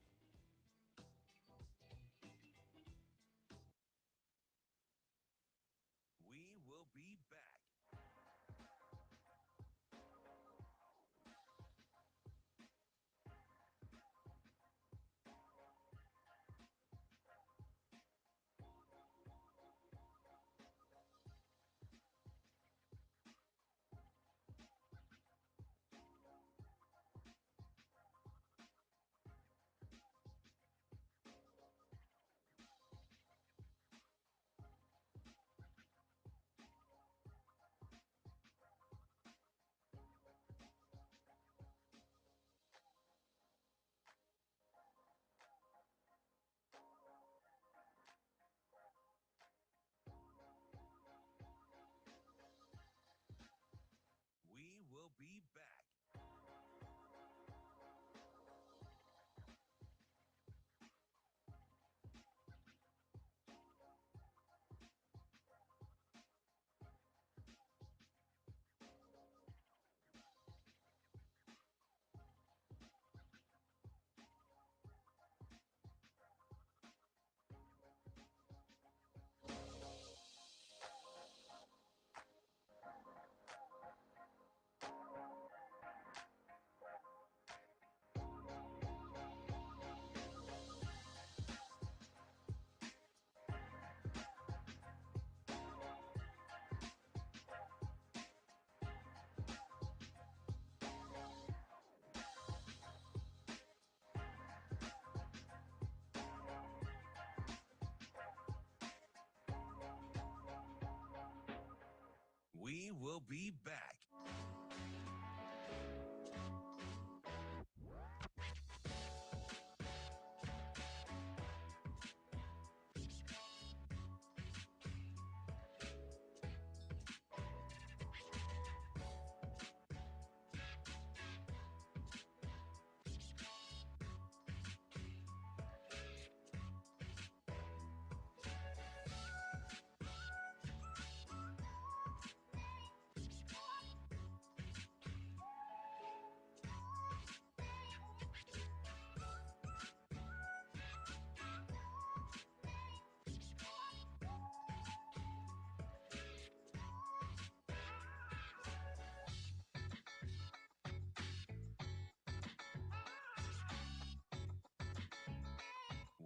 will be back.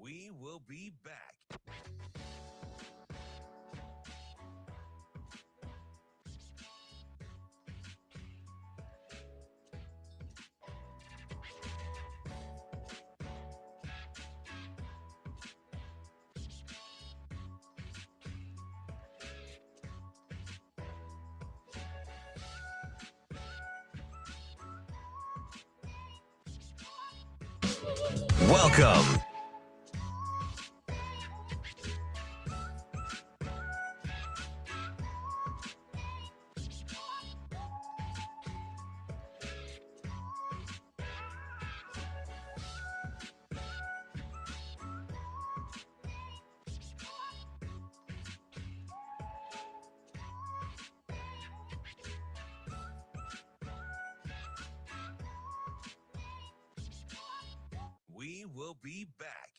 We will be back. Welcome. We will be back.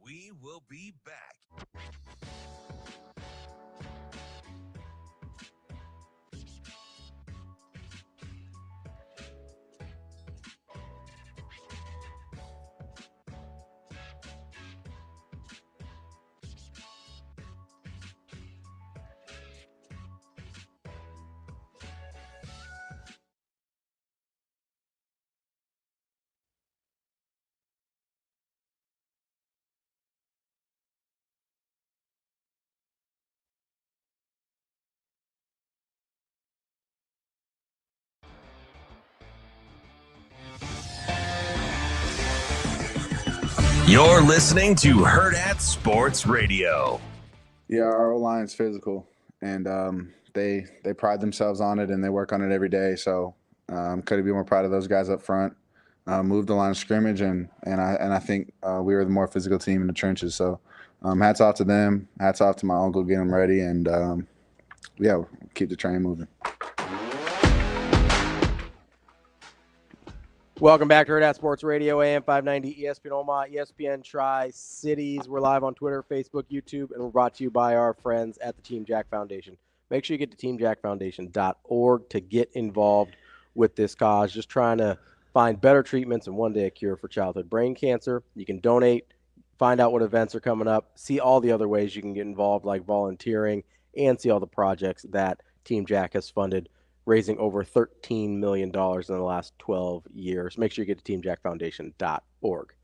We will be back. You're listening to Hurrdat Sports Radio. Yeah, our O-line's physical, and they pride themselves on it, and they work on it every day. So couldn't be more proud of those guys up front. Moved the line of scrimmage, and I think we were the more physical team in the trenches. So hats off to them. Hats off to my uncle getting them ready, and yeah, keep the train moving. Welcome back to Hurrdat Sports Radio, AM 590, ESPN Omaha, ESPN Tri-Cities. We're live on Twitter, Facebook, YouTube, and we're brought to you by our friends at the Team Jack Foundation. Make sure you get to teamjackfoundation.org to get involved with this cause. Just trying to find better treatments and one day a cure for childhood brain cancer. You can donate, find out what events are coming up, see all the other ways you can get involved, like volunteering, and see all the projects that Team Jack has funded, raising over $13 million in the last 12 years. Make sure you get to teamjackfoundation.org.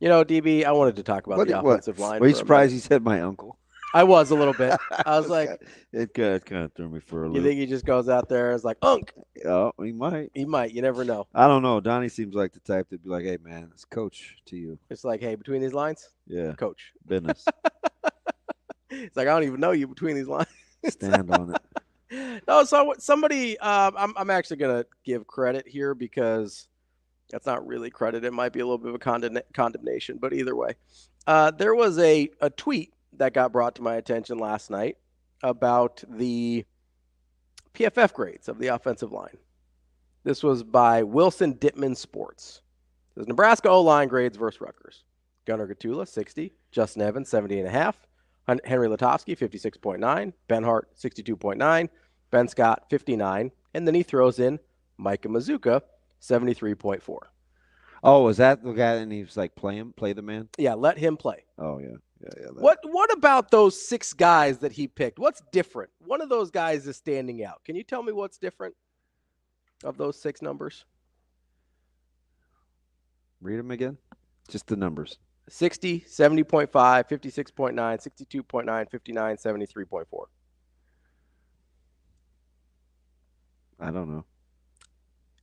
You know, DB, I wanted to talk about the offensive line. Were you surprised you said my uncle? I was a little bit. I was like, it kind of threw me for a loop. You think he just goes out there and is like, Unk? Oh, he might. He might. You never know. I don't know. Donnie seems like the type that'd be like, hey, man, it's coach to you. It's like, hey, between these lines? Yeah. Coach. Business. It's like, I don't even know you between these lines. Stand on it. No, so somebody, I'm actually going to give credit here because that's not really credit. It might be a little bit of a condemnation, but either way. There was a tweet that got brought to my attention last night about the PFF grades of the offensive line. This was by Wilson Dittman Sports. It was Nebraska O-line grades versus Rutgers. Gunnar Gatula, 60. Justin Evans, 70.5. Henry Latofsky, 56.9. Ben Hart, 62.9. Ben Scott, 59. And then he throws in Micah Mazuka, 73.4. Oh, is that the guy? And he was like, play the man. Yeah, let him play. Oh yeah. What about those 6 guys that he picked? What's different? One of those guys is standing out. Can you tell me what's different of those 6 numbers? Read them again. Just the numbers. 60, 70.5, 56.9, 62.9, 59, 73.4. I don't know.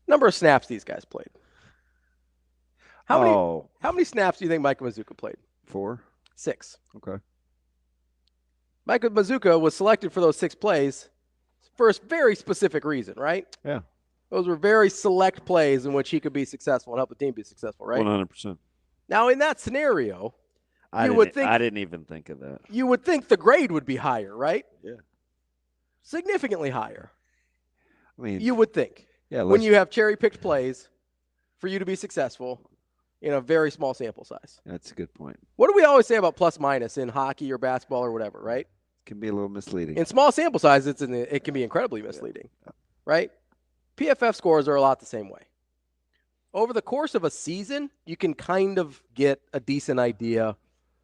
Number of snaps these guys played. How many snaps do you think Micah Mazuka played? 4. 6. Okay. Micah Mazuka was selected for those 6 plays for a very specific reason, right? Yeah. Those were very select plays in which he could be successful and help the team be successful, right? 100%. Now, in that scenario, I didn't even think of that. You would think the grade would be higher, right? Yeah. Significantly higher. I mean, you would think. Yeah. When you have cherry-picked plays for you to be successful in a very small sample size. That's a good point. What do we always say about plus-minus in hockey or basketball or whatever, right? Can be a little misleading. In small sample size, it can be incredibly misleading, right? PFF scores are a lot the same way. Over the course of a season, you can kind of get a decent idea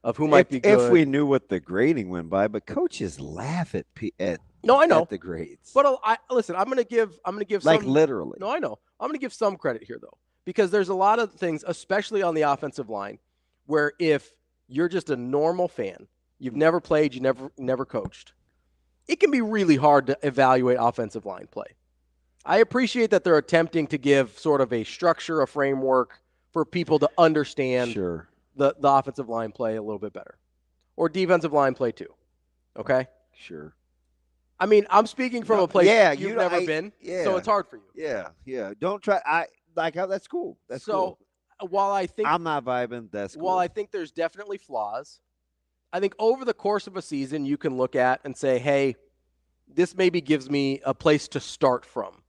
of who might be good. If we knew what the grading went by, but coaches laugh at no, I know at the grades. But listen, I'm going to give like some, literally. No, I know. I'm going to give some credit here though, because there's a lot of things, especially on the offensive line, where if you're just a normal fan, you've never played, you never coached, it can be really hard to evaluate offensive line play. I appreciate that they're attempting to give sort of a structure, a framework for people to understand the offensive line play a little bit better. Or defensive line play too. Okay? Sure. I mean, I'm speaking from a place you've never been, so it's hard for you. Yeah. Don't try. That's cool. That's cool. So while I think I'm not vibing, that's cool. While I think there's definitely flaws, I think over the course of a season you can look at and say, hey, this maybe gives me a place to start from.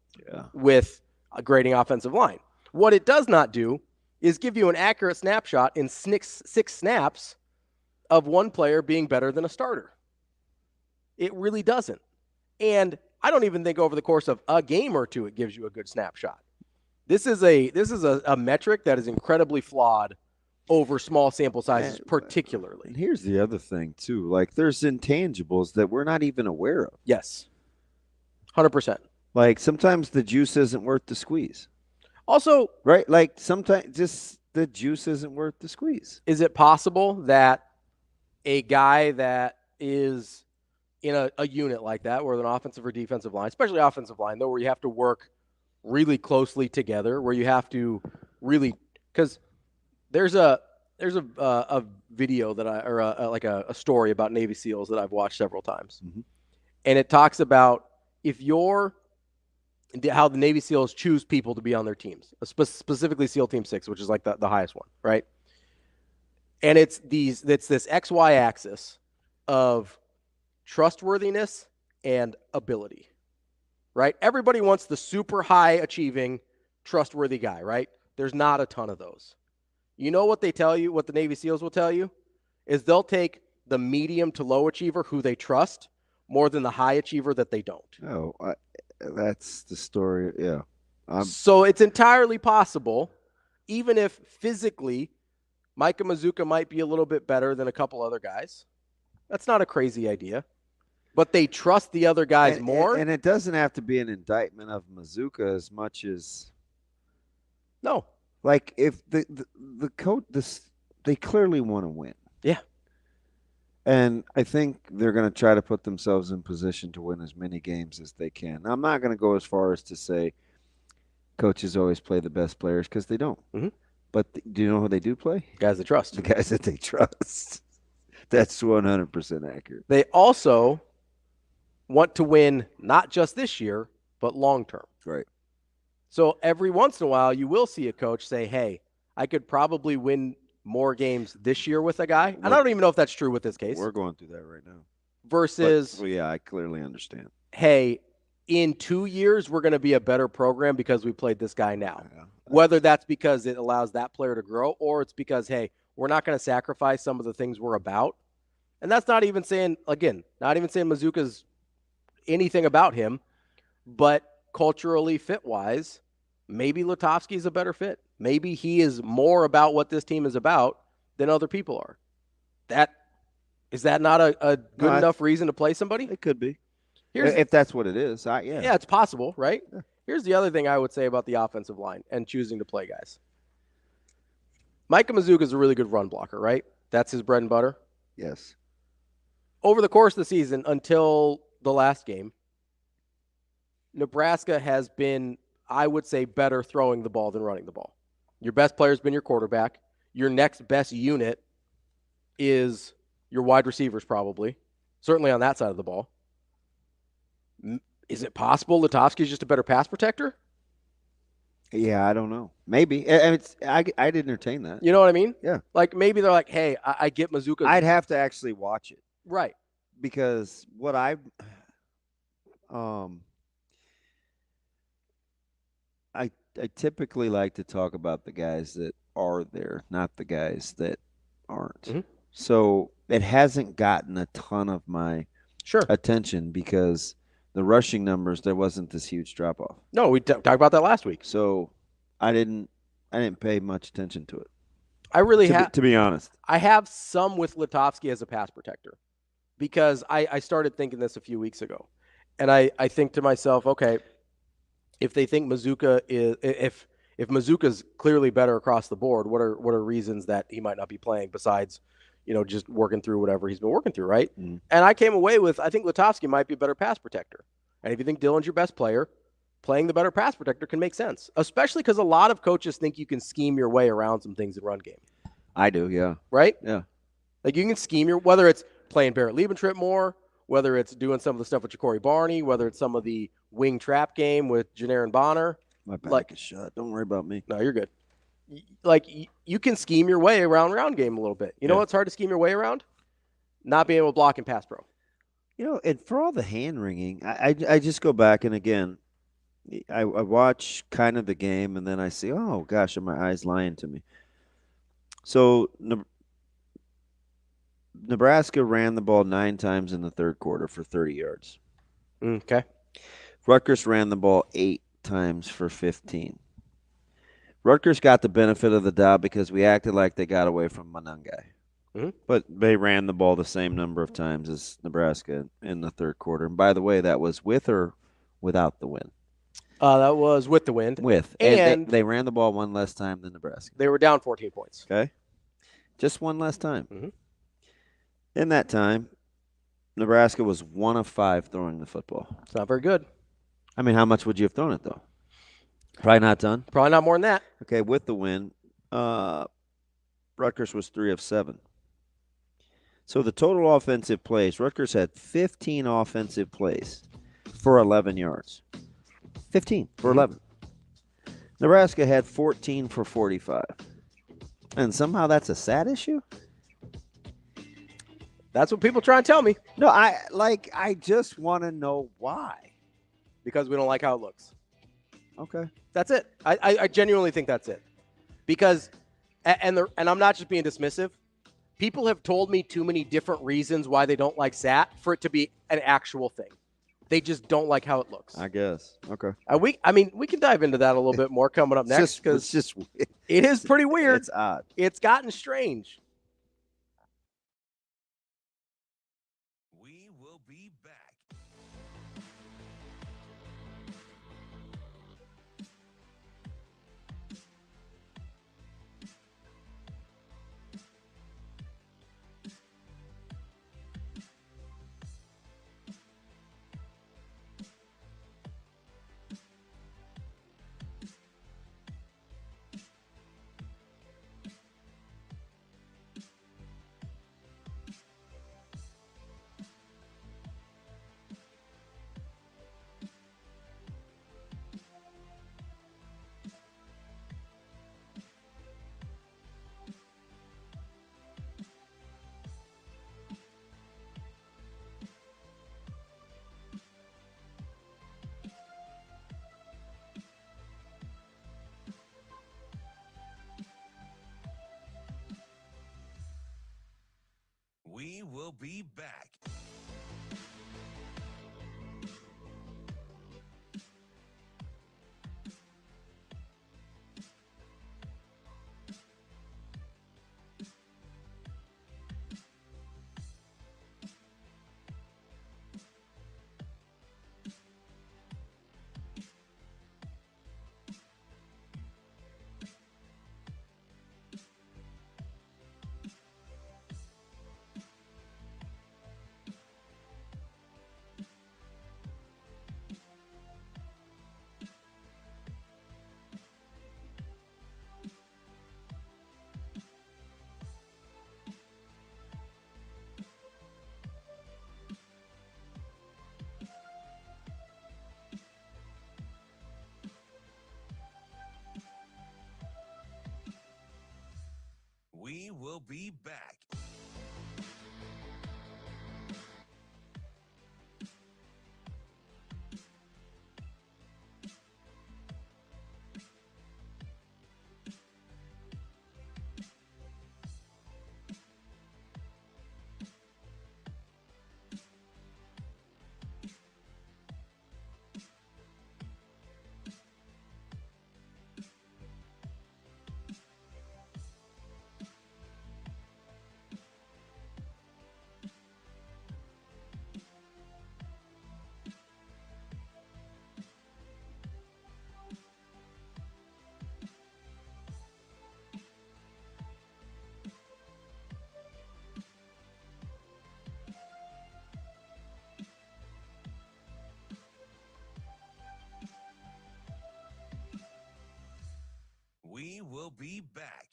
With a grading offensive line. What it does not do is give you an accurate snapshot in 6 snaps of one player being better than a starter. It really doesn't. And I don't even think over the course of a game or two it gives you a good snapshot. This is a metric that is incredibly flawed over small sample sizes particularly. And here's the other thing too. Like there's intangibles that we're not even aware of. Yes. 100%. Like sometimes the juice isn't worth the squeeze. Also, right? Like sometimes just the juice isn't worth the squeeze. Is it possible that a guy that is in a unit like that, where an offensive or defensive line, especially offensive line, though, where you have to work really closely together, where you have to really, because there's a video that a story about Navy SEALs that I've watched several times, and it talks about how the Navy SEALs choose people to be on their teams, specifically SEAL Team 6, which is like the highest one, right? And it's this XY axis of trustworthiness and ability, right? Everybody wants the super high achieving, trustworthy guy, right? There's not a ton of those. You know what they tell you, what the Navy SEALs will tell you, is they'll take the medium to low achiever who they trust more than the high achiever that they don't. Oh, that's the story. Yeah. So it's entirely possible, even if physically Micah Mazuka might be a little bit better than a couple other guys. That's not a crazy idea. But they trust the other guys more. And it doesn't have to be an indictment of Mazuka as much as. No. Like if the coach, they clearly want to win. Yeah. And I think they're going to try to put themselves in position to win as many games as they can. Now, I'm not going to go as far as to say coaches always play the best players because they don't. Mm-hmm. But do you know who they do play? Guys they trust. The guys that they trust. That's 100% accurate. They also want to win not just this year, but long term. Right. So every once in a while, you will see a coach say, hey, I could probably win more games this year with a guy. And I don't even know if that's true with this case. We're going through that right now. Versus, yeah, I clearly understand. Hey, in 2 years, we're going to be a better program because we played this guy now. Yeah. Whether that's because it allows that player to grow or it's because, hey, we're not going to sacrifice some of the things we're about. And that's not even saying Mazuka's anything about him, but culturally fit-wise, maybe Lutovsky's a better fit. Maybe he is more about what this team is about than other people are. Is that not a good enough reason to play somebody? It could be. If that's what it is. Yeah, it's possible, right? Yeah. Here's the other thing I would say about the offensive line and choosing to play guys. Micah Mazuka is a really good run blocker, right? That's his bread and butter. Yes. Over the course of the season until the last game, Nebraska has been, I would say, better throwing the ball than running the ball. Your best player has been your quarterback. Your next best unit is your wide receivers, probably. Certainly on that side of the ball. Is it possible Lutovsky is just a better pass protector? Yeah, I don't know. Maybe. I'd entertain that. You know what I mean? Yeah. Like maybe they're like, hey, I get Mazuka. I'd have to actually watch it. Right. Because what I typically like to talk about the guys that are there, not the guys that aren't. Mm-hmm. So it hasn't gotten a ton of my attention because the rushing numbers, there wasn't this huge drop off. No, we talked about that last week. So I didn't pay much attention to it. I really have, to be honest. I have some with Lutovsky as a pass protector because I started thinking this a few weeks ago, and I think to myself, okay, if they think Mazuka is if Mazuka's clearly better across the board, what are reasons that he might not be playing besides, just working through whatever he's been working through, right? Mm. And I came away with, I think Lutovsky might be a better pass protector. And if you think Dylan's your best player, playing the better pass protector can make sense, especially because a lot of coaches think you can scheme your way around some things in run game. I do, yeah. Right? Yeah. Like you can scheme whether it's playing Barrett Liebentritt more, whether it's doing some of the stuff with Ja'Cory Barney, whether it's some of the wing trap game with Janarin Bonner. My back is shut. Don't worry about me. No, you're good. Like you can scheme your way around round game a little bit. You know what's hard to scheme your way around? Not being able to block in pass pro. And for all the hand wringing, I just go back and again, I watch kind of the game and then I see, oh gosh, are my eyes lying to me? So Nebraska ran the ball 9 times in the third quarter for 30 yards. Okay. Rutgers ran the ball 8 times for 15. Rutgers got the benefit of the doubt because we acted like they got away from Manungai. Mm-hmm. But they ran the ball the same number of times as Nebraska in the third quarter. And by the way, that was with or without the win? That was with the wind. With. And they ran the ball one less time than Nebraska. They were down 14 points. Okay. Just one less time. Mm-hmm. In that time, Nebraska was 1 of 5 throwing the football. It's not very good. I mean, how much would you have thrown it, though? Probably not done. Probably not more than that. Okay, with the win, Rutgers was 3 of 7. So the total offensive plays, Rutgers had 15 offensive plays for 11 yards. 15 for 11. Nebraska had 14 for 45. And somehow that's a sad issue? That's what people try and tell me. No, I just want to know why. Because we don't like how it looks. Okay. That's it. I genuinely think that's it. Because, and I'm not just being dismissive, people have told me too many different reasons why they don't like SAT for it to be an actual thing. They just don't like how it looks. I guess. Okay. We can dive into that a little bit more coming up next because it is pretty weird. It's odd. It's gotten strange. We will be back. We will be back. be back. We will be back.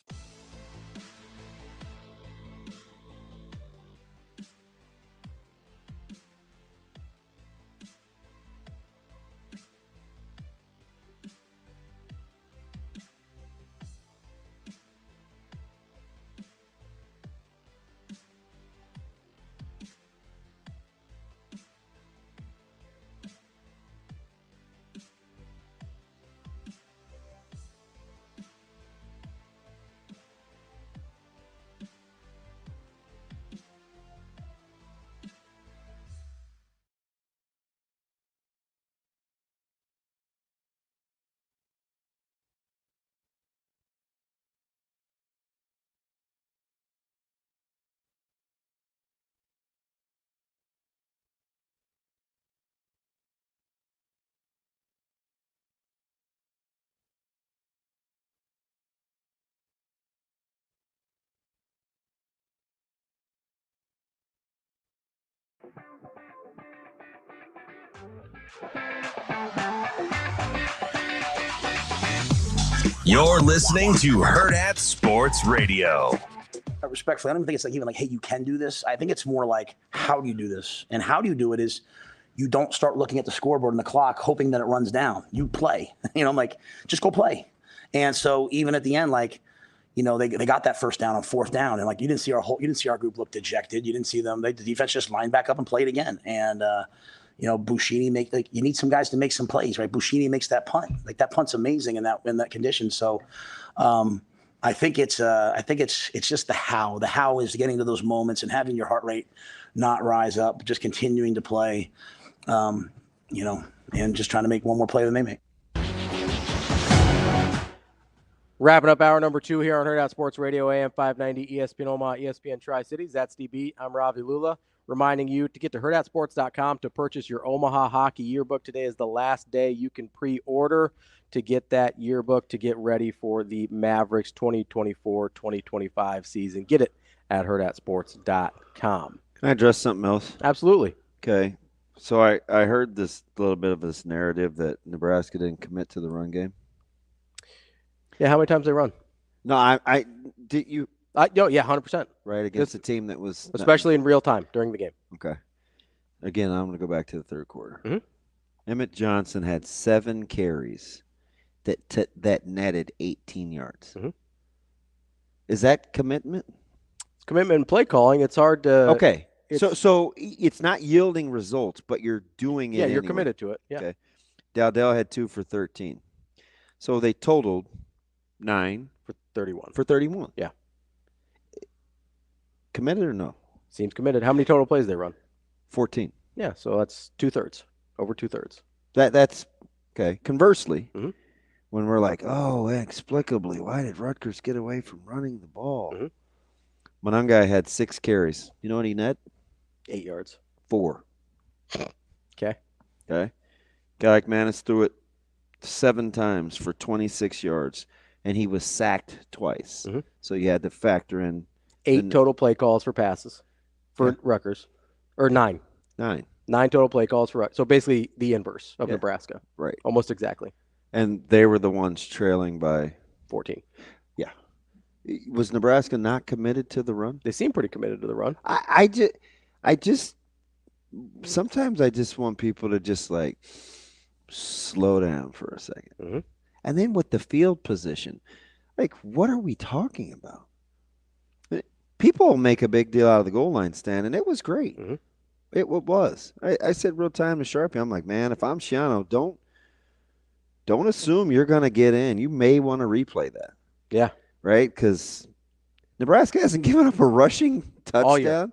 You're listening to Hurrdat Sports Radio. Respectfully, I don't think it's like even like, hey, you can do this. I think it's more like, how do you do this? And how do you do it is you don't start looking at the scoreboard and the clock hoping that it runs down. You play. I'm like, just go play. And so even at the end, like, they got that first down on fourth down, and like you didn't see our group look dejected. You didn't see them. The defense just lined back up and played again. And Buschini you need some guys to make some plays, right? Buschini makes that punt. Like that punt's amazing in that condition. So I think it's just the how. The how is getting to those moments and having your heart rate not rise up, just continuing to play, and just trying to make one more play than they make. Wrapping up hour number 2 here on Hurrdat Sports Radio, AM 590, ESPN Omaha, ESPN Tri-Cities. That's DB. I'm Ravi Lulla, reminding you to get to hurrdatsports.com to purchase your Omaha Hockey Yearbook. Today is the last day you can pre-order to get that yearbook to get ready for the Mavericks 2024-2025 season. Get it at hurrdatsports.com. Can I address something else? Absolutely. Okay. So I heard this little bit of this narrative that Nebraska didn't commit to the run game. Yeah, how many times they run? No, I did you. Yeah, 100%. Right, against a team that was especially in real time during the game. Okay. Again, I'm going to go back to the third quarter. Mm-hmm. Emmett Johnson had 7 carries that netted 18 yards. Mm-hmm. Is that commitment? It's commitment and play calling. It's hard to. Okay. So it's not yielding results, but you're doing it. Yeah, you're anyway. committed to it. Yeah. Okay. Dowdell had 2 for 13. So they totaled 9 for 31. For 31. Yeah. Committed or no? Seems committed. How many total plays they run? 14. Yeah, so that's 2/3. Over 2/3. That's okay. Conversely, mm-hmm. when we're like, oh, inexplicably, why did Rutgers get away from running the ball? Mm-hmm. Monangai had 6 carries. You know what he net? 8 yards. 4. Okay. Guy like Manis threw it 7 times for 26 yards, and he was sacked twice. Mm-hmm. So you had to factor in 8 total play calls for passes for Rutgers, or 9. 9 total play calls for Rutgers. So basically the inverse of Nebraska. Right. Almost exactly. And they were the ones trailing by 14. Yeah. Was Nebraska not committed to the run? They seem pretty committed to the run. I just sometimes I just want people to just like slow down for a second. Mm-hmm. And then with the field position, like, what are we talking about? people make a big deal out of the goal line stand, and it was great. Mm-hmm. It was. I said real time to Sharpie, I'm like, man, if I'm Shiano, don't assume you're going to get in. You may want to replay that. Yeah. Right? Because Nebraska hasn't given up a rushing touchdown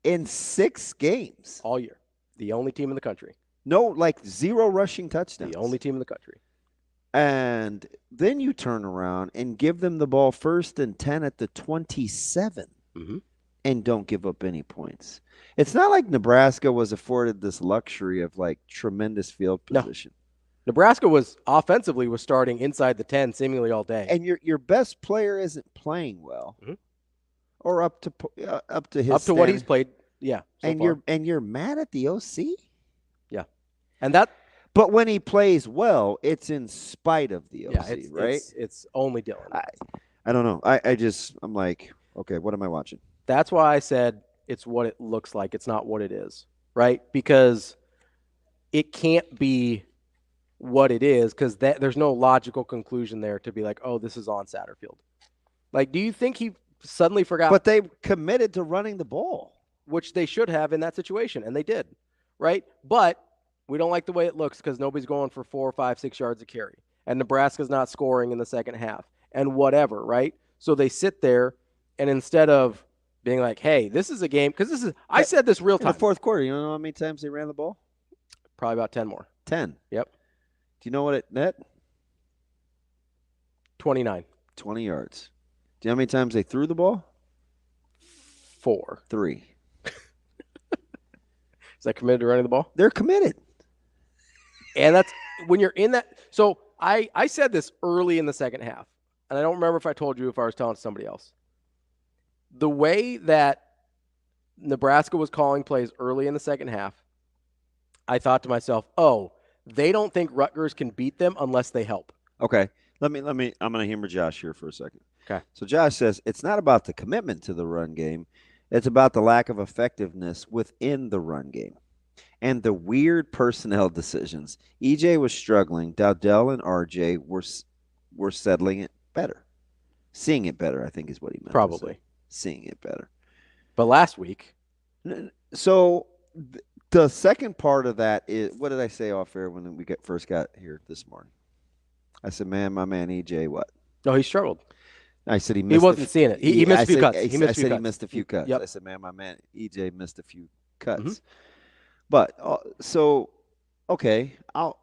in 6 games. All year. The only team in the country. No, like 0 rushing touchdowns. The only team in the country. And then you turn around and give them the ball 1st and 10 at the 27 and don't give up any points. It's not like Nebraska was afforded this luxury of like tremendous field position. No. Nebraska was starting inside the 10 seemingly all day. And your best player isn't playing well, or up to his what he's played. Yeah, and you're mad at the OC. Yeah, and that. But when he plays well, it's in spite of the OC, right? It's only Dylan. I don't know. I'm like, okay, what am I watching? That's why I said it's what it looks like. It's not what it is, right? Because it can't be what it is, because there's no logical conclusion there to be like, oh, this is on Satterfield. Like, do you think he suddenly forgot? But they committed to running the ball, which they should have in that situation, and they did, right? But we don't like the way it looks because nobody's going for 4, 5, 6 yards a carry, and Nebraska's not scoring in the second half, and whatever, right? So they sit there, and instead of being like, hey, this is a game, because I said this real time. In the fourth quarter, you know how many times they ran the ball? Probably about 10 more. 10. Yep. Do you know what it net? 29. 20 yards. Do you know how many times they threw the ball? 4. 3. Is that committed to running the ball? They're committed. And that's when you're in that. So I said this early in the second half, and I don't remember if I told you, if I was telling somebody else. The way that Nebraska was calling plays early in the second half, I thought to myself, oh, they don't think Rutgers can beat them unless they help. Okay. Let me I'm going to humor Josh here for a second. Okay. So Josh says it's not about the commitment to the run game. It's about the lack of effectiveness within the run game and the weird personnel decisions. EJ was struggling. Dowdell and RJ were settling it better. Seeing it better, I think is what he meant. Probably. Seeing it better. But last week. So the second part of that is, what did I say off air when we first got here this morning? I said, my man EJ, what? No, he struggled. I said he wasn't seeing it. He missed a few cuts. He missed a few cuts. Yep. I said, my man EJ missed a few cuts. But so, okay, I'll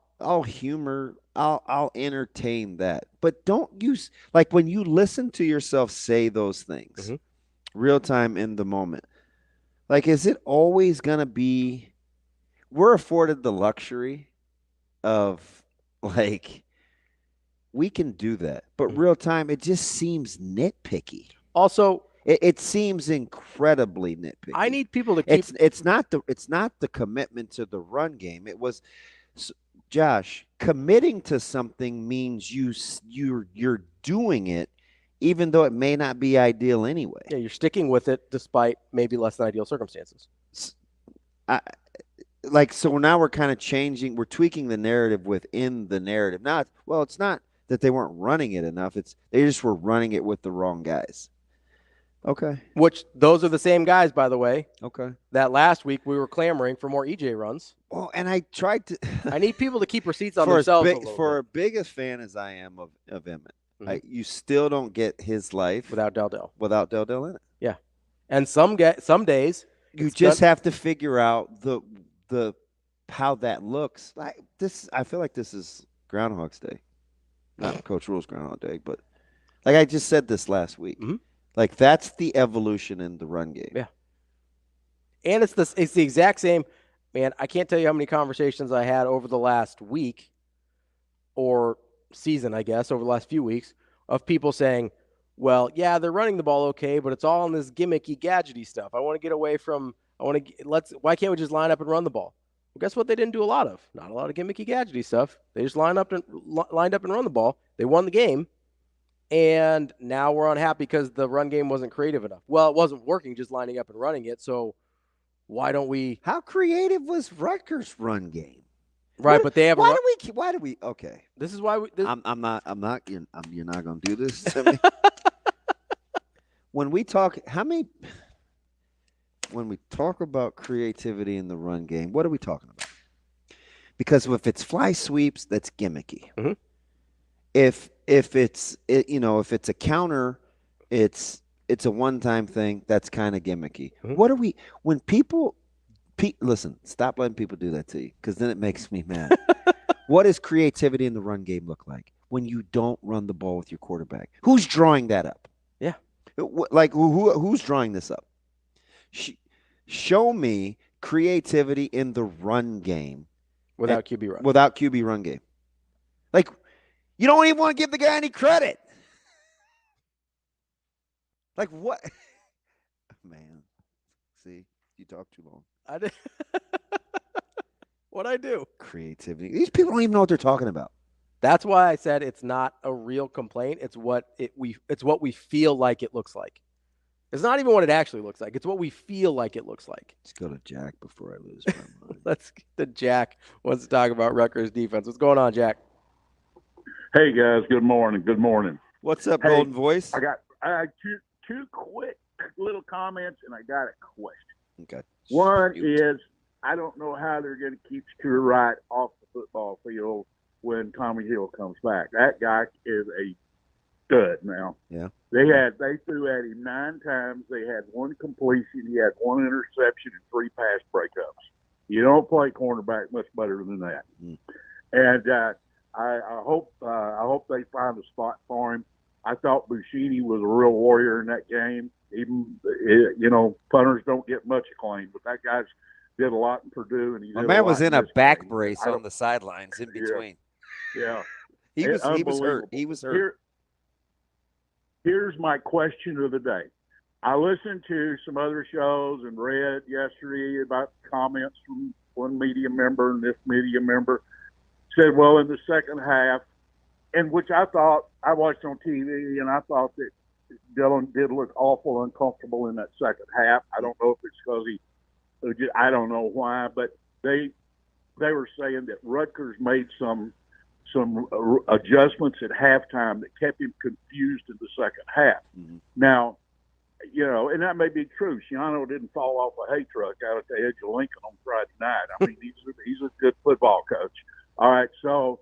entertain that. But don't use, like, when you listen to yourself say those things, real time in the moment, like, is it always going to be, we're afforded the luxury of, like, we can do that. But real time, it just seems nitpicky. Also, it seems incredibly nitpicky. I need people to keep. It's not the commitment to the run game. It was, Josh, committing to something means you're doing it, even though it may not be ideal anyway. Yeah, you're sticking with it despite maybe less than ideal circumstances. So now we're kind of changing. We're tweaking the narrative within the narrative. It's not that they weren't running it enough. They just were running it with the wrong guys. Okay. Which those are the same guys, by the way. Okay. That last week we were clamoring for more EJ runs. Well, and I tried to. I need people to keep receipts on themselves. For as big a fan as I am of Emmett, you still don't get his life without Dowdell. Without Dowdell in it. Yeah. And some days you just have to figure out the how that looks. Like this, I feel like this is Groundhog's Day. Not Coach Rule's Groundhog Day, but like I just said this last week. Like that's the evolution in the run game. Yeah. And it's the exact same, man. I can't tell you how many conversations I had over the last week or season, I guess, over the last few weeks of people saying, well, yeah, they're running the ball okay, but it's all in this gimmicky, gadgety stuff. I want to get away from why can't we just line up and run the ball? Well, guess what they didn't do a lot of? Not a lot of gimmicky, gadgety stuff. They just lined up and run the ball. They won the game. And now we're unhappy because the run game wasn't creative enough. Well, it wasn't working just lining up and running it. So why don't we? How creative was Rutgers' run game? Right, but they have. Why do we? Okay, this is why we. I'm not. You're not going to do this to me. when we talk about creativity in the run game, what are we talking about? Because if it's fly sweeps, that's gimmicky. Mm-hmm. If it's a counter, it's a one-time thing, that's kind of gimmicky. Mm-hmm. What are we when people listen, stop letting people do that to you, because then it makes me mad. What does creativity in the run game look like when you don't run the ball with your quarterback? Who's drawing that up? Yeah. Like who's drawing this up? Show me creativity in the run game Without QB run. Without QB run game. Like, you don't even want to give the guy any credit. Like what? Man, see, you talk too long. I did. What'd I do? Creativity. These people don't even know what they're talking about. That's why I said it's not a real complaint. It's what we feel like it looks like. It's not even what it actually looks like. It's what we feel like it looks like. Let's go to Jack before I lose my mind. Let's get to Jack. Wants to talk about Rutgers defense. What's going on, Jack? Hey guys, good morning. Good morning. What's up, Golden Voice? I had two quick little comments, and I got a question. Okay. One is, I don't know how they're going to keep Stuart Wright off the football field when Tommy Hill comes back. That guy is a stud now. Yeah. They threw at him 9 times. They had 1 completion. He had 1 interception and 3 pass breakups. You don't play cornerback much better than that. Mm. And I hope they find a spot for him. I thought Bushini was a real warrior in that game. Even punters don't get much acclaim, but that guy's did a lot in Purdue, and my man was in a back brace on the sidelines in between. Yeah. He was hurt. He was hurt. Here's my question of the day. I listened to some other shows and read yesterday about comments from one media member, and this media member said, well, in the second half, and which I thought, I watched on TV, and I thought that Dillon did look awful uncomfortable in that second half. I don't know if it's because I don't know why, but they were saying that Rutgers made some adjustments at halftime that kept him confused in the second half. Mm-hmm. Now, and that may be true. Shiano didn't fall off a hay truck out at the edge of Lincoln on Friday night. I mean, he's a good football coach. All right, so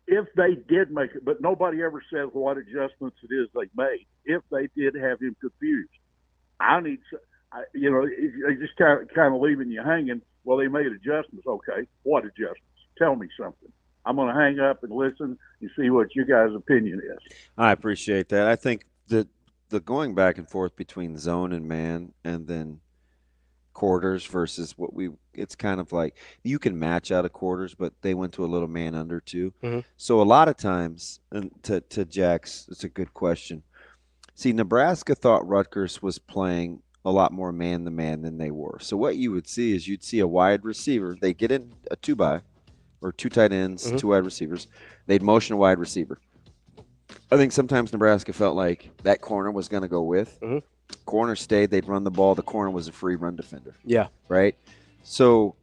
if they did make it, but nobody ever says what adjustments it is they made. If they did have him confused, they just kind of leaving you hanging. Well, they made adjustments. Okay, what adjustments? Tell me something. I'm going to hang up and listen and see what you guys' opinion is. I appreciate that. I think that the going back and forth between zone and man, and then quarters versus it's kind of like you can match out of quarters, but they went to a little man under too. Mm-hmm. So a lot of times, and to Jack's, it's a good question. See, Nebraska thought Rutgers was playing a lot more man-to-man than they were. So what you would see is you'd see a wide receiver. They get in a 2-by or 2 tight ends, mm-hmm. 2 wide receivers. They'd motion a wide receiver. I think sometimes Nebraska felt like that corner was going to go with. Mm-hmm. Corner stayed. They'd run the ball. The corner was a free run defender. Yeah. Right? So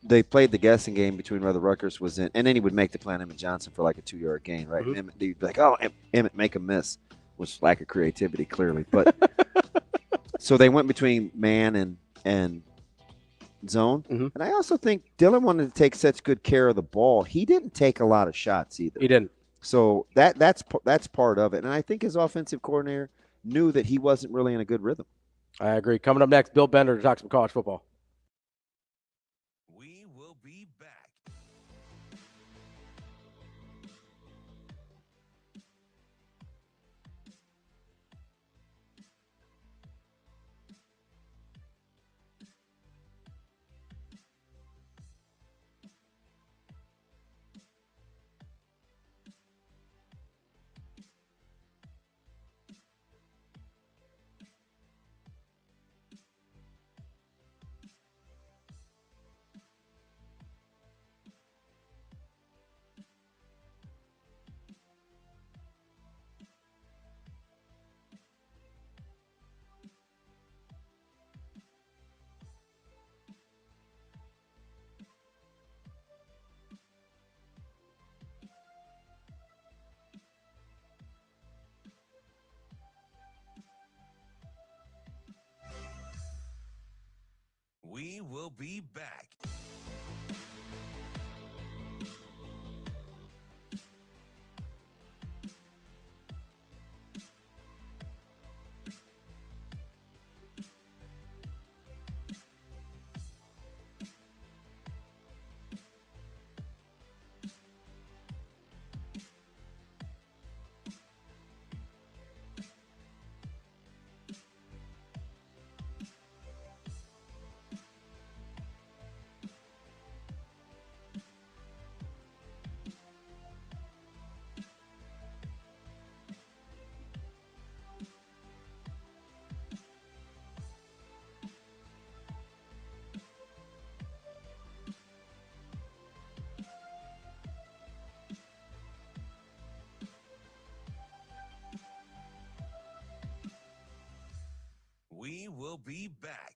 they played the guessing game between whether Rutgers was in, and then he would make the play on Emmett Johnson for like a 2-yard gain, right? Mm-hmm. And Emmett, he'd be like, oh, Emmett, make a miss. Was lack of creativity, clearly. But so they went between man and zone. Mm-hmm. And I also think Dillon wanted to take such good care of the ball. He didn't take a lot of shots either. He didn't. So that's part of it. And I think his offensive coordinator knew that he wasn't really in a good rhythm. I agree. Coming up next, Bill Bender to talk some college football. We will be back. will be back. We will be back.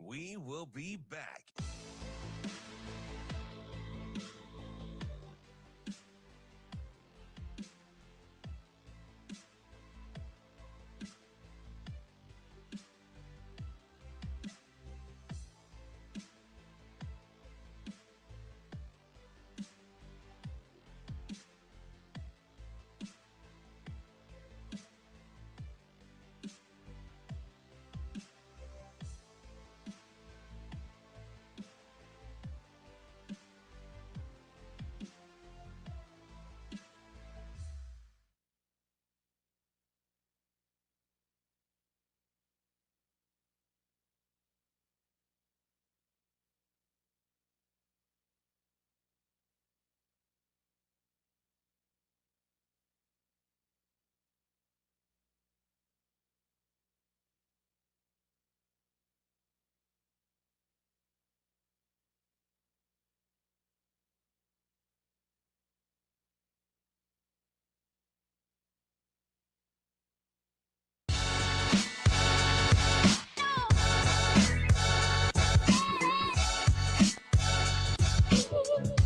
We will be back.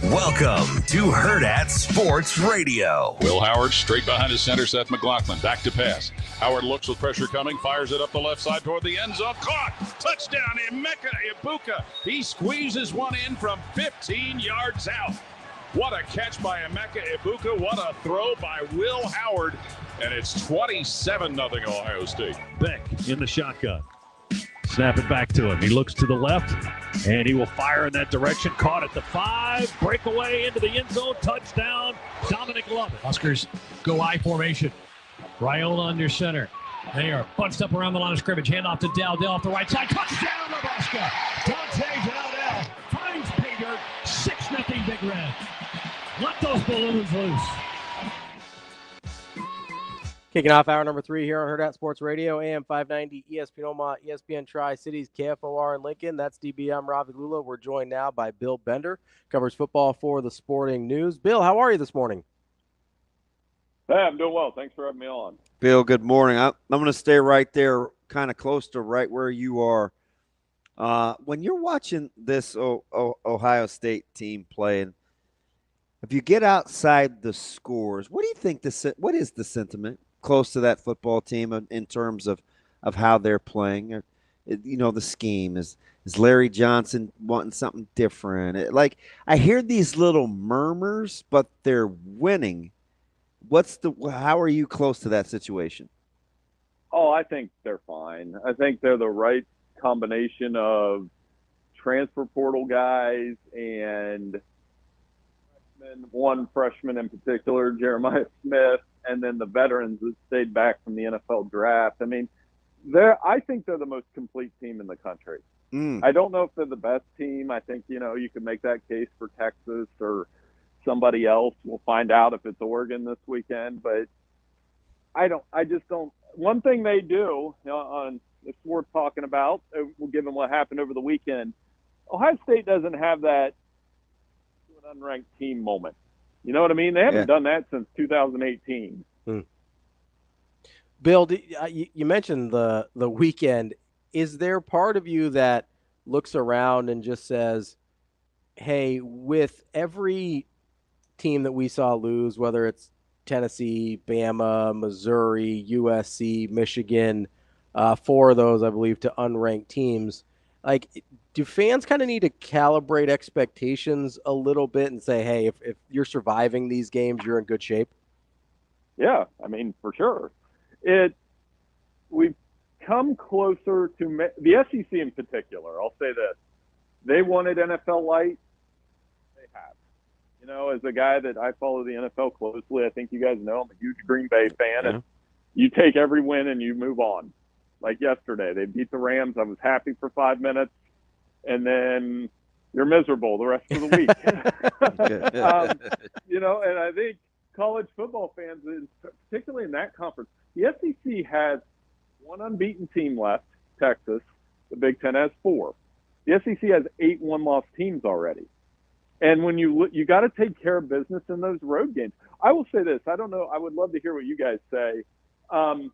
Welcome to Hurrdat Sports Radio. Will Howard straight behind his center, Seth McLaughlin. Back to pass. Howard looks with pressure coming, fires it up the left side toward the end zone. Caught! Touchdown, Emeka Ibuka. He squeezes one in from 15 yards out. What a catch by Emeka Ibuka. What a throw by Will Howard. And it's 27-0 Ohio State. Beck in the shotgun. Snap it back to him. He looks to the left, and he will fire in that direction. Caught at the 5. Breakaway into the end zone. Touchdown, Dominic Lovett. Huskers go I formation. Raiola under center. They are bunched up around the line of scrimmage. Hand off to Dell. Dell off the right side. Touchdown, Nebraska. Dante Dowdell finds Peter. 6-0 Big Red. Let those balloons loose. Kicking off hour number 3 here on Hurrdat Sports Radio, AM 590, ESPN Omaha, ESPN Tri-Cities, KFOR in Lincoln. That's DB. I'm Ravi Lulla. We're joined now by Bill Bender, covers football for the Sporting News. Bill, how are you this morning? Hey, I'm doing well. Thanks for having me on. Bill, good morning. I'm going to stay right there, kind of close to right where you are. When you're watching this Ohio State team playing, if you get outside the scores, what do you think what is the sentiment close to that football team in terms of how they're playing? You know, the scheme is Larry Johnson wanting something different. I hear these little murmurs, but they're winning. How are you close to that situation? Oh, I think they're fine. I think they're the right combination of transfer portal guys and freshmen, one freshman in particular, Jeremiah Smith, and then the veterans that stayed back from the NFL draft. I mean, I think they're the most complete team in the country. I don't know if they're the best team. I think, you could make that case for Texas or somebody else. We'll find out if it's Oregon this weekend, but I just don't. One thing they do, it's worth talking about, given what happened over the weekend. Ohio State doesn't have that an unranked team moment. You know what I mean? They haven't done that since 2018. Bill, you mentioned the weekend. Is there part of you that looks around and just says, hey, with every team that we saw lose, whether it's Tennessee, Bama, Missouri, USC, Michigan, 4 of those, I believe, to unranked teams, like, do fans kind of need to calibrate expectations a little bit and say, hey, if you're surviving these games, you're in good shape? Yeah, I mean, for sure. We've come closer to the SEC in particular. I'll say this. They wanted NFL light. They have. As a guy that I follow the NFL closely, I think you guys know I'm a huge Green Bay fan. And you take every win and you move on. Like yesterday, they beat the Rams. I was happy for 5 minutes. And then you're miserable the rest of the week. And I think college football fans, particularly in that conference, the SEC has one unbeaten team left, Texas. The Big Ten has 4. The SEC has 8 one-loss teams already. And when you got to take care of business in those road games. I will say this. I don't know. I would love to hear what you guys say. The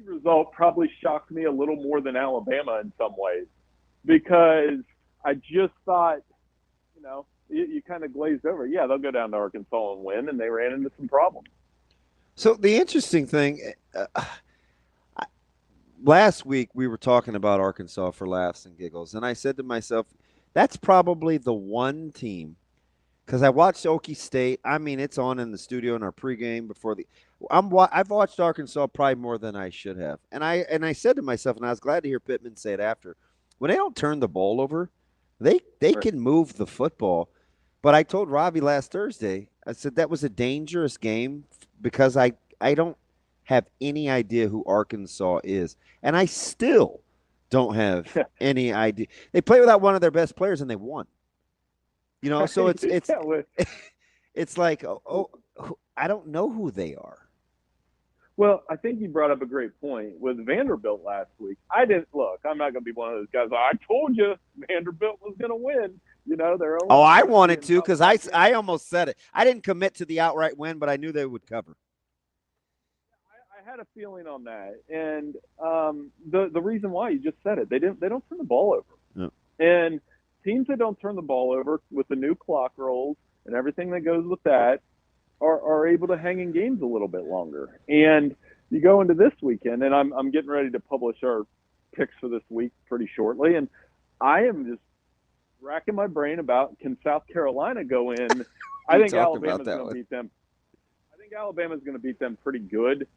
result probably shocked me a little more than Alabama in some ways, because I just thought, you kind of glazed over. Yeah, they'll go down to Arkansas and win, and they ran into some problems. So the interesting thing, last week we were talking about Arkansas for laughs and giggles, and I said to myself, that's probably the one team, because I watched Okie State. I mean, it's on in the studio in our pregame before I've watched Arkansas probably more than I should have, and I said to myself, and I was glad to hear Pittman say it after, when they don't turn the ball over, they can move the football. But I told Ravi last Thursday, I said that was a dangerous game because I don't have any idea who Arkansas is, and I still don't have any idea. They play without one of their best players, and they won. So it's like, I don't know who they are. Well, I think you brought up a great point with Vanderbilt last week. I'm not going to be one of those guys. I told you Vanderbilt was going to win. They're only. Oh, I wanted to, because I almost said it. I didn't commit to the outright win, but I knew they would cover. I had a feeling on that, and the reason why, you just said it. They don't turn the ball over, and teams that don't turn the ball over with the new clock rolls and everything that goes with that are able to hang in games a little bit longer. And you go into this weekend, and I'm getting ready to publish our picks for this week pretty shortly, and I am just racking my brain about, can South Carolina go in? I think Alabama's going to beat them. I think Alabama's going to beat them pretty good,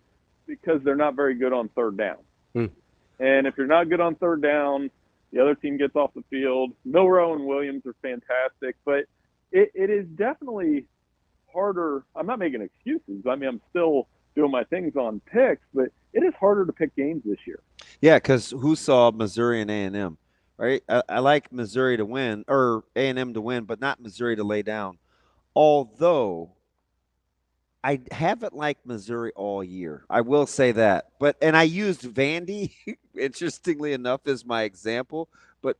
because they're not very good on third down. And if you're not good on third down, the other team gets off the field. Milroe and Williams are fantastic, but it is definitely harder. I'm not making excuses. I mean, I'm still doing my things on picks, but it is harder to pick games this year. Yeah, because who saw Missouri and A&M, right? I like Missouri to win, or A&M to win, but not Missouri to lay down. Although I haven't liked Missouri all year. I will say that. And I used Vandy, interestingly enough, as my example, but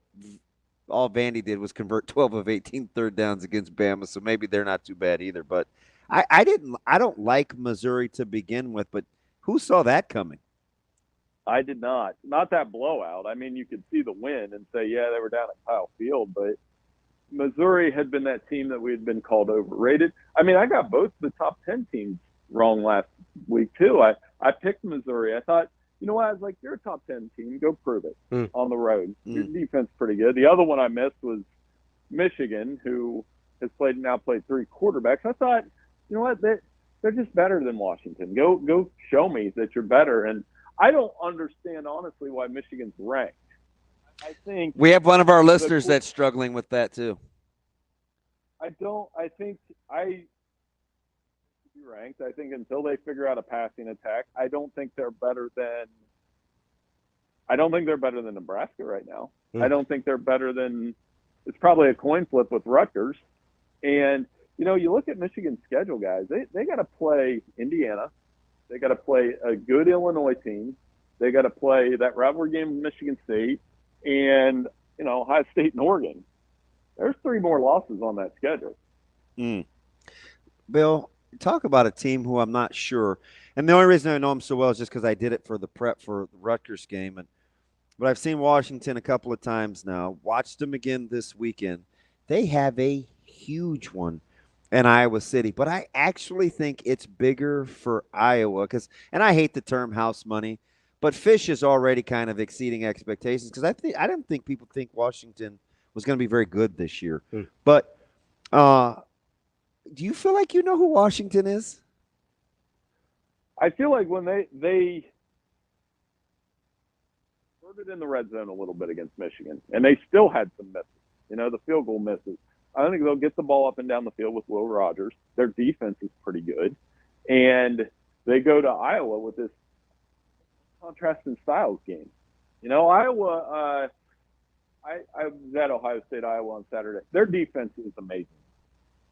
all Vandy did was convert 12 of 18 third downs against Bama, so maybe they're not too bad either. But I don't like Missouri to begin with, but who saw that coming? I did not. Not that blowout. I mean, you could see the win and say, yeah, they were down at Kyle Field, but Missouri had been that team that we had been called overrated. I mean, I got both the top 10 teams wrong last week, too. I picked Missouri. I thought, you know what? I was like, you're a top 10 team. Go prove it on the road. Your defense is pretty good. The other one I missed was Michigan, who has now played 3 quarterbacks. I thought, you know what? They're just better than Washington. Go show me that you're better. And I don't understand, honestly, why Michigan's ranked. I think we have one of our listeners that's struggling with that too. I think ranked. I think until they figure out a passing attack, I don't think they're better than Nebraska right now. I don't think they're better than – it's probably a coin flip with Rutgers. And, you look at Michigan's schedule, guys. They got to play Indiana. They got to play a good Illinois team. They got to play that rivalry game with Michigan State and, Ohio State and Oregon. There's 3 more losses on that schedule. Bill, talk about a team who I'm not sure. And the only reason I know them so well is just because I did it for the prep for the Rutgers game. But I've seen Washington a couple of times now, watched them again this weekend. They have a huge one in Iowa City. But I actually think it's bigger for Iowa and I hate the term house money, but Fish is already kind of exceeding expectations because I didn't think people think Washington was going to be very good this year. But do you feel like you know who Washington is? I feel like when they hurt it in the red zone a little bit against Michigan, and they still had some misses, the field goal misses. I think they'll get the ball up and down the field with Will Rogers. Their defense is pretty good. And they go to Iowa with this contrasting styles game. Iowa, I was at Ohio State, Iowa on Saturday. Their defense is amazing.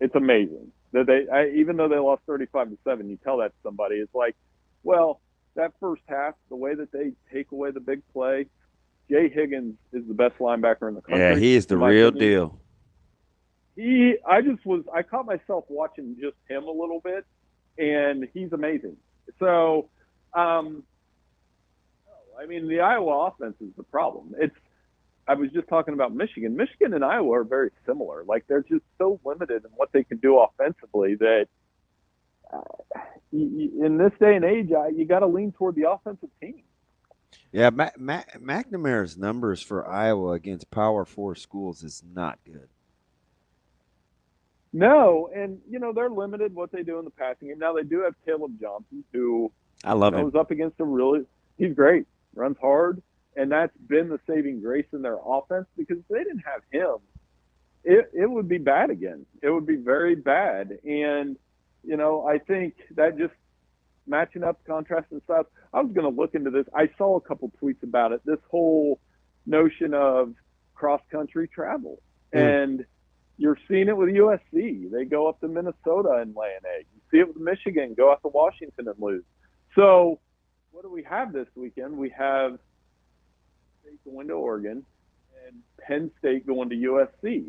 It's amazing that even though they lost 35-7, you tell that to somebody. It's like, well, that first half, the way that they take away the big play, Jay Higgins is the best linebacker in the country. Yeah, he is the real deal. I caught myself watching just him a little bit, and he's amazing. So, the Iowa offense is the problem. I was just talking about Michigan. Michigan and Iowa are very similar. Like, they're just so limited in what they can do offensively that in this day and age, you got to lean toward the offensive team. Yeah, McNamara's numbers for Iowa against Power 4 schools is not good. No, and, they're limited what they do in the passing game. Now, they do have Caleb Johnson, who I love him. Was up against he's great, runs hard. And that's been the saving grace in their offense, because if they didn't have him, it would be bad again. It would be very bad. And, I think that just matching up contrast and stuff, I was going to look into this. I saw a couple tweets about it, this whole notion of cross-country travel. And you're seeing it with USC. They go up to Minnesota and lay an egg. You see it with Michigan, go up to Washington and lose. So what do we have this weekend? We have State going to Oregon and Penn State going to USC.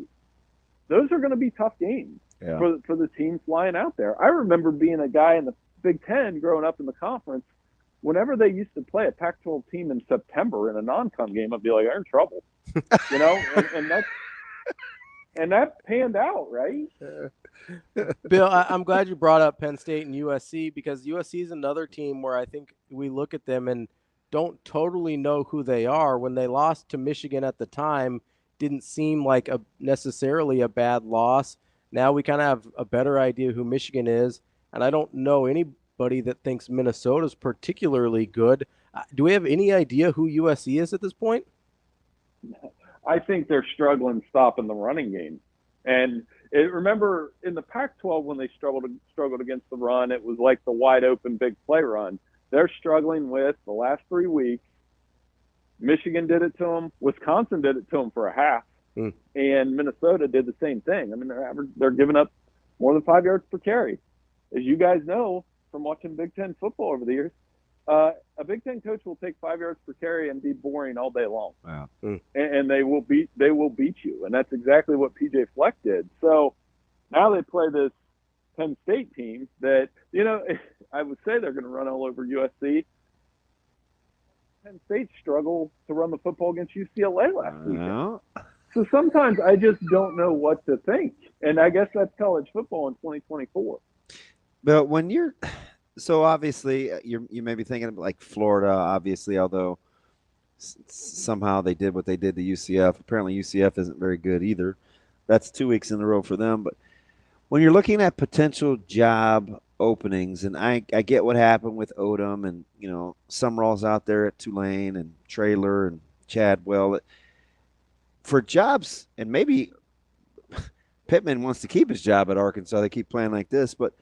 Those are going to be tough games for the team flying out there. I remember being a guy in the Big Ten growing up in the conference. Whenever they used to play a Pac-12 team in September in a non-con game, I'd be like, "I'm in trouble," and that panned out, right? Bill, I'm glad you brought up Penn State and USC, because USC is another team where I think we look at them and don't totally know who they are. When they lost to Michigan at the time, didn't seem like necessarily a bad loss. Now we kind of have a better idea who Michigan is, and I don't know anybody that thinks Minnesota's particularly good. Do we have any idea who USC is at this point? I think they're struggling stopping the running game. And remember, in the Pac-12, when they struggled against the run, it was like the wide-open big play run. They're struggling with the last 3 weeks. Michigan did it to them. Wisconsin did it to them for a half. And Minnesota did the same thing. They're giving up more than 5 yards per carry. As you guys know from watching Big Ten football over the years, a Big Ten coach will take 5 yards per carry and be boring all day long. Wow. And they will beat you. And that's exactly what PJ Fleck did. So now they play this Penn State team that, I would say they're going to run all over USC. Penn State struggled to run the football against UCLA last weekend. So sometimes I just don't know what to think. And I guess that's college football in 2024. But when so obviously you may be thinking of like Florida, obviously, although somehow they did what they did to UCF. Apparently UCF isn't very good either. That's 2 weeks in a row for them. But when you're looking at potential job openings, and I get what happened with Odom and, Summerall's out there at Tulane and Traylor and Chadwell. For jobs, and maybe Pittman wants to keep his job at Arkansas. They keep playing like this. But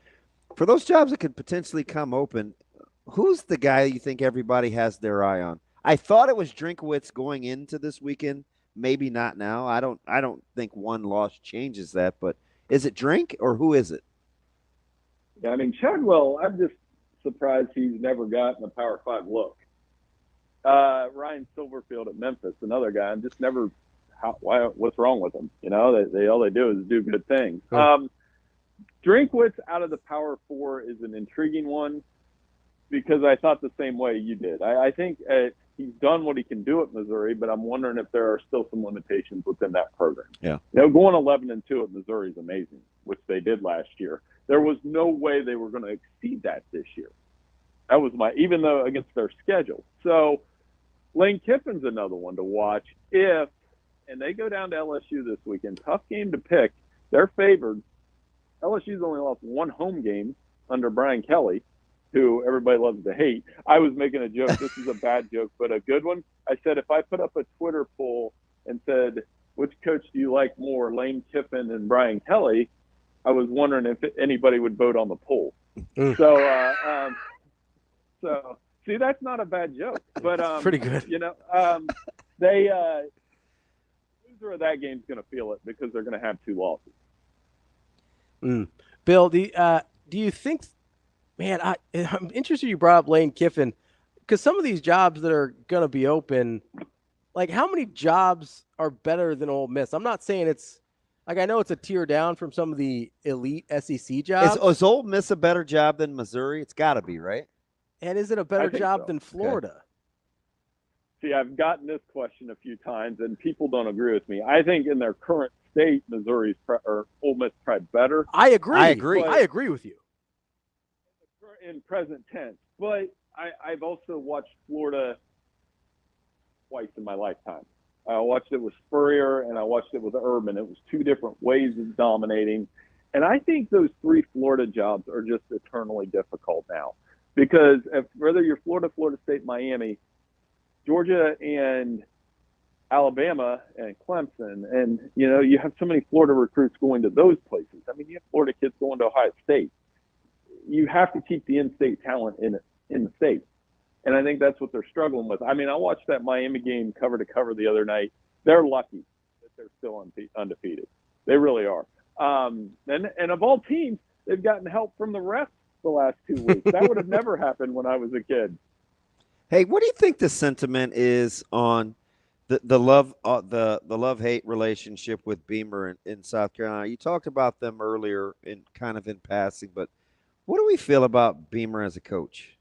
for those jobs that could potentially come open, who's the guy you think everybody has their eye on? I thought it was Drinkwitz going into this weekend. Maybe not now. I don't think one loss changes that. But is it Drink or who is it? Yeah, I mean, Chadwell, I'm just surprised he's never gotten a Power 5 look. Ryan Silverfield at Memphis, another guy. I'm just never what's wrong with them? You know, they all they do is do good things. Drinkwitz out of the Power 4 is an intriguing one because I thought the same way you did. I think he's done what he can do at Missouri, but I'm wondering if there are still some limitations within that program. Yeah. You know, going 11-2 at Missouri is amazing, which they did last year. There was no way they were going to exceed that this year. That was even though against their schedule. So Lane Kiffin's another one to watch and they go down to LSU this weekend. Tough game to pick. They're favored. LSU's only lost one home game under Brian Kelly, who everybody loves to hate. I was making a joke. This is a bad joke, but a good one. I said, if I put up a Twitter poll and said, which coach do you like more, Lane Kiffin and Brian Kelly, I was wondering if anybody would vote on the poll. So see, that's not a bad joke, but pretty good. You know, loser of that game's going to feel it because they're going to have two losses. Bill, do you think? Man, I'm interested you brought up Lane Kiffin because some of these jobs that are going to be open, like how many jobs are better than Ole Miss? I'm not saying it's like I know it's a tier down from some of the elite SEC jobs. Is Ole Miss a better job than Missouri? It's got to be, right? And is it a better job than Florida? Okay. See, I've gotten this question a few times, and people don't agree with me. I think in their current state, Missouri's or Ole Miss probably better. I agree. I agree with you. In present tense, but I've also watched Florida twice in my lifetime. I watched it with Spurrier and I watched it with Urban. It was two different ways of dominating. And I think those three Florida jobs are just eternally difficult now because whether you're Florida, Florida State, Miami, Georgia, and Alabama and Clemson, and, you know, you have so many Florida recruits going to those places. I mean, you have Florida kids going to Ohio State. You have to keep the in-state talent in the state. And I think that's what they're struggling with. I mean, I watched that Miami game cover to cover the other night. They're lucky that they're still undefeated. They really are. And of all teams, they've gotten help from the refs the last 2 weeks. That would have never happened when I was a kid. Hey, what do you think the sentiment is on the love-hate relationship with Beamer in South Carolina? You talked about them earlier in passing, but what do we feel about Beamer as a coach?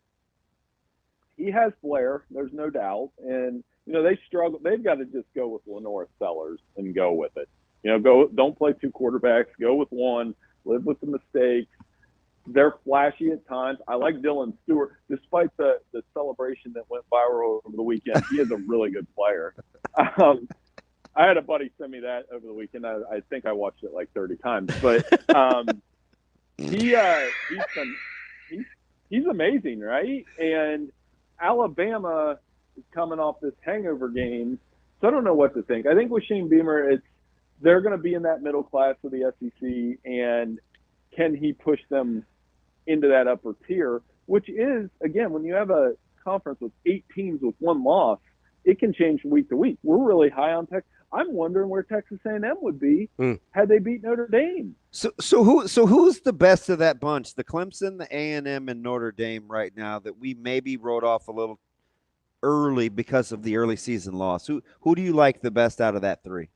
He has flair, there's no doubt. And, you know, they struggle. They've got to just go with Lenore Sellers and go with it. You know, don't play two quarterbacks. Go with one. Live with the mistakes. They're flashy at times. I like Dylan Stewart. Despite the celebration that went viral over the weekend, he is a really good player. I had a buddy send me that over the weekend. I think I watched it like 30 times. But he's amazing, right? And Alabama is coming off this hangover game, so I don't know what to think. I think with Shane Beamer, they're going to be in that middle class of the SEC, and can he push them into that upper tier, which is, again, when you have a conference with 8 teams with one loss, it can change from week to week. We're really high on Texas. I'm wondering where Texas A&M would be had they beat Notre Dame. So who's the best of that bunch? The Clemson, the A&M, and Notre Dame right now that we maybe wrote off a little early because of the early season loss. Who do you like the best out of that three?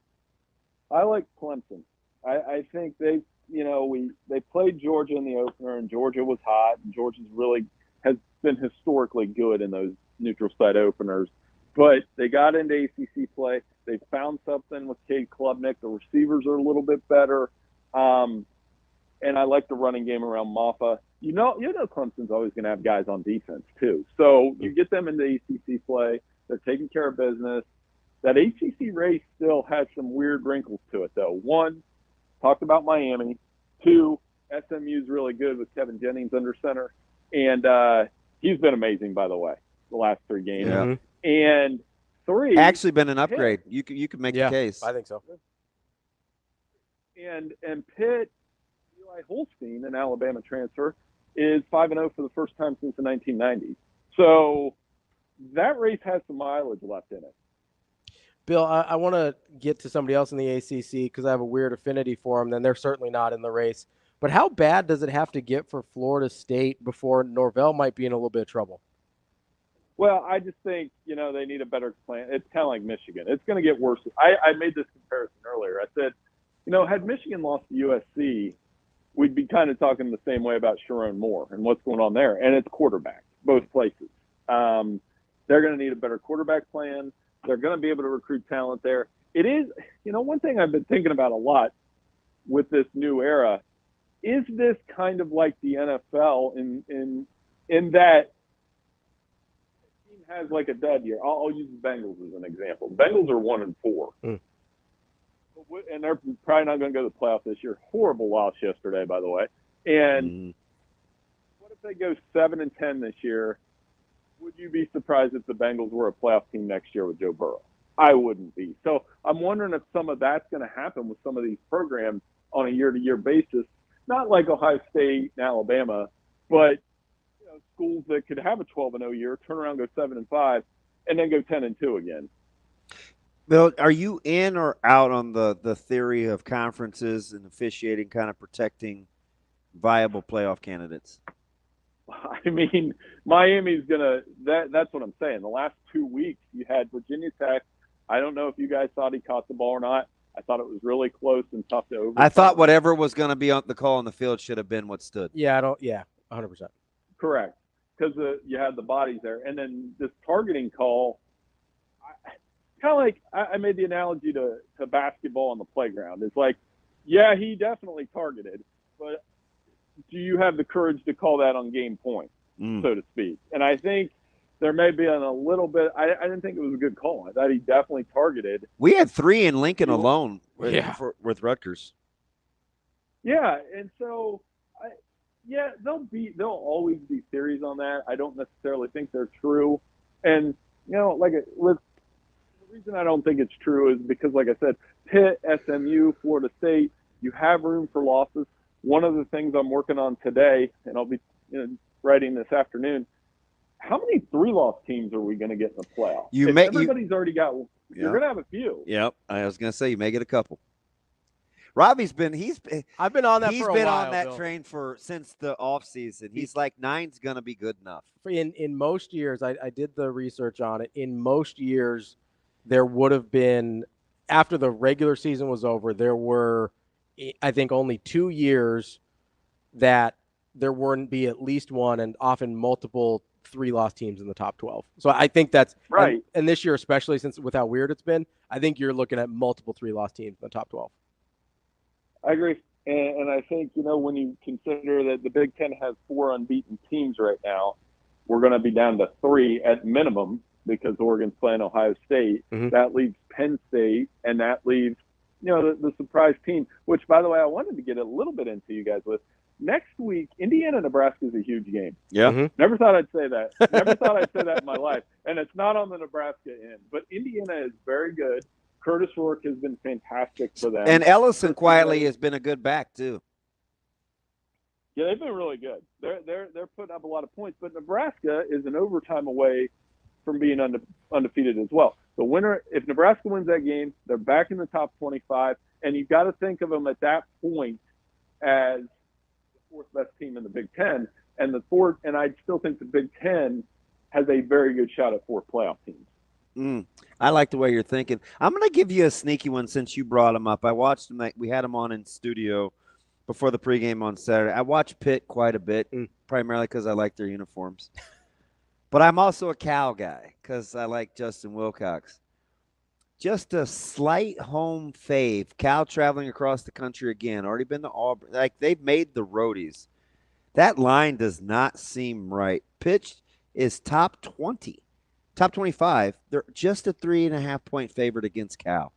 I like Clemson. I think they played Georgia in the opener, and Georgia was hot, and Georgia's really has been historically good in those neutral site openers. But they got into ACC play. They found something with Cade Klubnik. The receivers are a little bit better. And I like the running game around Maffa. You know Clemson's always going to have guys on defense too. So you get them into ACC play. They're taking care of business. That ACC race still has some weird wrinkles to it, though. One, talked about Miami. Two, SMU's really good with Kevin Jennings under center. And he's been amazing, by the way, the last 3 games. Yeah. And 3, actually been an upgrade. You could make the case. I think so. And Pitt, Eli Holstein, an Alabama transfer, is 5-0 for the first time since the 1990s. So that race has some mileage left in it. Bill, I want to get to somebody else in the ACC because I have a weird affinity for them. Then they're certainly not in the race. But how bad does it have to get for Florida State before Norvell might be in a little bit of trouble? Well, I just think, they need a better plan. It's kind of like Michigan. It's going to get worse. I made this comparison earlier. I said, had Michigan lost to USC, we'd be kind of talking the same way about Sharon Moore and what's going on there. And it's quarterback, both places. They're going to need a better quarterback plan. They're going to be able to recruit talent there. It is, one thing I've been thinking about a lot with this new era, is this kind of like the NFL in that the team has like a dud year? I'll use the Bengals as an example. The Bengals are 1-4. And they're probably not going to go to the playoffs this year. Horrible loss yesterday, by the way. And what if they go 7-10 this year? Would you be surprised if the Bengals were a playoff team next year with Joe Burrow? I wouldn't be. So I'm wondering if some of that's going to happen with some of these programs on a year-to-year basis. Not like Ohio State and Alabama, but schools that could have a 12-0 year, turn around, go 7-5, and then go 10-2 again. Bill, are you in or out on the theory of conferences and officiating kind of protecting viable playoff candidates? I mean, Miami's that's what I'm saying. The last 2 weeks, you had Virginia Tech. I don't know if you guys thought he caught the ball or not. I thought it was really close and tough to overcome. I thought whatever was going to be on the call on the field should have been what stood. Yeah, 100%. Correct, because you had the bodies there. And then this targeting call, kind of like I made the analogy to basketball on the playground. It's like, yeah, he definitely targeted, but do you have the courage to call that on game point, so to speak? And I think there may be a little bit – I didn't think it was a good call. I thought he definitely targeted. We had 3 in Lincoln alone with Rutgers. Yeah, and so, there'll always be theories on that. I don't necessarily think they're true. And, the reason I don't think it's true is because, like I said, Pitt, SMU, Florida State, you have room for losses. One of the things I'm working on today, and I'll be writing this afternoon, how many 3-loss teams are we going to get in the playoffs? Everybody's already got one. You're going to have a few. Yep. I was going to say you may get a couple. Ravi's been I've been on that for a while. He's been on that Bill. Train since the offseason. He's like 9's going to be good enough. In most years, I did the research on it. In most years, there would have been, after the regular season was over, there were, I think, only 2 years that there wouldn't be at least one and often multiple 3-loss teams in the top 12. So I think that's right. And this year, especially since with how weird it's been, I think you're looking at multiple 3-loss teams in the top 12. I agree. And I think, when you consider that the Big Ten has 4 unbeaten teams right now, we're going to be down to 3 at minimum because Oregon's playing Ohio State. Mm-hmm. That leaves Penn State, and that leaves, the surprise team, which, by the way, I wanted to get a little bit into you guys with. Next week, Indiana-Nebraska is a huge game. Yeah. Mm-hmm. Never thought I'd say that. Never thought I'd say that in my life. And it's not on the Nebraska end. But Indiana is very good. Curtis Rourke has been fantastic for them. And Ellison quietly has been a good back, too. Yeah, they've been really good. They're putting up a lot of points. But Nebraska is an overtime away from being undefeated as well. The winner, if Nebraska wins that game, they're back in the top 25. And you've got to think of them at that point as the 4th best team in the Big Ten. And I still think the Big Ten has a very good shot at 4 playoff teams. I like the way you're thinking. I'm going to give you a sneaky one since you brought him up. I watched him. We had him on in studio before the pregame on Saturday. I watched Pitt quite a bit, primarily because I like their uniforms. But I'm also a Cal guy because I like Justin Wilcox. Just a slight home fave. Cal traveling across the country again. Already been to Auburn. Like, they've made the roadies. That line does not seem right. Pitch is top 20. Top 25, they're just a 3.5-point favorite against Cal.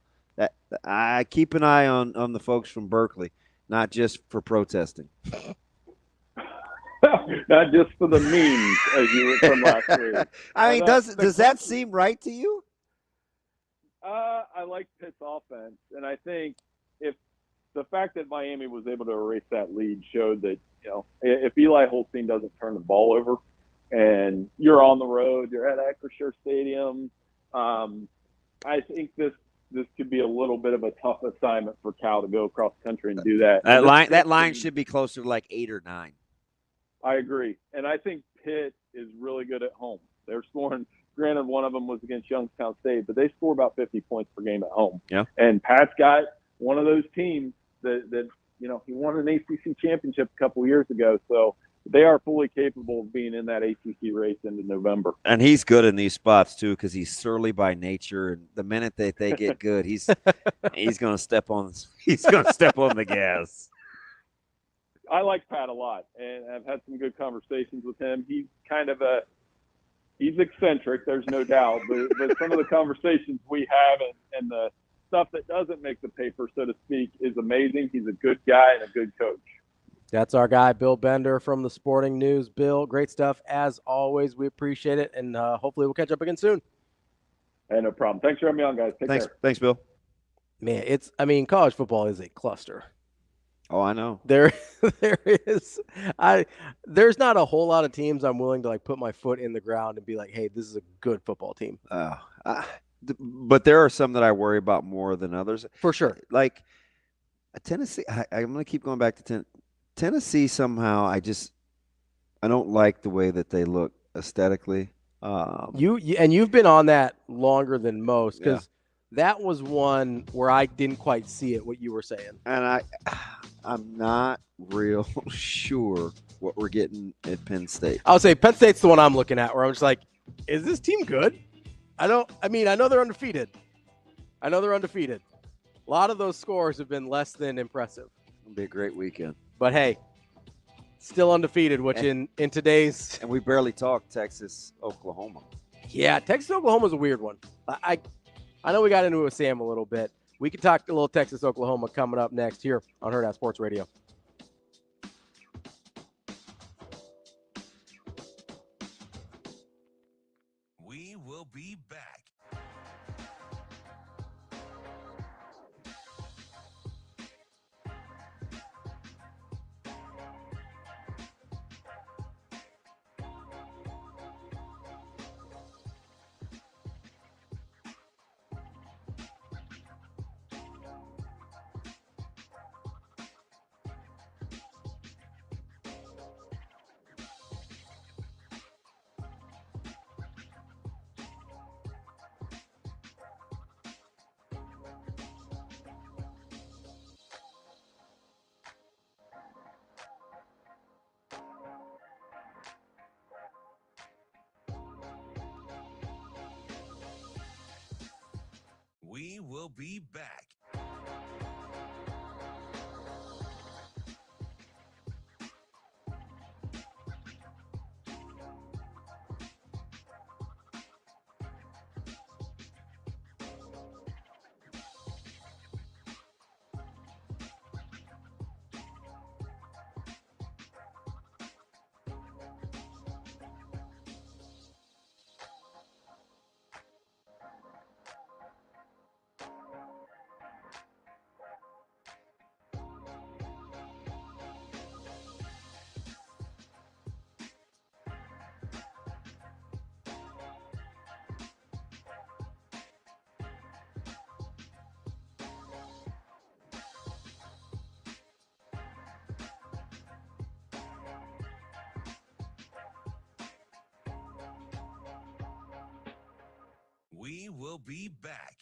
I keep an eye on the folks from Berkeley, not just for protesting. Not just for the memes, as you were from last week. I mean, does that seem right to you? I like Pitt's offense, and I think if the fact that Miami was able to erase that lead showed that, if Eli Holstein doesn't turn the ball over and you're on the road, you're at Acrisure Stadium, I think this could be a little bit of a tough assignment for Cal to go across the country and do that. That line should be closer to like 8 or 9. I agree. And I think Pitt is really good at home. They're scoring. Granted, one of them was against Youngstown State, but they score about 50 points per game at home. Yeah. And Pat's got one of those teams that he won an ACC championship a couple years ago. So they are fully capable of being in that ACC race into November. And he's good in these spots too, because he's surly by nature. And the minute that they get good, he's going to step on the gas. I like Pat a lot, and I've had some good conversations with him. He's kind of he's eccentric, there's no doubt, but some of the conversations we have and the stuff that doesn't make the paper, so to speak, is amazing. He's a good guy and a good coach. That's our guy, Bill Bender from the Sporting News. Bill, great stuff as always. We appreciate it, and hopefully we'll catch up again soon. Hey, no problem. Thanks for having me on, guys. Take care. Thanks, Bill. Man, college football is a cluster. Oh, I know. There is. There's not a whole lot of teams I'm willing to put my foot in the ground and be like, hey, this is a good football team. But there are some that I worry about more than others. For sure. Like Tennessee, I'm going to keep going back to Tennessee somehow. I don't like the way that they look aesthetically. You've been on that longer than most because that was one where I didn't quite see it, what you were saying. And I'm not real sure what we're getting at Penn State. I'll say Penn State's the one I'm looking at where I'm just like, is this team good? I know they're undefeated. A lot of those scores have been less than impressive. It'll be a great weekend. But hey, still undefeated, which in today's... And we barely talked Texas, Oklahoma. Yeah, Texas, Oklahoma's a weird one. I know we got into it with Sam a little bit. We can talk a little Texas, Oklahoma coming up next here on Hurrdat Sports Radio. We will be back. We will be back. We will be back.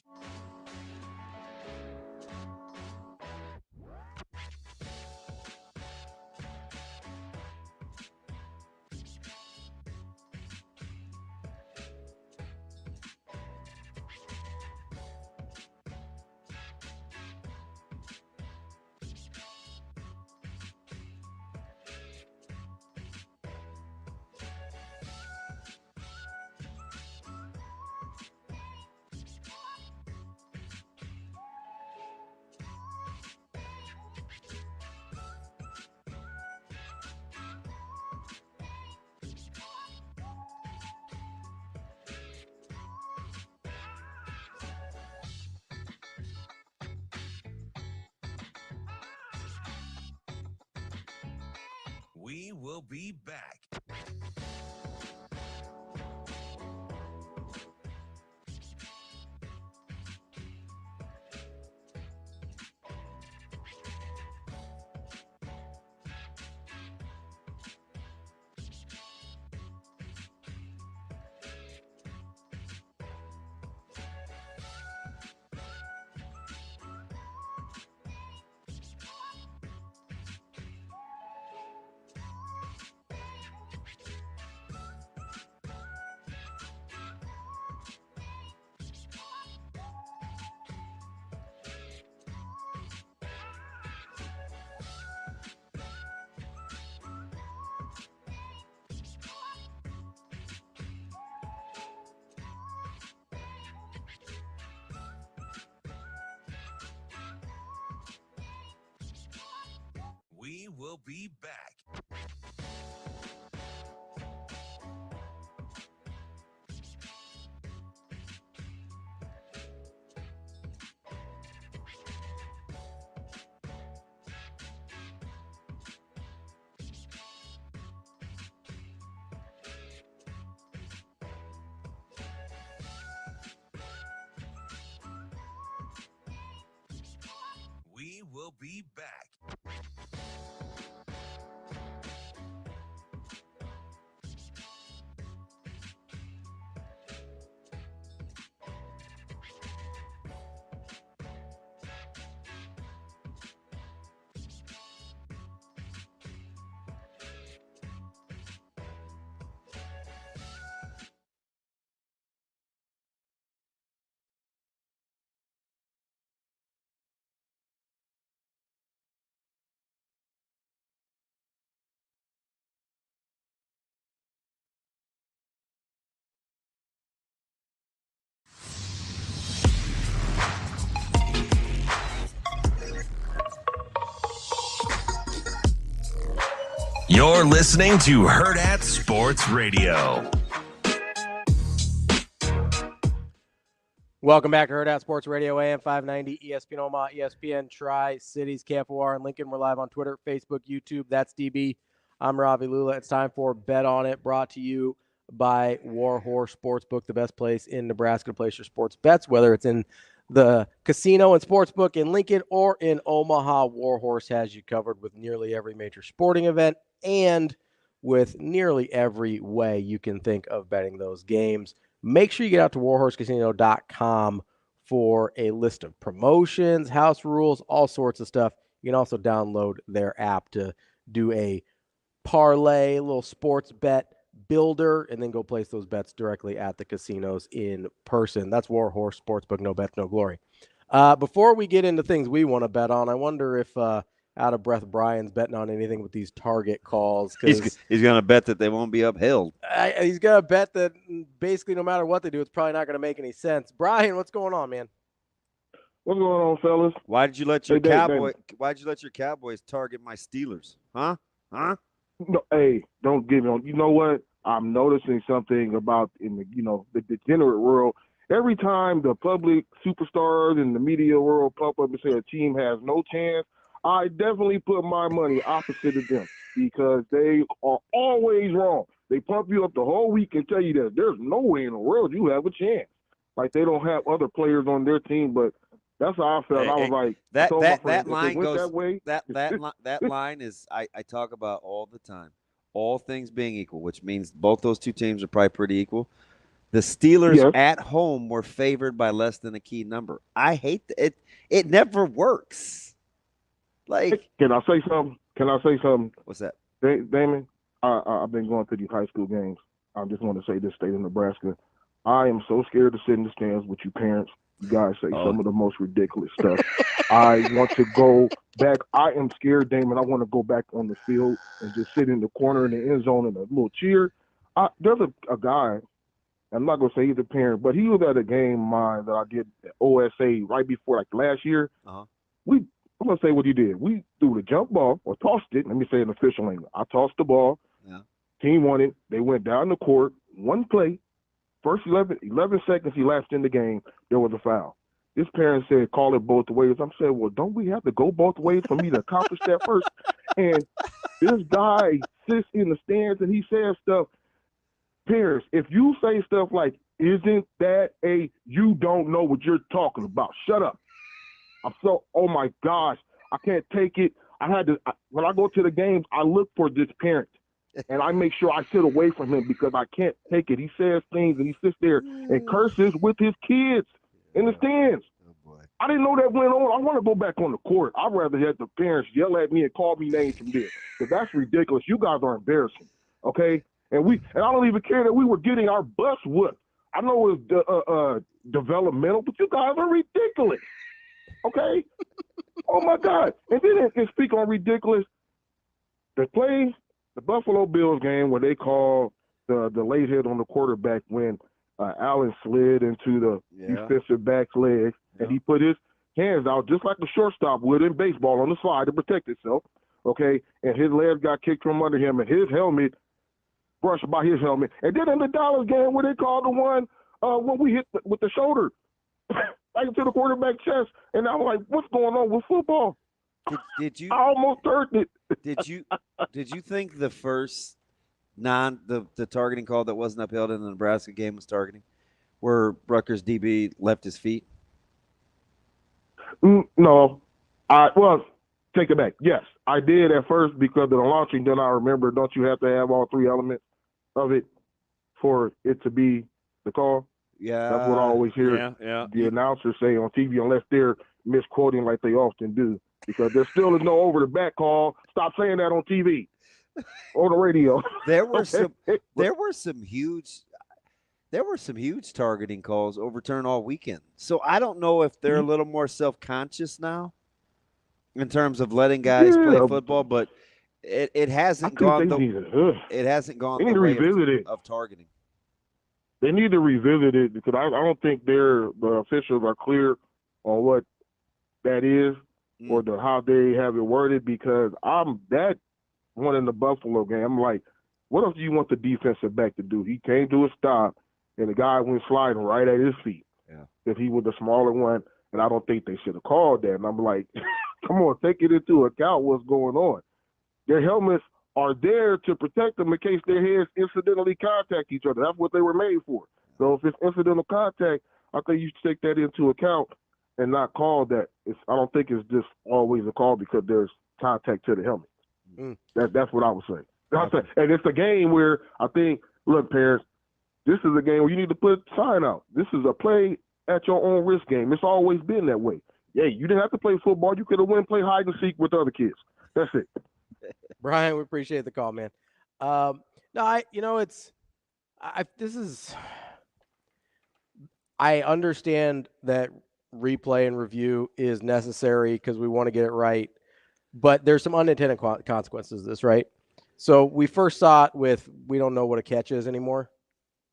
We will be back. We will be back. We will be back. You're listening to Hurrdat Sports Radio. Welcome back to Hurrdat Sports Radio, AM 590, ESPN Omaha, ESPN Tri-Cities, KFOR, and Lincoln. We're live on Twitter, Facebook, YouTube. That's DB. I'm Ravi, Lulla. It's time for Bet On It, brought to you by Warhorse Sportsbook, the best place in Nebraska to place your sports bets, whether it's in the casino and sportsbook in Lincoln or in Omaha. Warhorse has you covered with nearly every major sporting event and with nearly every way you can think of betting those games. Make sure you get out to warhorsecasino.com for a list of promotions, house rules, all sorts of stuff. You can also download their app to do a parlay, a little sports bet builder, and then go place those bets directly at the casinos in person. That's Warhorse Sportsbook, no bets, no glory. Before we get into things we want to bet on, I wonder if out of breath Brian's betting on anything with these target calls. He's going to bet that they won't be upheld. He's going to bet that basically no matter what they do, it's probably not going to make any sense. Brian, what's going on, man? What's going on, fellas? Why did you let your Cowboys target my Steelers? Huh? No, hey, don't give me on. You know what? I'm noticing something about in the degenerate world. Every time the public superstars in the media world pop up and say a team has no chance, I definitely put my money opposite of them because they are always wrong. They pump you up the whole week and tell you that there's no way in the world you have a chance. Like they don't have other players on their team, but that's how I felt. I was like, that line goes that way. That line is I talk about all the time. All things being equal, which means both those two teams are probably pretty equal. The Steelers at home were favored by less than a key number. I hate it. It never works. Like, can I say something? What's that? Damon, I've been going to these high school games. I just want to say this state of Nebraska. I am so scared to sit in the stands with you parents. You guys say some of the most ridiculous stuff. I want to go back. I am scared, Damon. I want to go back on the field and just sit in the corner in the end zone and a little cheer. There's a guy, I'm not going to say he's a parent, but he was at a game that I did at OSA right before, like last year. I'm going to say what he did. We threw the jump ball or tossed it. Let me say an official angle. I tossed the ball. Yeah. Team won it. They went down the court. One play. First 11 seconds he lapsed in the game, there was a foul. His parents said, call it both ways. I'm saying, well, don't we have to go both ways for me to accomplish that first? And this guy sits in the stands and he says stuff. Parents, if you say stuff like, isn't that you don't know what you're talking about. Shut up. Oh my gosh, I can't take it. When I go to the games, I look for this parent and I make sure I sit away from him because I can't take it. He says things and he sits there and curses with his kids in the stands. I didn't know that went on. I want to go back on the court. I'd rather have the parents yell at me and call me names from there because that's ridiculous. You guys are embarrassing, okay? And I don't even care that we were getting our butts whooped. I know it's developmental, but you guys are ridiculous, okay? Oh, my God. And then and speak on ridiculous, the Buffalo Bills game where they called the late hit on the quarterback when Allen slid into the defensive back's legs, and he put his hands out just like the shortstop would in baseball on the slide to protect himself, okay? And his legs got kicked from under him, and his helmet brushed by his helmet. And then in the Dallas game where they called the one when we hit with the shoulder right into the quarterback chest, and I'm like, what's going on with football? Did you? I almost turned it. Did you think the first the targeting call that wasn't upheld in the Nebraska game was targeting, where Rutgers DB left his feet? No, take it back. Yes, I did at first because of the launching. Then I remember, don't you have to have all three elements of it for it to be the call? Yeah, that's what I always hear the announcers say on TV, unless they're misquoting like they often do, because there still is no over the back call. Stop saying that on TV, on the radio. There were some huge targeting calls overturned all weekend. So I don't know if they're a little more self-conscious now in terms of letting guys play football, but it hasn't gone the way of targeting. They need to revisit it because I don't think the officials are clear on what that is or how they have it worded, because that one in the Buffalo game, I'm like, what else do you want the defensive back to do? He came to a stop, and the guy went sliding right at his feet. Yeah. If he was the smaller one, and I don't think they should have called that. And I'm like, come on, take it into account what's going on. Their helmets are there to protect them in case their heads incidentally contact each other. That's what they were made for. So if it's incidental contact, I think you should take that into account and not call that. I don't think it's just always a call because there's contact to the helmet. That's what I would say. And it's a game where I think, look, parents, this is a game where you need to put a sign out. This is a play at your own risk game. It's always been that way. Yeah, you didn't have to play football. You could have went and play hide and seek with other kids. That's it. Brian, we appreciate the call, man. I understand that replay and review is necessary because we want to get it right, but there's some unintended consequences of this, right? So we first saw it with, we don't know what a catch is anymore,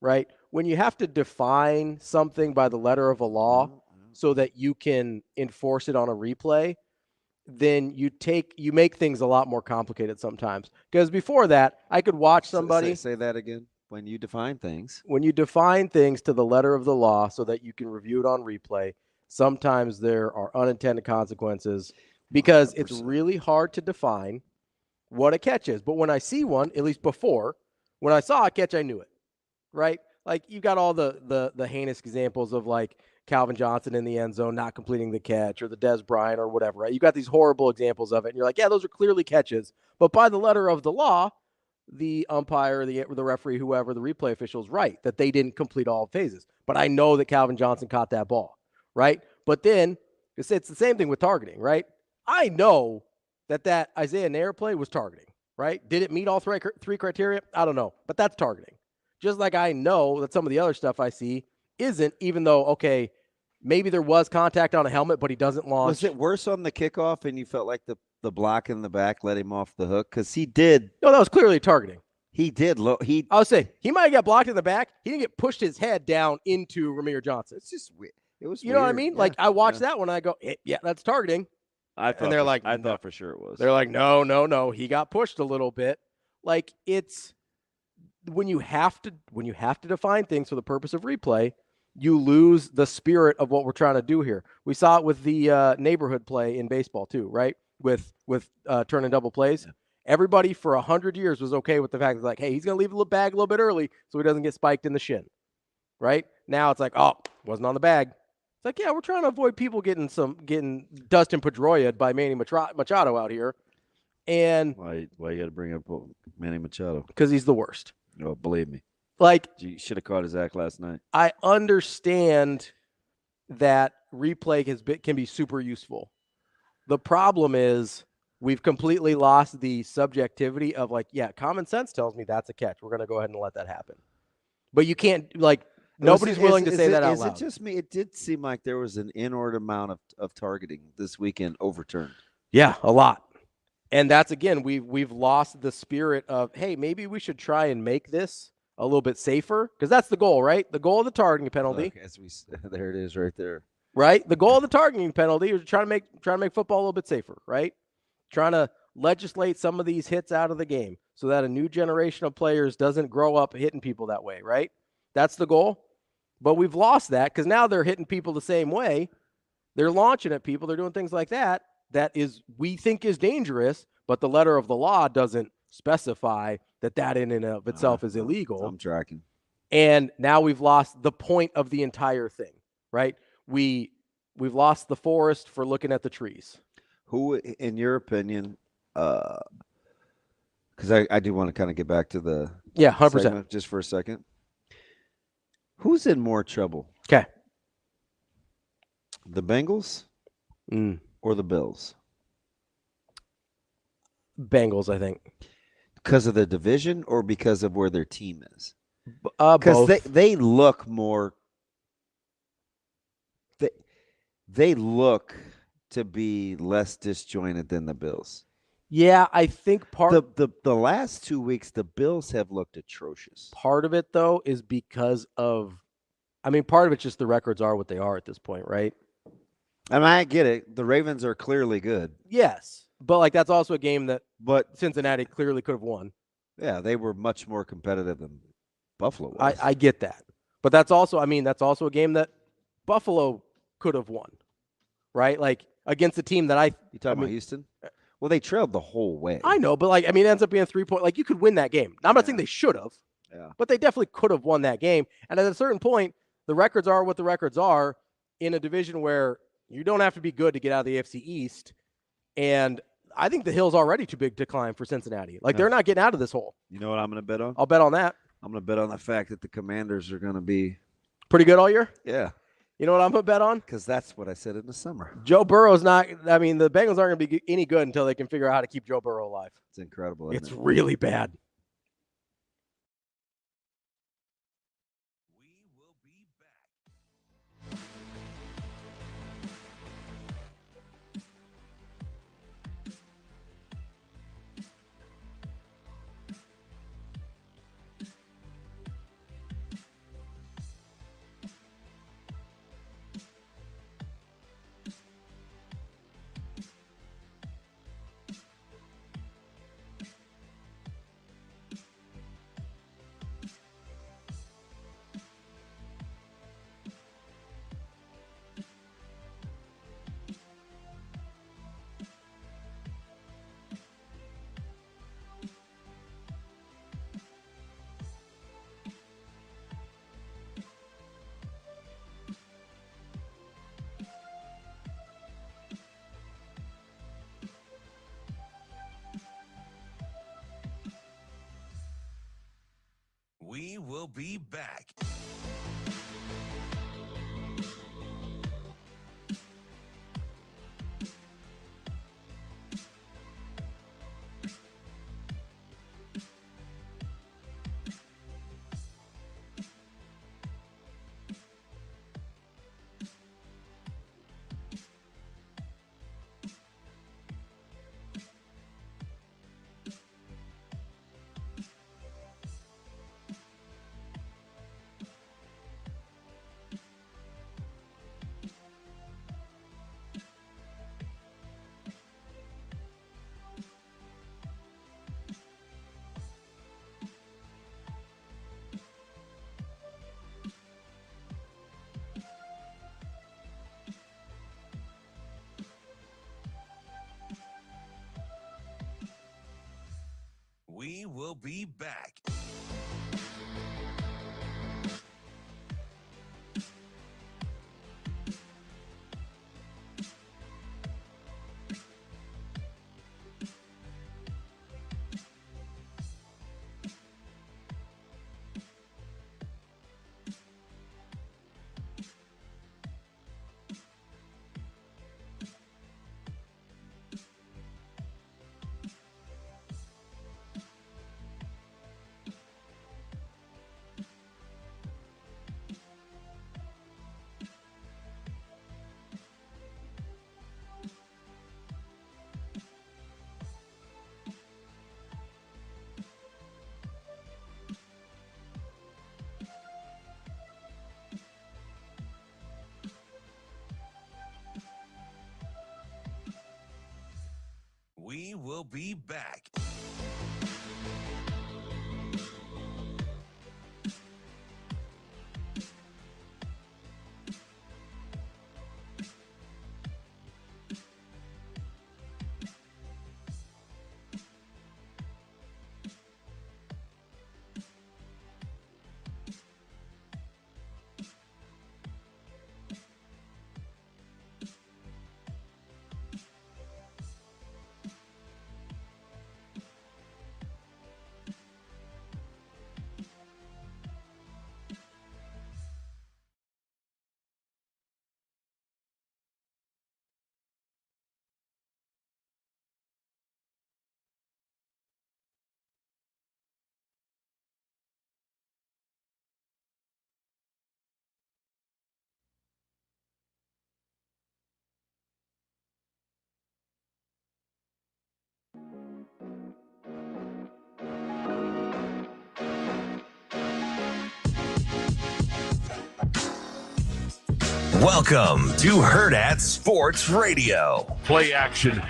right? When you have to define something by the letter of a law so that you can enforce it on a replay, then you make things a lot more complicated sometimes. Because before that, I could watch somebody. Say that again. When you define things. When you define things to the letter of the law so that you can review it on replay, sometimes there are unintended consequences because 100%. It's really hard to define what a catch is. But when I see one, at least before, when I saw a catch, I knew it, right? Like, you've got all the heinous examples of, like, Calvin Johnson in the end zone not completing the catch, or the Des Bryant or whatever, right? You got these horrible examples of it, and you're like, yeah, those are clearly catches. But by the letter of the law, the umpire, the referee, whoever, the replay official is right that they didn't complete all phases. But I know that Calvin Johnson caught that ball, right? But then it's the same thing with targeting, right? I know that Isaiah Nair play was targeting, right? Did it meet all three criteria? I don't know, but that's targeting. Just like I know that some of the other stuff I see isn't, even though, okay, maybe there was contact on a helmet, but he doesn't launch. Was it worse on the kickoff and you felt like the block in the back let him off the hook? Because he did. No, that was clearly targeting. He did. I would say he might have got blocked in the back. He didn't get pushed his head down into Ramir Johnson. It's just weird. It was You know what I mean? Yeah, like, I watched that one and I go, yeah, that's targeting. I thought for sure it was. They're like, no. He got pushed a little bit. Like, it's when you have to define things for the purpose of replay, you lose the spirit of what we're trying to do here. We saw it with the neighborhood play in baseball too, right? With turning double plays. Yeah. Everybody for 100 years was okay with the fact that, like, hey, he's going to leave the bag a little bit early so he doesn't get spiked in the shin, right? Now it's like, oh, wasn't on the bag. It's like, yeah, we're trying to avoid people getting Dustin Pedroia by Manny Machado out here. And why you got to bring up Manny Machado? Because he's the worst. No, believe me. Like, you should have caught his act last night. I understand that replay can be super useful. The problem is we've completely lost the subjectivity of, like, yeah, common sense tells me that's a catch. We're going to go ahead and let that happen. But you can't, like, nobody's willing to say that out loud. Is it just me? It did seem like there was an inordinate amount of targeting this weekend overturned. Yeah, a lot. And that's, again, we've lost the spirit of, hey, maybe we should try and make this a little bit safer, because that's the goal, right? The goal of the targeting penalty. Look, there it is right there. Right? The goal of the targeting penalty is trying to make football a little bit safer, right? Trying to legislate some of these hits out of the game so that a new generation of players doesn't grow up hitting people that way, right? That's the goal. But we've lost that because now they're hitting people the same way. They're launching at people. They're doing things like that we think is dangerous, but the letter of the law doesn't specify that in and of itself is illegal. I'm tracking. And now we've lost the point of the entire thing, right? We've lost the forest for looking at the trees. Who, in your opinion, because I do want to kind of get back to the 100% just for a second. Who's in more trouble? Okay. The Bengals or the Bills? Bengals, I think. Because of the division or because of where their team is? Because they look more. They look to be less disjointed than the Bills. Yeah, I think the last 2 weeks the Bills have looked atrocious. Part of it, though, is because of, part of it's just the records are what they are at this point, right? And I get it. The Ravens are clearly good. Yes, but like that's also a game that Cincinnati clearly could have won. Yeah, they were much more competitive than Buffalo was. I get that, but that's also a game that Buffalo could have won, right? Like against a team that you talking about Houston? Well, they trailed the whole way. I know, but it ends up being 3 point. Like you could win that game. I'm not saying they should have, but they definitely could have won that game. And at a certain point, the records are what the records are in a division where you don't have to be good to get out of the AFC East. And I think the hill's already too big to climb for Cincinnati. Like they're not getting out of this hole. You know what I'm going to bet on? I'll bet on that. I'm going to bet on the fact that the Commanders are going to be pretty good all year. Yeah. You know what I'm going to bet on? Because that's what I said in the summer. Joe Burrow's not – the Bengals aren't going to be any good until they can figure out how to keep Joe Burrow alive. It's incredible. It's really bad. We will be back. be back. We will be back. Welcome to Hurrdat Sports Radio. Play action.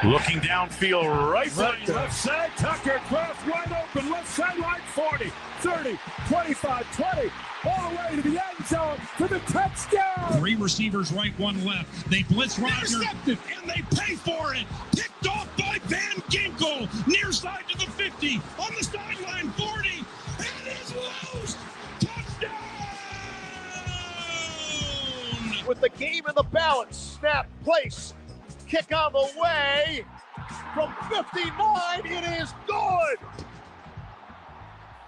Looking downfield, right side, left side, Tucker, cross, wide open, left sideline, 40, 30, 25, 20, all the way to the end zone for the touchdown. 3 receivers right, 1 left. They blitz Roger, and they pay for it. Picked off by Van Ginkel, near side to the 50, on the sideline, 40, and it is loose. Touchdown! With the game in the balance, snap, place, kick on the way from 59, it is good.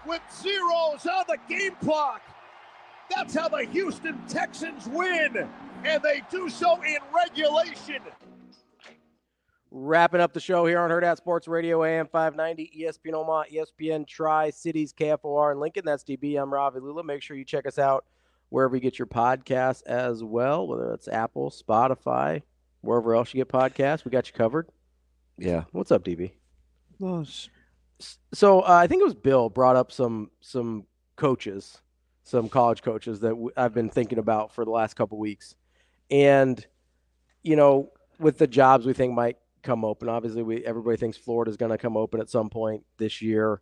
With zeros on the game clock, that's how the Houston Texans win, and they do so in regulation. Wrapping up the show here on Hurrdat Sports Radio, AM 590, ESPN Omaha, ESPN Tri-Cities, KFOR in Lincoln. That's DB. I'm Ravi Lulla. Make sure you check us out wherever you get your podcasts as well, whether it's Apple, Spotify, wherever else you get podcasts. We got you covered. Yeah. What's up, DB? Well, So I think it was Bill brought up some coaches, some college coaches that I've been thinking about for the last couple weeks. And, you know, with the jobs we think might come open, obviously everybody thinks Florida's going to come open at some point this year.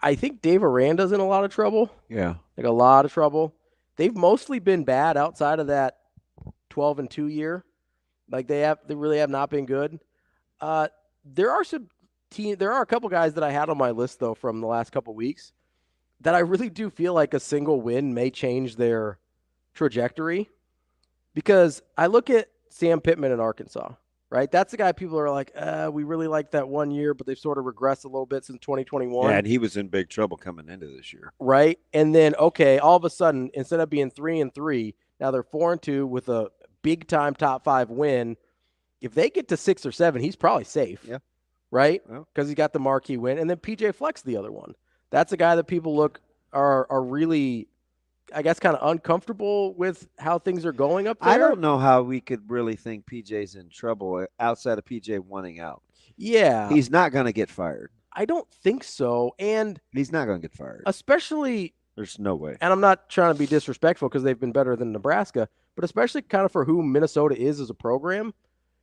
I think Dave Aranda's in a lot of trouble. Yeah. Like a lot of trouble. They've mostly been bad outside of that 12-2 year. Like they really have not been good. There are a couple guys that I had on my list though from the last couple weeks that I really do feel like a single win may change their trajectory. Because I look at Sam Pittman in Arkansas, right? That's the guy people are like, we really like that 1 year, but they've sort of regressed a little bit since 2021. Yeah, and he was in big trouble coming into this year. Right? And then, okay, all of a sudden, instead of being 3-3, now they're 4-2 with a big-time top 5 win. If they get to 6 or 7, he's probably safe. Yeah. Right? Because he got the marquee win. And then PJ Fleck's the other one. That's a guy that people are really, I guess, kind of uncomfortable with how things are going up there. I don't know how we could really think PJ's in trouble outside of PJ wanting out. Yeah. He's not going to get fired. I don't think so. And he's not going to get fired. Especially. There's no way. And I'm not trying to be disrespectful because they've been better than Nebraska, but especially kind of for who Minnesota is as a program,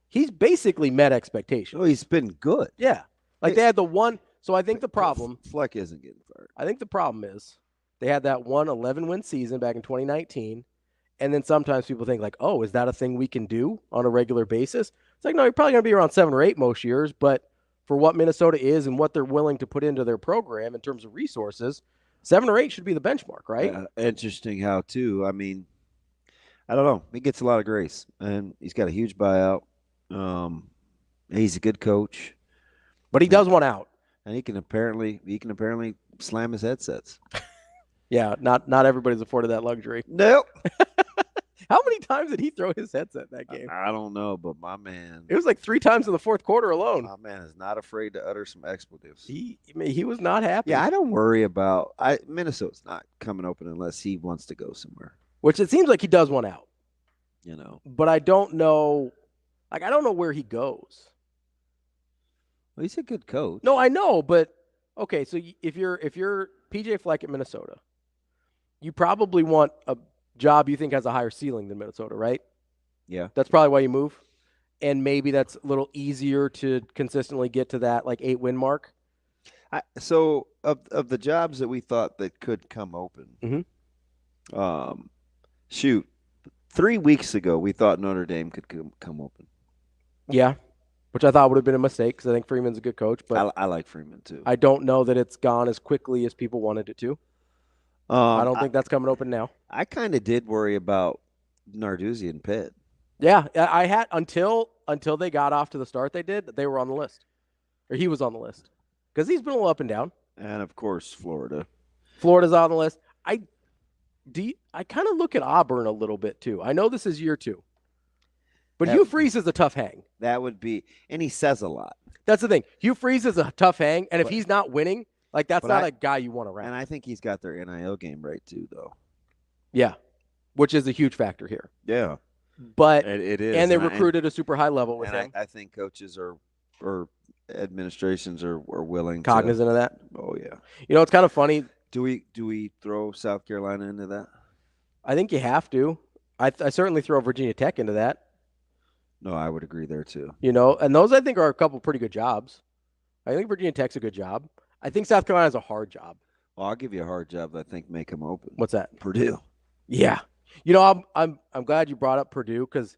he's basically met expectations. Oh, he's been good. Yeah. Like they had the one. So I think the problem. Fleck isn't getting fired. I think the problem is they had that 11-win season back in 2019. And then sometimes people think like, oh, is that a thing we can do on a regular basis? It's like, no, you're probably going to be around 7 or 8 most years. But for what Minnesota is and what they're willing to put into their program in terms of resources, 7 or 8 should be the benchmark, right? Interesting how, too. I mean, I don't know. He gets a lot of grace, and he's got a huge buyout. He's a good coach. But he does want out. And he can apparently slam his headsets. Yeah, not everybody's afforded that luxury. Nope. How many times did he throw his headset in that game? I don't know, but my man. It was like 3 times in the fourth quarter alone. My man is not afraid to utter some expletives. He was not happy. Yeah, I don't worry about Minnesota's not coming open unless he wants to go somewhere. Which it seems like he does want out. You know. But I don't know. I don't know where he goes. Well, he's a good coach. No, I know, but okay, so if you're PJ Fleck at Minnesota, you probably want a job you think has a higher ceiling than Minnesota, right? Yeah. That's probably why you move. And maybe that's a little easier to consistently get to that 8-win mark. So of the jobs that we thought that could come open, 3 weeks ago we thought Notre Dame could come open. Yeah, which I thought would have been a mistake because I think Freeman's a good coach. But I like Freeman too. I don't know that it's gone as quickly as people wanted it to. I don't think that's coming open now. I kind of did worry about Narduzzi and Pitt. Yeah, I had until they got off to the start they did. They were on the list, or he was on the list, because he's been a little up and down. And of course, Florida's on the list. I kind of look at Auburn a little bit too. I know this is year 2, but Hugh Freeze is a tough hang. That would be, and he says a lot. That's the thing. Hugh Freeze is a tough hang, and if he's not winning, that's not a guy you want around. And I think he's got their NIL game right too, though. Yeah, which is a huge factor here. Yeah, but it is, and they recruited a super high level with him. I think coaches or administrations are willing, cognizant of that. Oh yeah. You know, it's kind of funny. Do we throw South Carolina into that? I think you have to. I certainly throw Virginia Tech into that. No, I would agree there too. You know, and those I think are a couple pretty good jobs. I think Virginia Tech's a good job. I think South Carolina's a hard job. Well, I'll give you a hard job that I think may come open. What's that? Purdue. Yeah. You know, I'm glad you brought up Purdue, because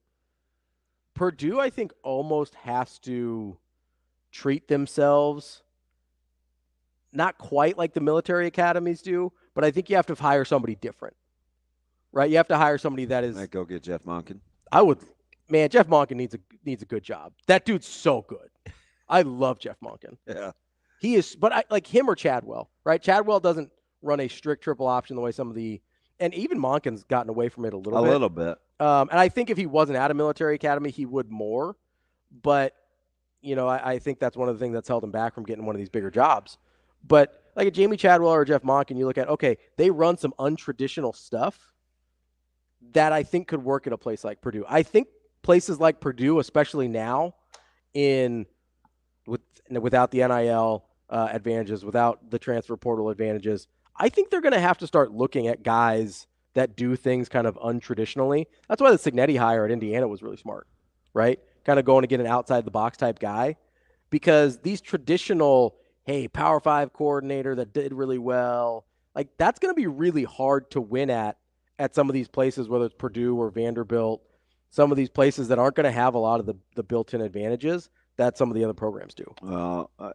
Purdue, I think, almost has to treat themselves not quite like the military academies do, but I think you have to hire somebody different, right? You have to hire somebody that is. I'd go get Jeff Monken. I would. Man, Jeff Monken needs a good job. That dude's so good. I love Jeff Monken. Yeah. He is, but I like him or Chadwell, right? Chadwell doesn't run a strict triple option the way some of the, and even Monken's gotten away from it a little bit. And I think if he wasn't at a military academy, he would more. But, you know, I think that's one of the things that's held him back from getting one of these bigger jobs. But like a Jamie Chadwell or Jeff Monken, you look at, okay, they run some untraditional stuff that I think could work at a place like Purdue. I think places like Purdue, especially now, without the NIL advantages, without the transfer portal advantages, I think they're going to have to start looking at guys that do things kind of untraditionally. That's why the Cignetti hire at Indiana was really smart, right? Kind of going to get an outside-the-box type guy, because these traditional, hey, Power 5 coordinator that did really well, like that's going to be really hard to win at some of these places, whether it's Purdue or Vanderbilt, some of these places that aren't going to have a lot of the built-in advantages that some of the other programs do. Well, I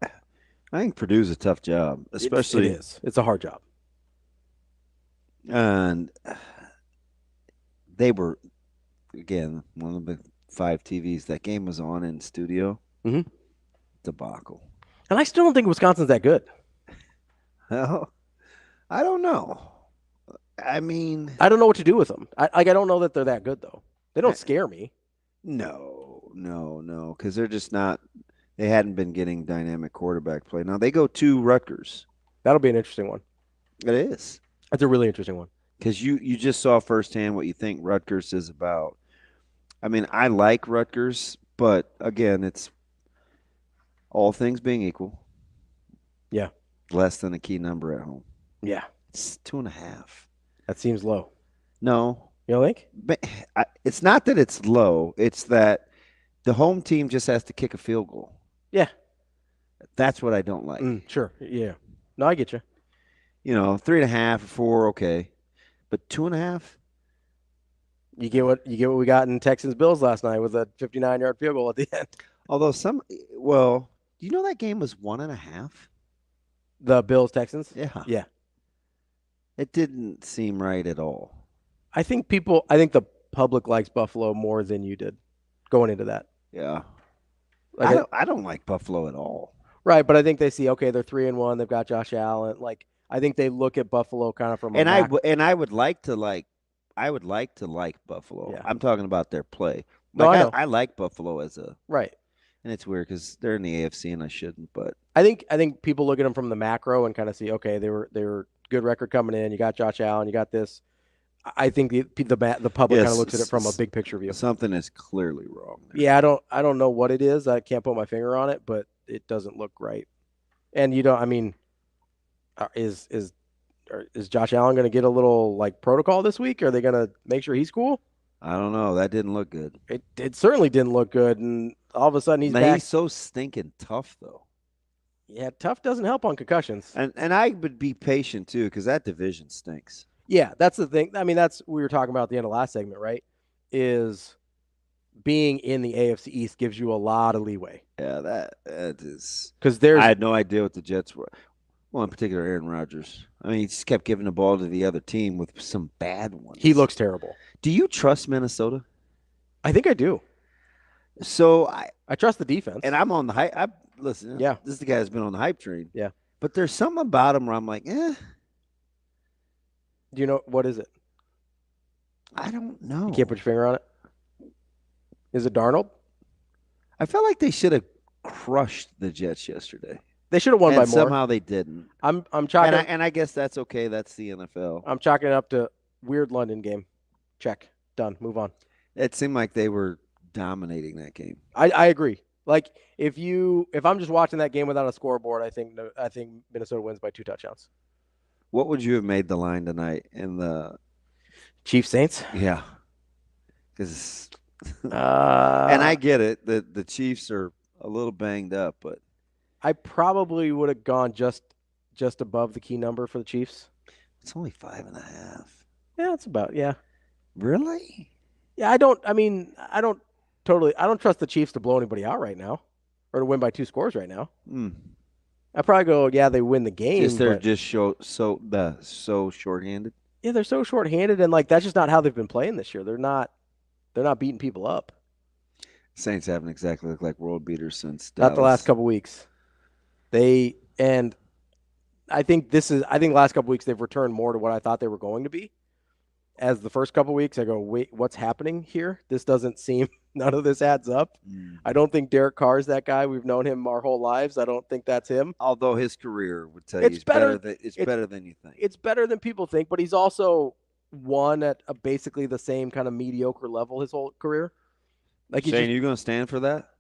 think Purdue's a tough job, especially. It is. It's a hard job. And they were, again, one of the 5 TVs. That game was on in studio. Mm-hmm. Debacle. And I still don't think Wisconsin's that good. Well, I don't know. I mean, I don't know what to do with them. I don't know that they're that good, though. They don't scare me. No, because they're just not. They hadn't been getting dynamic quarterback play. Now they go to Rutgers. That'll be an interesting one. It is. That's a really interesting one. Because you just saw firsthand what you think Rutgers is about. I mean, I like Rutgers, but again, it's all things being equal. Yeah. Less than a key number at home. Yeah. It's 2.5. That seems low. No. You don't think? But it's not that it's low. It's that the home team just has to kick a field goal. Yeah. That's what I don't like. Sure. Yeah. No, I get you. You know, 3.5 or 4, okay. But 2.5? You get what we got in Texans Bills last night with a 59-yard field goal at the end. Although Do you know that game was 1.5? The Bills-Texans? Yeah. Yeah. It didn't seem right at all. I think the public likes Buffalo more than you did going into that. Yeah. Like I don't like Buffalo at all. Right, but I think they see, okay, they're 3-1. They've got Josh Allen. Like, I think they look at Buffalo kind of from I would like to like Buffalo. Yeah. I'm talking about their play. Like, I like Buffalo as a right. And it's weird because they're in the AFC and I shouldn't, but I think people look at them from the macro and kind of see, okay, they were good record coming in. You got Josh Allen, you got this. I think the public kind of looks at it from a big picture view. Something is clearly wrong there. Yeah, I don't know what it is. I can't put my finger on it, but it doesn't look right. And you don't. I mean, is Josh Allen going to get a little like protocol this week? Are they going to make sure he's cool? I don't know. That didn't look good. It certainly didn't look good, and all of a sudden he's back. He's so stinking tough, though. Yeah, tough doesn't help on concussions. And I would be patient too because that division stinks. Yeah, that's the thing. I mean, that's what we were talking about at the end of last segment, right? Is being in the AFC East gives you a lot of leeway. Yeah, that is because I had no idea what the Jets were. Well, in particular, Aaron Rodgers. I mean, he just kept giving the ball to the other team with some bad ones. He looks terrible. Do you trust Minnesota? I think I do. So I trust the defense, and I'm on the hype. Listen, yeah, this is the guy that's been on the hype train. Yeah, but there's something about him where I'm like, eh. Do you know what is it? I don't know. You can't put your finger on it. Is it Darnold? I felt like they should have crushed the Jets yesterday. They should have won by more. Somehow they didn't. I'm chalking. And I guess that's okay. That's the NFL. I'm chalking it up to weird London game. Check. Done. Move on. It seemed like they were dominating that game. I agree. Like if I'm just watching that game without a scoreboard, I think Minnesota wins by 2 touchdowns. What would you have made the line tonight in the Chiefs Saints? Yeah, because and I get it. The Chiefs are a little banged up, but I probably would have gone just above the key number for the Chiefs. It's only 5.5. Yeah, it's about Really? Yeah, I don't trust the Chiefs to blow anybody out right now, or to win by 2 scores right now. I'd probably go, yeah, they win the game. They're just so shorthanded. Yeah, they're so shorthanded, and like that's just not how they've been playing this year. They're not beating people up. Saints haven't exactly looked like world beaters since Not Dallas. the last couple weeks. I think last couple weeks they've returned more to what I thought they were going to be. As the first couple weeks, I go, wait, what's happening here? This doesn't seem. None of this adds up. I don't think Derek Carr is that guy. We've known him our whole lives. I don't think that's him. Although his career would tell you it's better than you think. It's better than people think, but he's also won at basically the same kind of mediocre level his whole career. Like Shane, are you going to stand for that?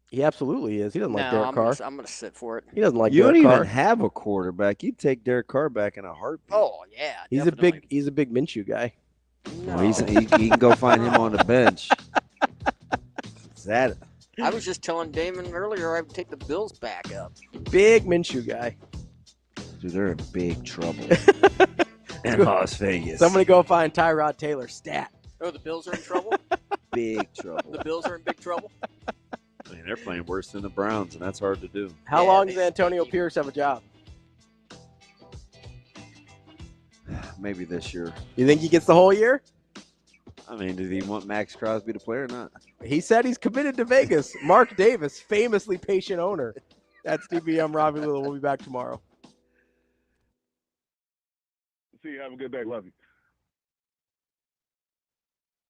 He absolutely is. He doesn't like Derek Carr. I'm going to sit for it. He doesn't like you Derek Carr. You don't even have a quarterback. You'd take Derek Carr back in a heartbeat. Oh, yeah. He's a big Minshew guy. No. Well, he can go find him on the bench. That I was just telling Damon earlier I would take the Bills back up. Big Minshew guy. Dude, they're in big trouble in Las Vegas. Somebody go find Tyrod Taylor stat. Oh, the Bills are in trouble? Big trouble. The Bills are in big trouble? I mean, they're playing worse than the Browns, and that's hard to do. How long does Antonio Pierce have a job? Maybe this year. You think he gets the whole year? I mean, did he want Max Crosby to play or not? He said he's committed to Vegas. Mark Davis, famously patient owner. That's DBM Ravi Lulla. We'll be back tomorrow. See you. Have a good day. Love you.